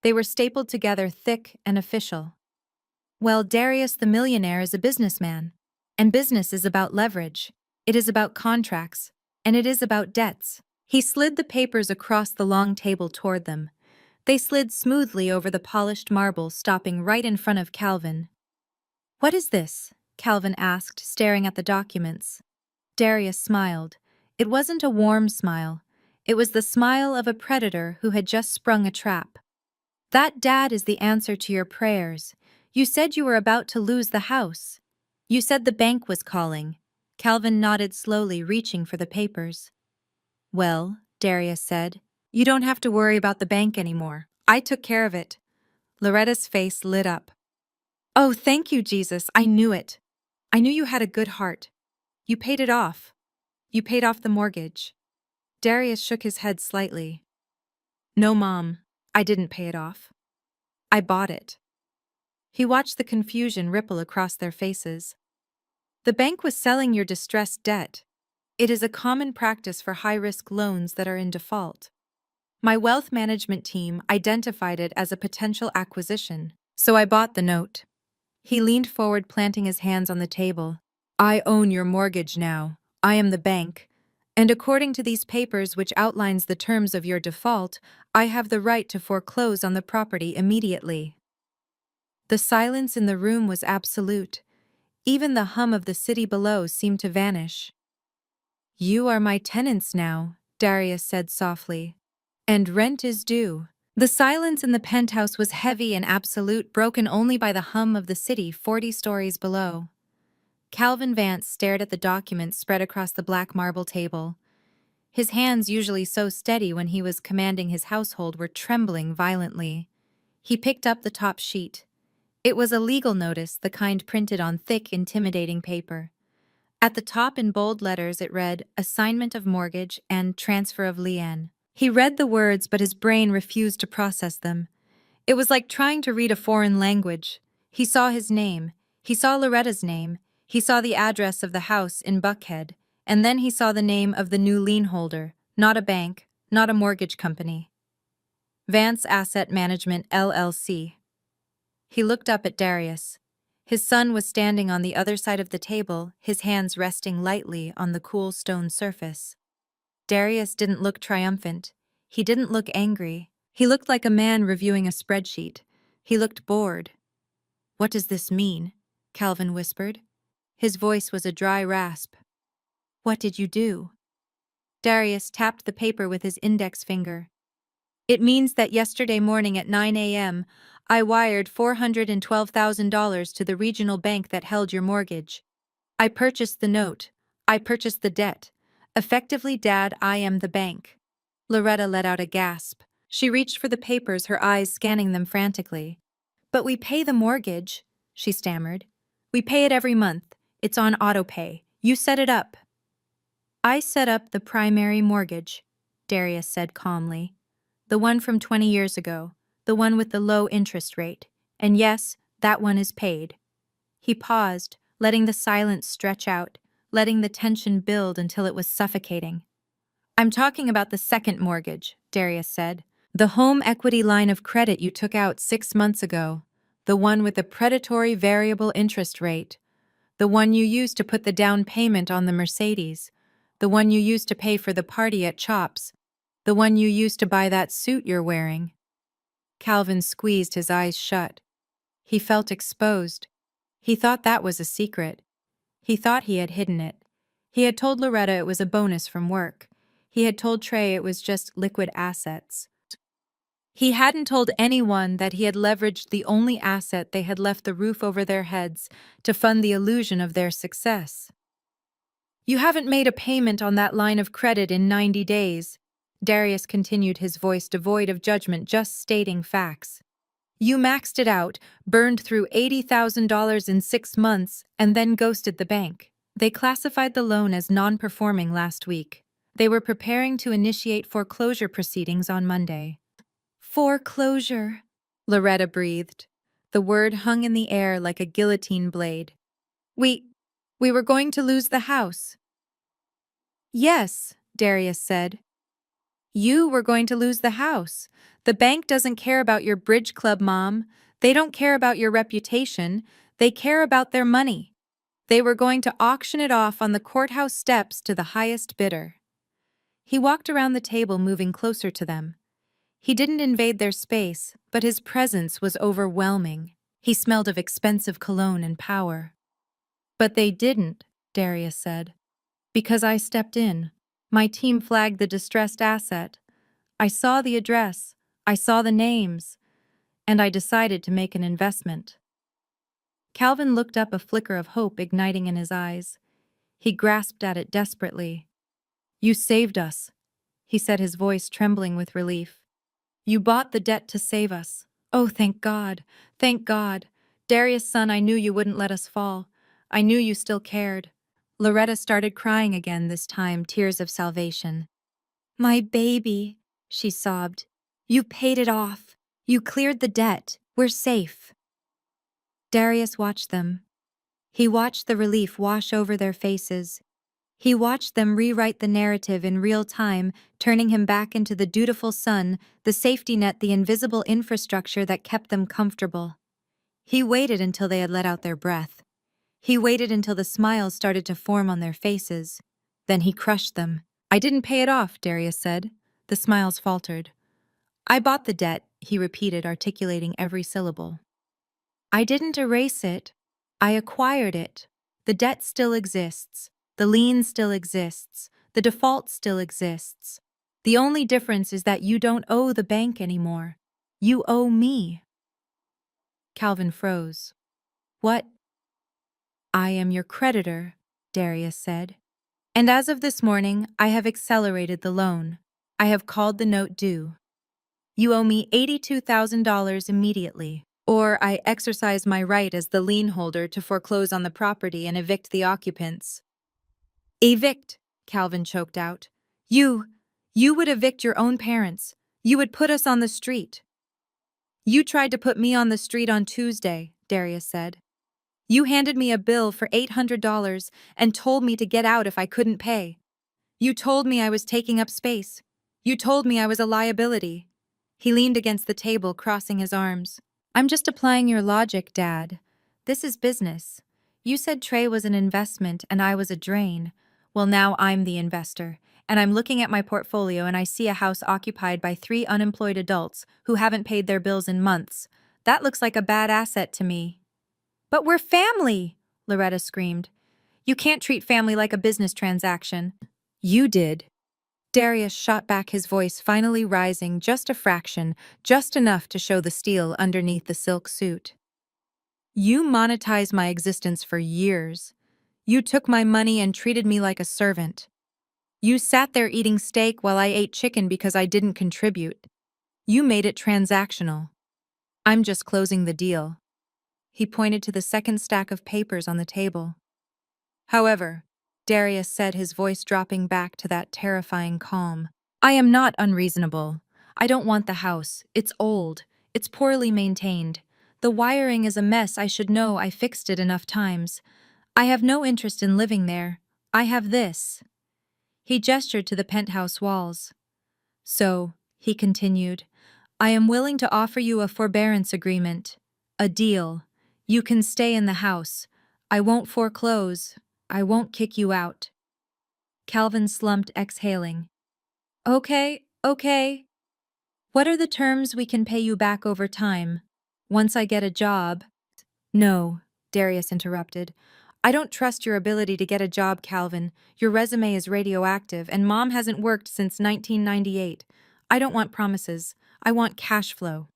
They were stapled together, thick and official. Well, Darius the millionaire is a businessman. And business is about leverage. It is about contracts. And it is about debts. He slid the papers across the long table toward them. They slid smoothly over the polished marble, stopping right in front of Calvin. What is this? Calvin asked, staring at the documents. Darius smiled. It wasn't a warm smile. It was the smile of a predator who had just sprung a trap. That, Dad, is the answer to your prayers. You said you were about to lose the house. You said the bank was calling. Calvin nodded slowly, reaching for the papers. Well, Darius said, you don't have to worry about the bank anymore. I took care of it. Loretta's face lit up. Oh, thank you, Jesus. I knew it. I knew you had a good heart. You paid it off. You paid off the mortgage. Darius shook his head slightly. No, Mom, I didn't pay it off. I bought it. He watched the confusion ripple across their faces. The bank was selling your distressed debt. It is a common practice for high-risk loans that are in default. My wealth management team identified it as a potential acquisition, so I bought the note. He leaned forward, planting his hands on the table. I own your mortgage now. I am the bank. And according to these papers, which outlines the terms of your default, I have the right to foreclose on the property immediately. The silence in the room was absolute. Even the hum of the city below seemed to vanish. You are my tenants now, Darius said softly. And rent is due. The silence in the penthouse was heavy and absolute, broken only by the hum of the city 40 stories below. Calvin Vance stared at the documents spread across the black marble table. His hands, usually so steady when he was commanding his household, were trembling violently. He picked up the top sheet. It was a legal notice, the kind printed on thick, intimidating paper. At the top in bold letters it read, Assignment of Mortgage and Transfer of Liane. He read the words, but his brain refused to process them. It was like trying to read a foreign language. He saw his name. He saw Loretta's name. He saw the address of the house in Buckhead. And then he saw the name of the new lien holder, not a bank, not a mortgage company. Vance Asset Management, LLC. He looked up at Darius. His son was standing on the other side of the table, his hands resting lightly on the cool stone surface. Darius didn't look triumphant. He didn't look angry. He looked like a man reviewing a spreadsheet. He looked bored. What does this mean? Calvin whispered. His voice was a dry rasp. What did you do? Darius tapped the paper with his index finger. It means that yesterday morning at 9 a.m., I wired $412,000 to the regional bank that held your mortgage. I purchased the note. I purchased the debt. Effectively, Dad, I am the bank. Loretta let out a gasp. She reached for the papers, her eyes scanning them frantically. But we pay the mortgage, she stammered. We pay it every month. It's on autopay. You set it up. I set up the primary mortgage, Darius said calmly. The one from 20 years ago, the one with the low interest rate. And yes, that one is paid. He paused, letting the silence stretch out, letting the tension build until it was suffocating. I'm talking about the second mortgage, Darius said. The home equity line of credit you took out 6 months ago. The one with the predatory variable interest rate. The one you used to put the down payment on the Mercedes. The one you used to pay for the party at Chops. The one you used to buy that suit you're wearing. Calvin squeezed his eyes shut. He felt exposed. He thought that was a secret. He thought he had hidden it. He had told Loretta it was a bonus from work. He had told Trey it was just liquid assets. He hadn't told anyone that he had leveraged the only asset they had left, the roof over their heads, to fund the illusion of their success. You haven't made a payment on that line of credit in 90 days, Darius continued, his voice devoid of judgment, just stating facts. You maxed it out, burned through $80,000 in 6 months, and then ghosted the bank. They classified the loan as non-performing last week. They were preparing to initiate foreclosure proceedings on Monday. Foreclosure, Loretta breathed. The word hung in the air like a guillotine blade. We were going to lose the house. Yes, Darius said. You were going to lose the house. The bank doesn't care about your bridge club, Mom. They don't care about your reputation. They care about their money. They were going to auction it off on the courthouse steps to the highest bidder. He walked around the table, moving closer to them. He didn't invade their space, but his presence was overwhelming. He smelled of expensive cologne and power. But they didn't, Darius said. Because I stepped in. My team flagged the distressed asset. I saw the address. I saw the names. And I decided to make an investment. Calvin looked up, a flicker of hope igniting in his eyes. He grasped at it desperately. You saved us, he said, his voice trembling with relief. You bought the debt to save us. Oh, thank God. Thank God. Darius, son, I knew you wouldn't let us fall. I knew you still cared. Loretta started crying again, this time tears of salvation. My baby, she sobbed. You paid it off. You cleared the debt. We're safe. Darius watched them. He watched the relief wash over their faces. He watched them rewrite the narrative in real time, turning him back into the dutiful son, the safety net, the invisible infrastructure that kept them comfortable. He waited until they had let out their breath. He waited until the smiles started to form on their faces. Then he crushed them. I didn't pay it off, Darius said. The smiles faltered. I bought the debt, he repeated, articulating every syllable. I didn't erase it. I acquired it. The debt still exists. The lien still exists. The default still exists. The only difference is that you don't owe the bank anymore. You owe me. Calvin froze. What? I am your creditor, Darius said. And as of this morning, I have accelerated the loan. I have called the note due. You owe me $82,000 immediately, or I exercise my right as the lien holder to foreclose on the property and evict the occupants. Evict, Calvin choked out. You would evict your own parents. You would put us on the street. You tried to put me on the street on Tuesday, Darius said. You handed me a bill for $800 and told me to get out if I couldn't pay. You told me I was taking up space. You told me I was a liability. He leaned against the table, crossing his arms. I'm just applying your logic, Dad. This is business. You said Trey was an investment and I was a drain. Well, now I'm the investor, and I'm looking at my portfolio and I see a house occupied by 3 unemployed adults who haven't paid their bills in months. That looks like a bad asset to me. But we're family, Loretta screamed. You can't treat family like a business transaction. You did. Darius shot back, his voice finally rising just a fraction, just enough to show the steel underneath the silk suit. You monetized my existence for years. You took my money and treated me like a servant. You sat there eating steak while I ate chicken because I didn't contribute. You made it transactional. I'm just closing the deal. He pointed to the second stack of papers on the table. However, Darius said, his voice dropping back to that terrifying calm, I am not unreasonable. I don't want the house. It's old. It's poorly maintained. The wiring is a mess. I should know. I fixed it enough times. I have no interest in living there. I have this. He gestured to the penthouse walls. So, he continued, I am willing to offer you a forbearance agreement. A deal. You can stay in the house. I won't foreclose. I won't kick you out. Calvin slumped, exhaling. Okay. What are the terms? We can pay you back over time. Once I get a job. No, Darius interrupted. I don't trust your ability to get a job, Calvin. Your resume is radioactive, and Mom hasn't worked since 1998. I don't want promises. I want cash flow.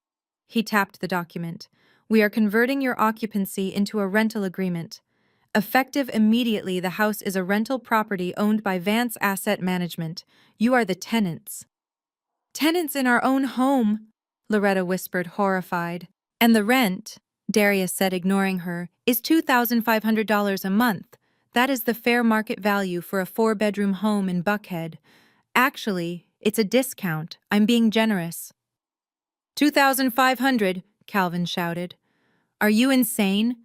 He tapped the document. We are converting your occupancy into a rental agreement. Effective immediately, the house is a rental property owned by Vance Asset Management. You are the tenants. Tenants in our own home, Loretta whispered, horrified. And the rent, Darius said, ignoring her, is $2,500 a month. That is the fair market value for a 4-bedroom home in Buckhead. Actually, it's a discount. I'm being generous. 2,500, Calvin shouted. Are you insane?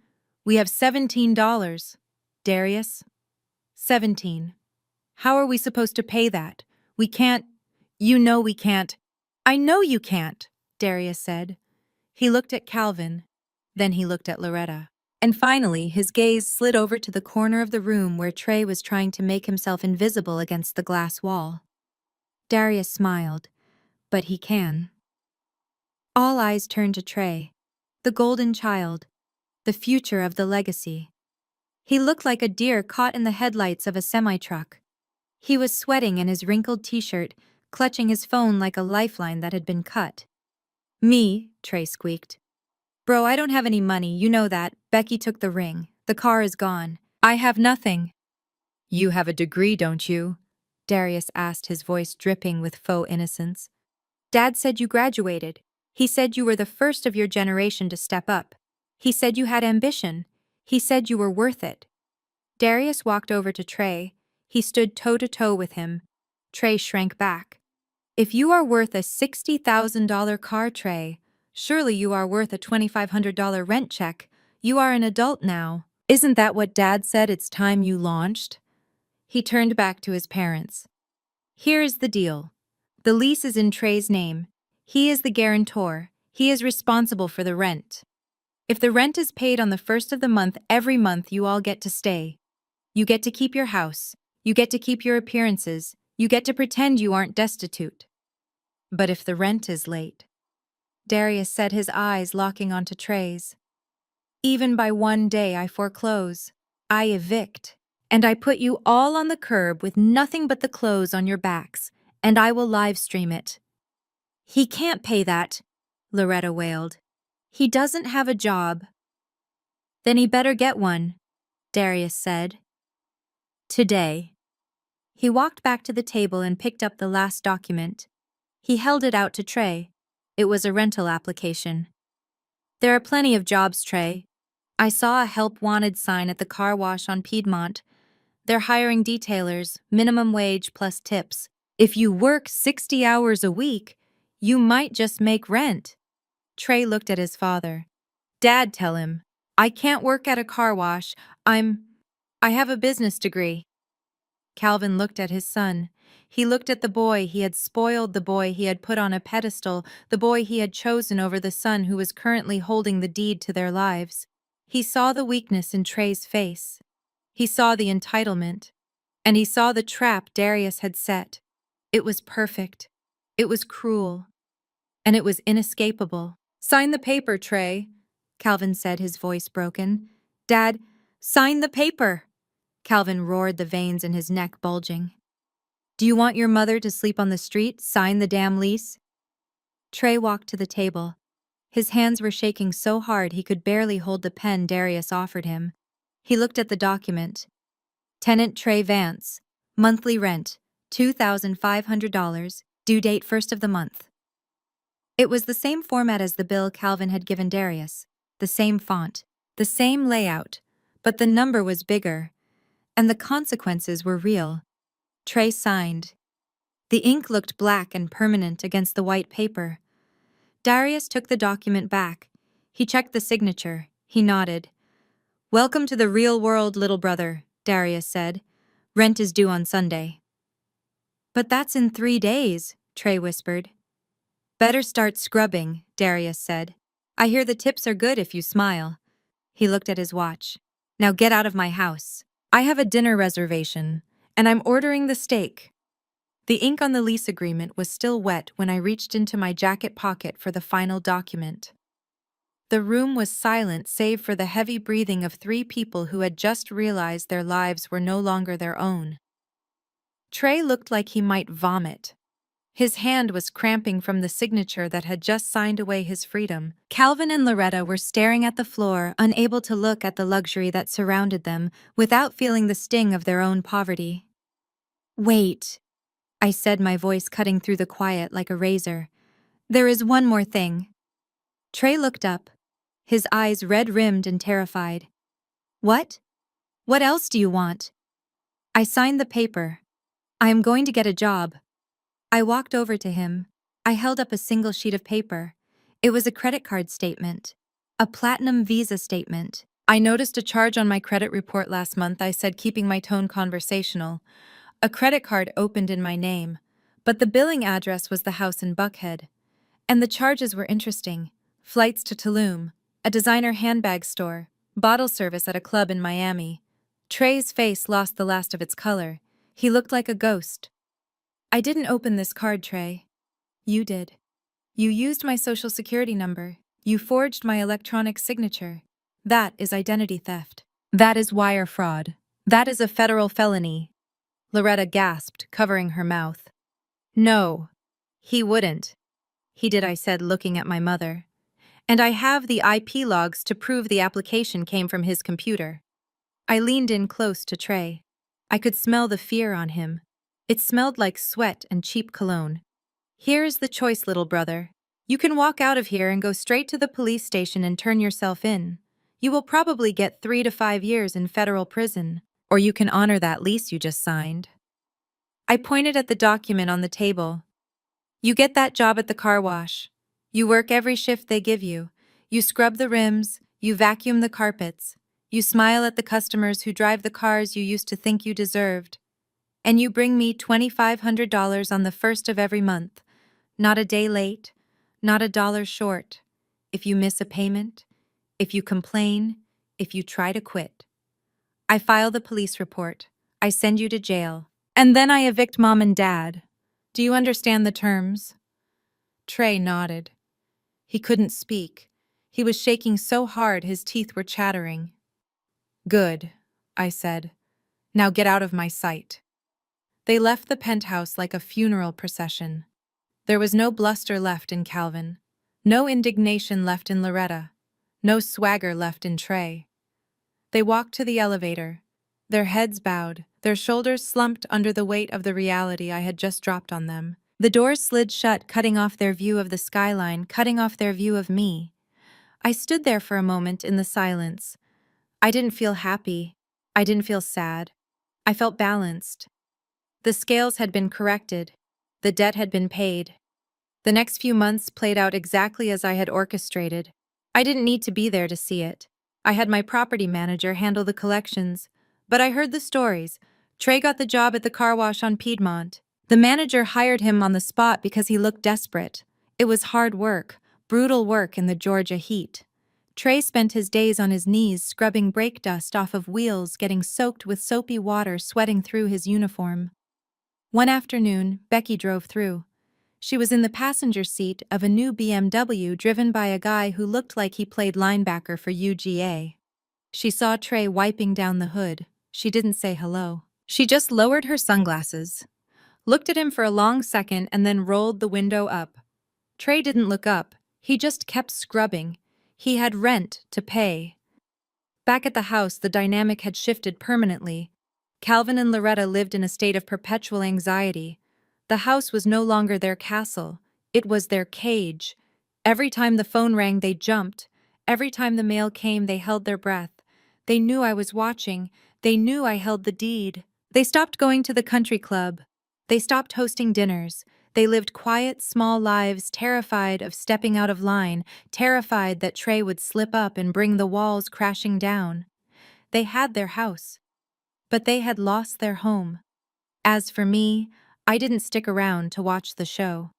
We have $17. Darius? 17. How are we supposed to pay that? We can't. You know we can't. I know you can't, Darius said. He looked at Calvin, then he looked at Loretta. And finally, his gaze slid over to the corner of the room where Trey was trying to make himself invisible against the glass wall. Darius smiled. But he can. All eyes turned to Trey, the golden child, the future of the legacy. He looked like a deer caught in the headlights of a semi-truck. He was sweating in his wrinkled t-shirt, clutching his phone like a lifeline that had been cut. Me, Trey squeaked. Bro, I don't have any money, you know that. Becky took the ring. The car is gone. I have nothing. You have a degree, don't you? Darius asked, his voice dripping with faux innocence. Dad said you graduated. He said you were the first of your generation to step up. He said you had ambition. He said you were worth it. Darius walked over to Trey. He stood toe-to-toe with him. Trey shrank back. If you are worth a $60,000 car, Trey, surely you are worth a $2,500 rent check. You are an adult now. Isn't that what Dad said? It's time you launched? He turned back to his parents. Here is the deal. The lease is in Trey's name. He is the guarantor. He is responsible for the rent. If the rent is paid on the first of the month, every month you all get to stay. You get to keep your house. You get to keep your appearances. You get to pretend you aren't destitute. But if the rent is late, Darius said, his eyes locking onto Trey's. Even by 1 day I foreclose. I evict. And I put you all on the curb with nothing but the clothes on your backs, and I will live stream it. He can't pay that, Loretta wailed. He doesn't have a job. Then he better get one, Darius said. Today. He walked back to the table and picked up the last document. He held it out to Trey. It was a rental application. There are plenty of jobs, Trey. I saw a help wanted sign at the car wash on Piedmont. They're hiring detailers, minimum wage plus tips. If you work 60 hours a week, you might just make rent. Trey looked at his father. Dad, tell him. I can't work at a car wash. I have a business degree. Calvin looked at his son. He looked at the boy he had spoiled, the boy he had put on a pedestal, the boy he had chosen over the son who was currently holding the deed to their lives. He saw the weakness in Trey's face. He saw the entitlement. And he saw the trap Darius had set. It was perfect. It was cruel. And it was inescapable. Sign the paper, Trey, Calvin said, his voice broken. Dad, sign the paper. Calvin roared, the veins in his neck bulging. Do you want your mother to sleep on the street? Sign the damn lease? Trey walked to the table. His hands were shaking so hard he could barely hold the pen Darius offered him. He looked at the document. Tenant Trey Vance. Monthly rent, $2,500. Due date first of the month. It was the same format as the bill Calvin had given Darius. The same font. The same layout. But the number was bigger. And the consequences were real. Trey signed. The ink looked black and permanent against the white paper. Darius took the document back. He checked the signature. He nodded. "Welcome to the real world, little brother," Darius said. "Rent is due on Sunday." "But that's in 3 days," Trey whispered. "Better start scrubbing," Darius said. "I hear the tips are good if you smile." He looked at his watch. "Now get out of my house. I have a dinner reservation, and I'm ordering the steak." The ink on the lease agreement was still wet when I reached into my jacket pocket for the final document. The room was silent save for the heavy breathing of 3 people who had just realized their lives were no longer their own. Trey looked like he might vomit. His hand was cramping from the signature that had just signed away his freedom. Calvin and Loretta were staring at the floor, unable to look at the luxury that surrounded them, without feeling the sting of their own poverty. "Wait," I said, my voice cutting through the quiet like a razor. "There is one more thing." Trey looked up, his eyes red-rimmed and terrified. "What? What else do you want?" I signed the paper. "I am going to get a job." I walked over to him. I held up a single sheet of paper. It was a credit card statement. A platinum Visa statement. "I noticed a charge on my credit report last month," I said, keeping my tone conversational. "A credit card opened in my name, but the billing address was the house in Buckhead. And the charges were interesting. Flights to Tulum, a designer handbag store, bottle service at a club in Miami." Trey's face lost the last of its color. He looked like a ghost. "I didn't open this card, Trey. You did. You used my social security number. You forged my electronic signature. That is identity theft. That is wire fraud. That is a federal felony." Loretta gasped, covering her mouth. "No, he wouldn't." "He did," I said, looking at my mother. "And I have the IP logs to prove the application came from his computer." I leaned in close to Trey. I could smell the fear on him. It smelled like sweat and cheap cologne. "Here's the choice, little brother. You can walk out of here and go straight to the police station and turn yourself in. You will probably get 3 to 5 years in federal prison. Or you can honor that lease you just signed." I pointed at the document on the table. "You get that job at the car wash. You work every shift they give you. You scrub the rims, you vacuum the carpets. You smile at the customers who drive the cars you used to think you deserved. And you bring me $2,500 on the first of every month. Not a day late, not a dollar short. If you miss a payment, if you complain, if you try to quit. I file the police report. I send you to jail. And then I evict Mom and Dad. Do you understand the terms?" Trey nodded. He couldn't speak. He was shaking so hard his teeth were chattering. "Good," I said. "Now get out of my sight." They left the penthouse like a funeral procession. There was no bluster left in Calvin, no indignation left in Loretta, no swagger left in Trey. They walked to the elevator, their heads bowed, their shoulders slumped under the weight of the reality I had just dropped on them. The doors slid shut, cutting off their view of the skyline, cutting off their view of me. I stood there for a moment in the silence. I didn't feel happy. I didn't feel sad. I felt balanced. The scales had been corrected. The debt had been paid. The next few months played out exactly as I had orchestrated. I didn't need to be there to see it. I had my property manager handle the collections. But I heard the stories. Trey got the job at the car wash on Piedmont. The manager hired him on the spot because he looked desperate. It was hard work, brutal work in the Georgia heat. Trey spent his days on his knees scrubbing brake dust off of wheels, getting soaked with soapy water, sweating through his uniform. One afternoon, Becky drove through. She was in the passenger seat of a new BMW driven by a guy who looked like he played linebacker for UGA. She saw Trey wiping down the hood. She didn't say hello. She just lowered her sunglasses, looked at him for a long second, and then rolled the window up. Trey didn't look up. He just kept scrubbing. He had rent to pay. Back at the house, the dynamic had shifted permanently. Calvin and Loretta lived in a state of perpetual anxiety. The house was no longer their castle. It was their cage. Every time the phone rang, they jumped. Every time the mail came, they held their breath. They knew I was watching. They knew I held the deed. They stopped going to the country club. They stopped hosting dinners. They lived quiet, small lives, terrified of stepping out of line, terrified that Trey would slip up and bring the walls crashing down. They had their house, but they had lost their home. As for me, I didn't stick around to watch the show.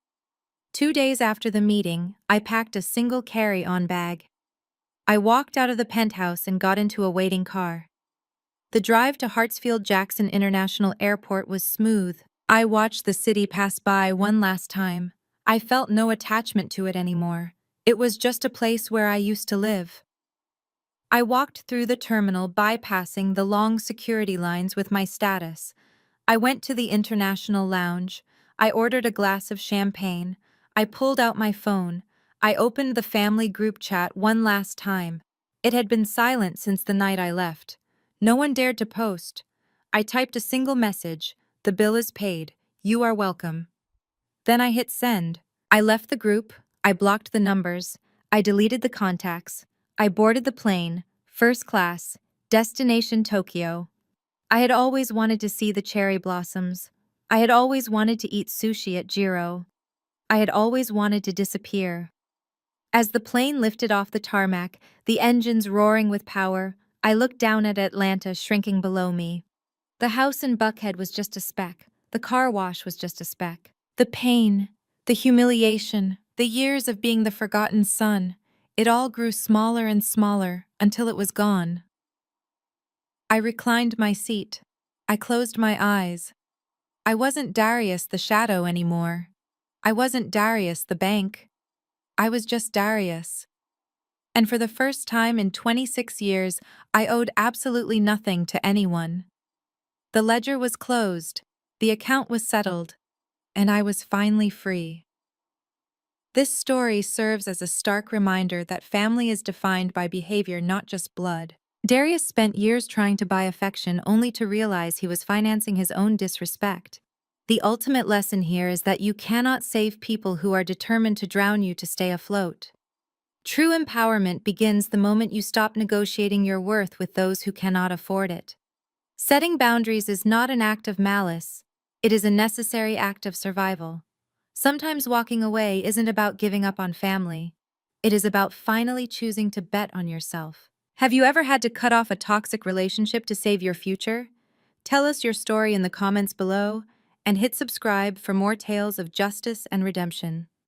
2 days after the meeting, I packed a single carry-on bag. I walked out of the penthouse and got into a waiting car. The drive to Hartsfield-Jackson International Airport was smooth. I watched the city pass by one last time. I felt no attachment to it anymore. It was just a place where I used to live. I walked through the terminal, bypassing the long security lines with my status. I went to the international lounge. I ordered a glass of champagne. I pulled out my phone. I opened the family group chat one last time. It had been silent since the night I left. No one dared to post. I typed a single message: "The bill is paid. You are welcome." Then I hit send. I left the group. I blocked the numbers. I deleted the contacts. I boarded the plane, first class, destination Tokyo. I had always wanted to see the cherry blossoms. I had always wanted to eat sushi at Jiro. I had always wanted to disappear. As the plane lifted off the tarmac, the engines roaring with power, I looked down at Atlanta shrinking below me. The house in Buckhead was just a speck. The car wash was just a speck. The pain, the humiliation, the years of being the forgotten son, it all grew smaller and smaller until it was gone. I reclined my seat. I closed my eyes. I wasn't Darius the shadow anymore. I wasn't Darius the bank. I was just Darius. And for the first time in 26 years, I owed absolutely nothing to anyone. The ledger was closed, the account was settled, and I was finally free. This story serves as a stark reminder that family is defined by behavior, not just blood. Darius spent years trying to buy affection only to realize he was financing his own disrespect. The ultimate lesson here is that you cannot save people who are determined to drown you to stay afloat. True empowerment begins the moment you stop negotiating your worth with those who cannot afford it. Setting boundaries is not an act of malice. It is a necessary act of survival. Sometimes walking away isn't about giving up on family. It is about finally choosing to bet on yourself. Have you ever had to cut off a toxic relationship to save your future? Tell us your story in the comments below, and hit subscribe for more tales of justice and redemption.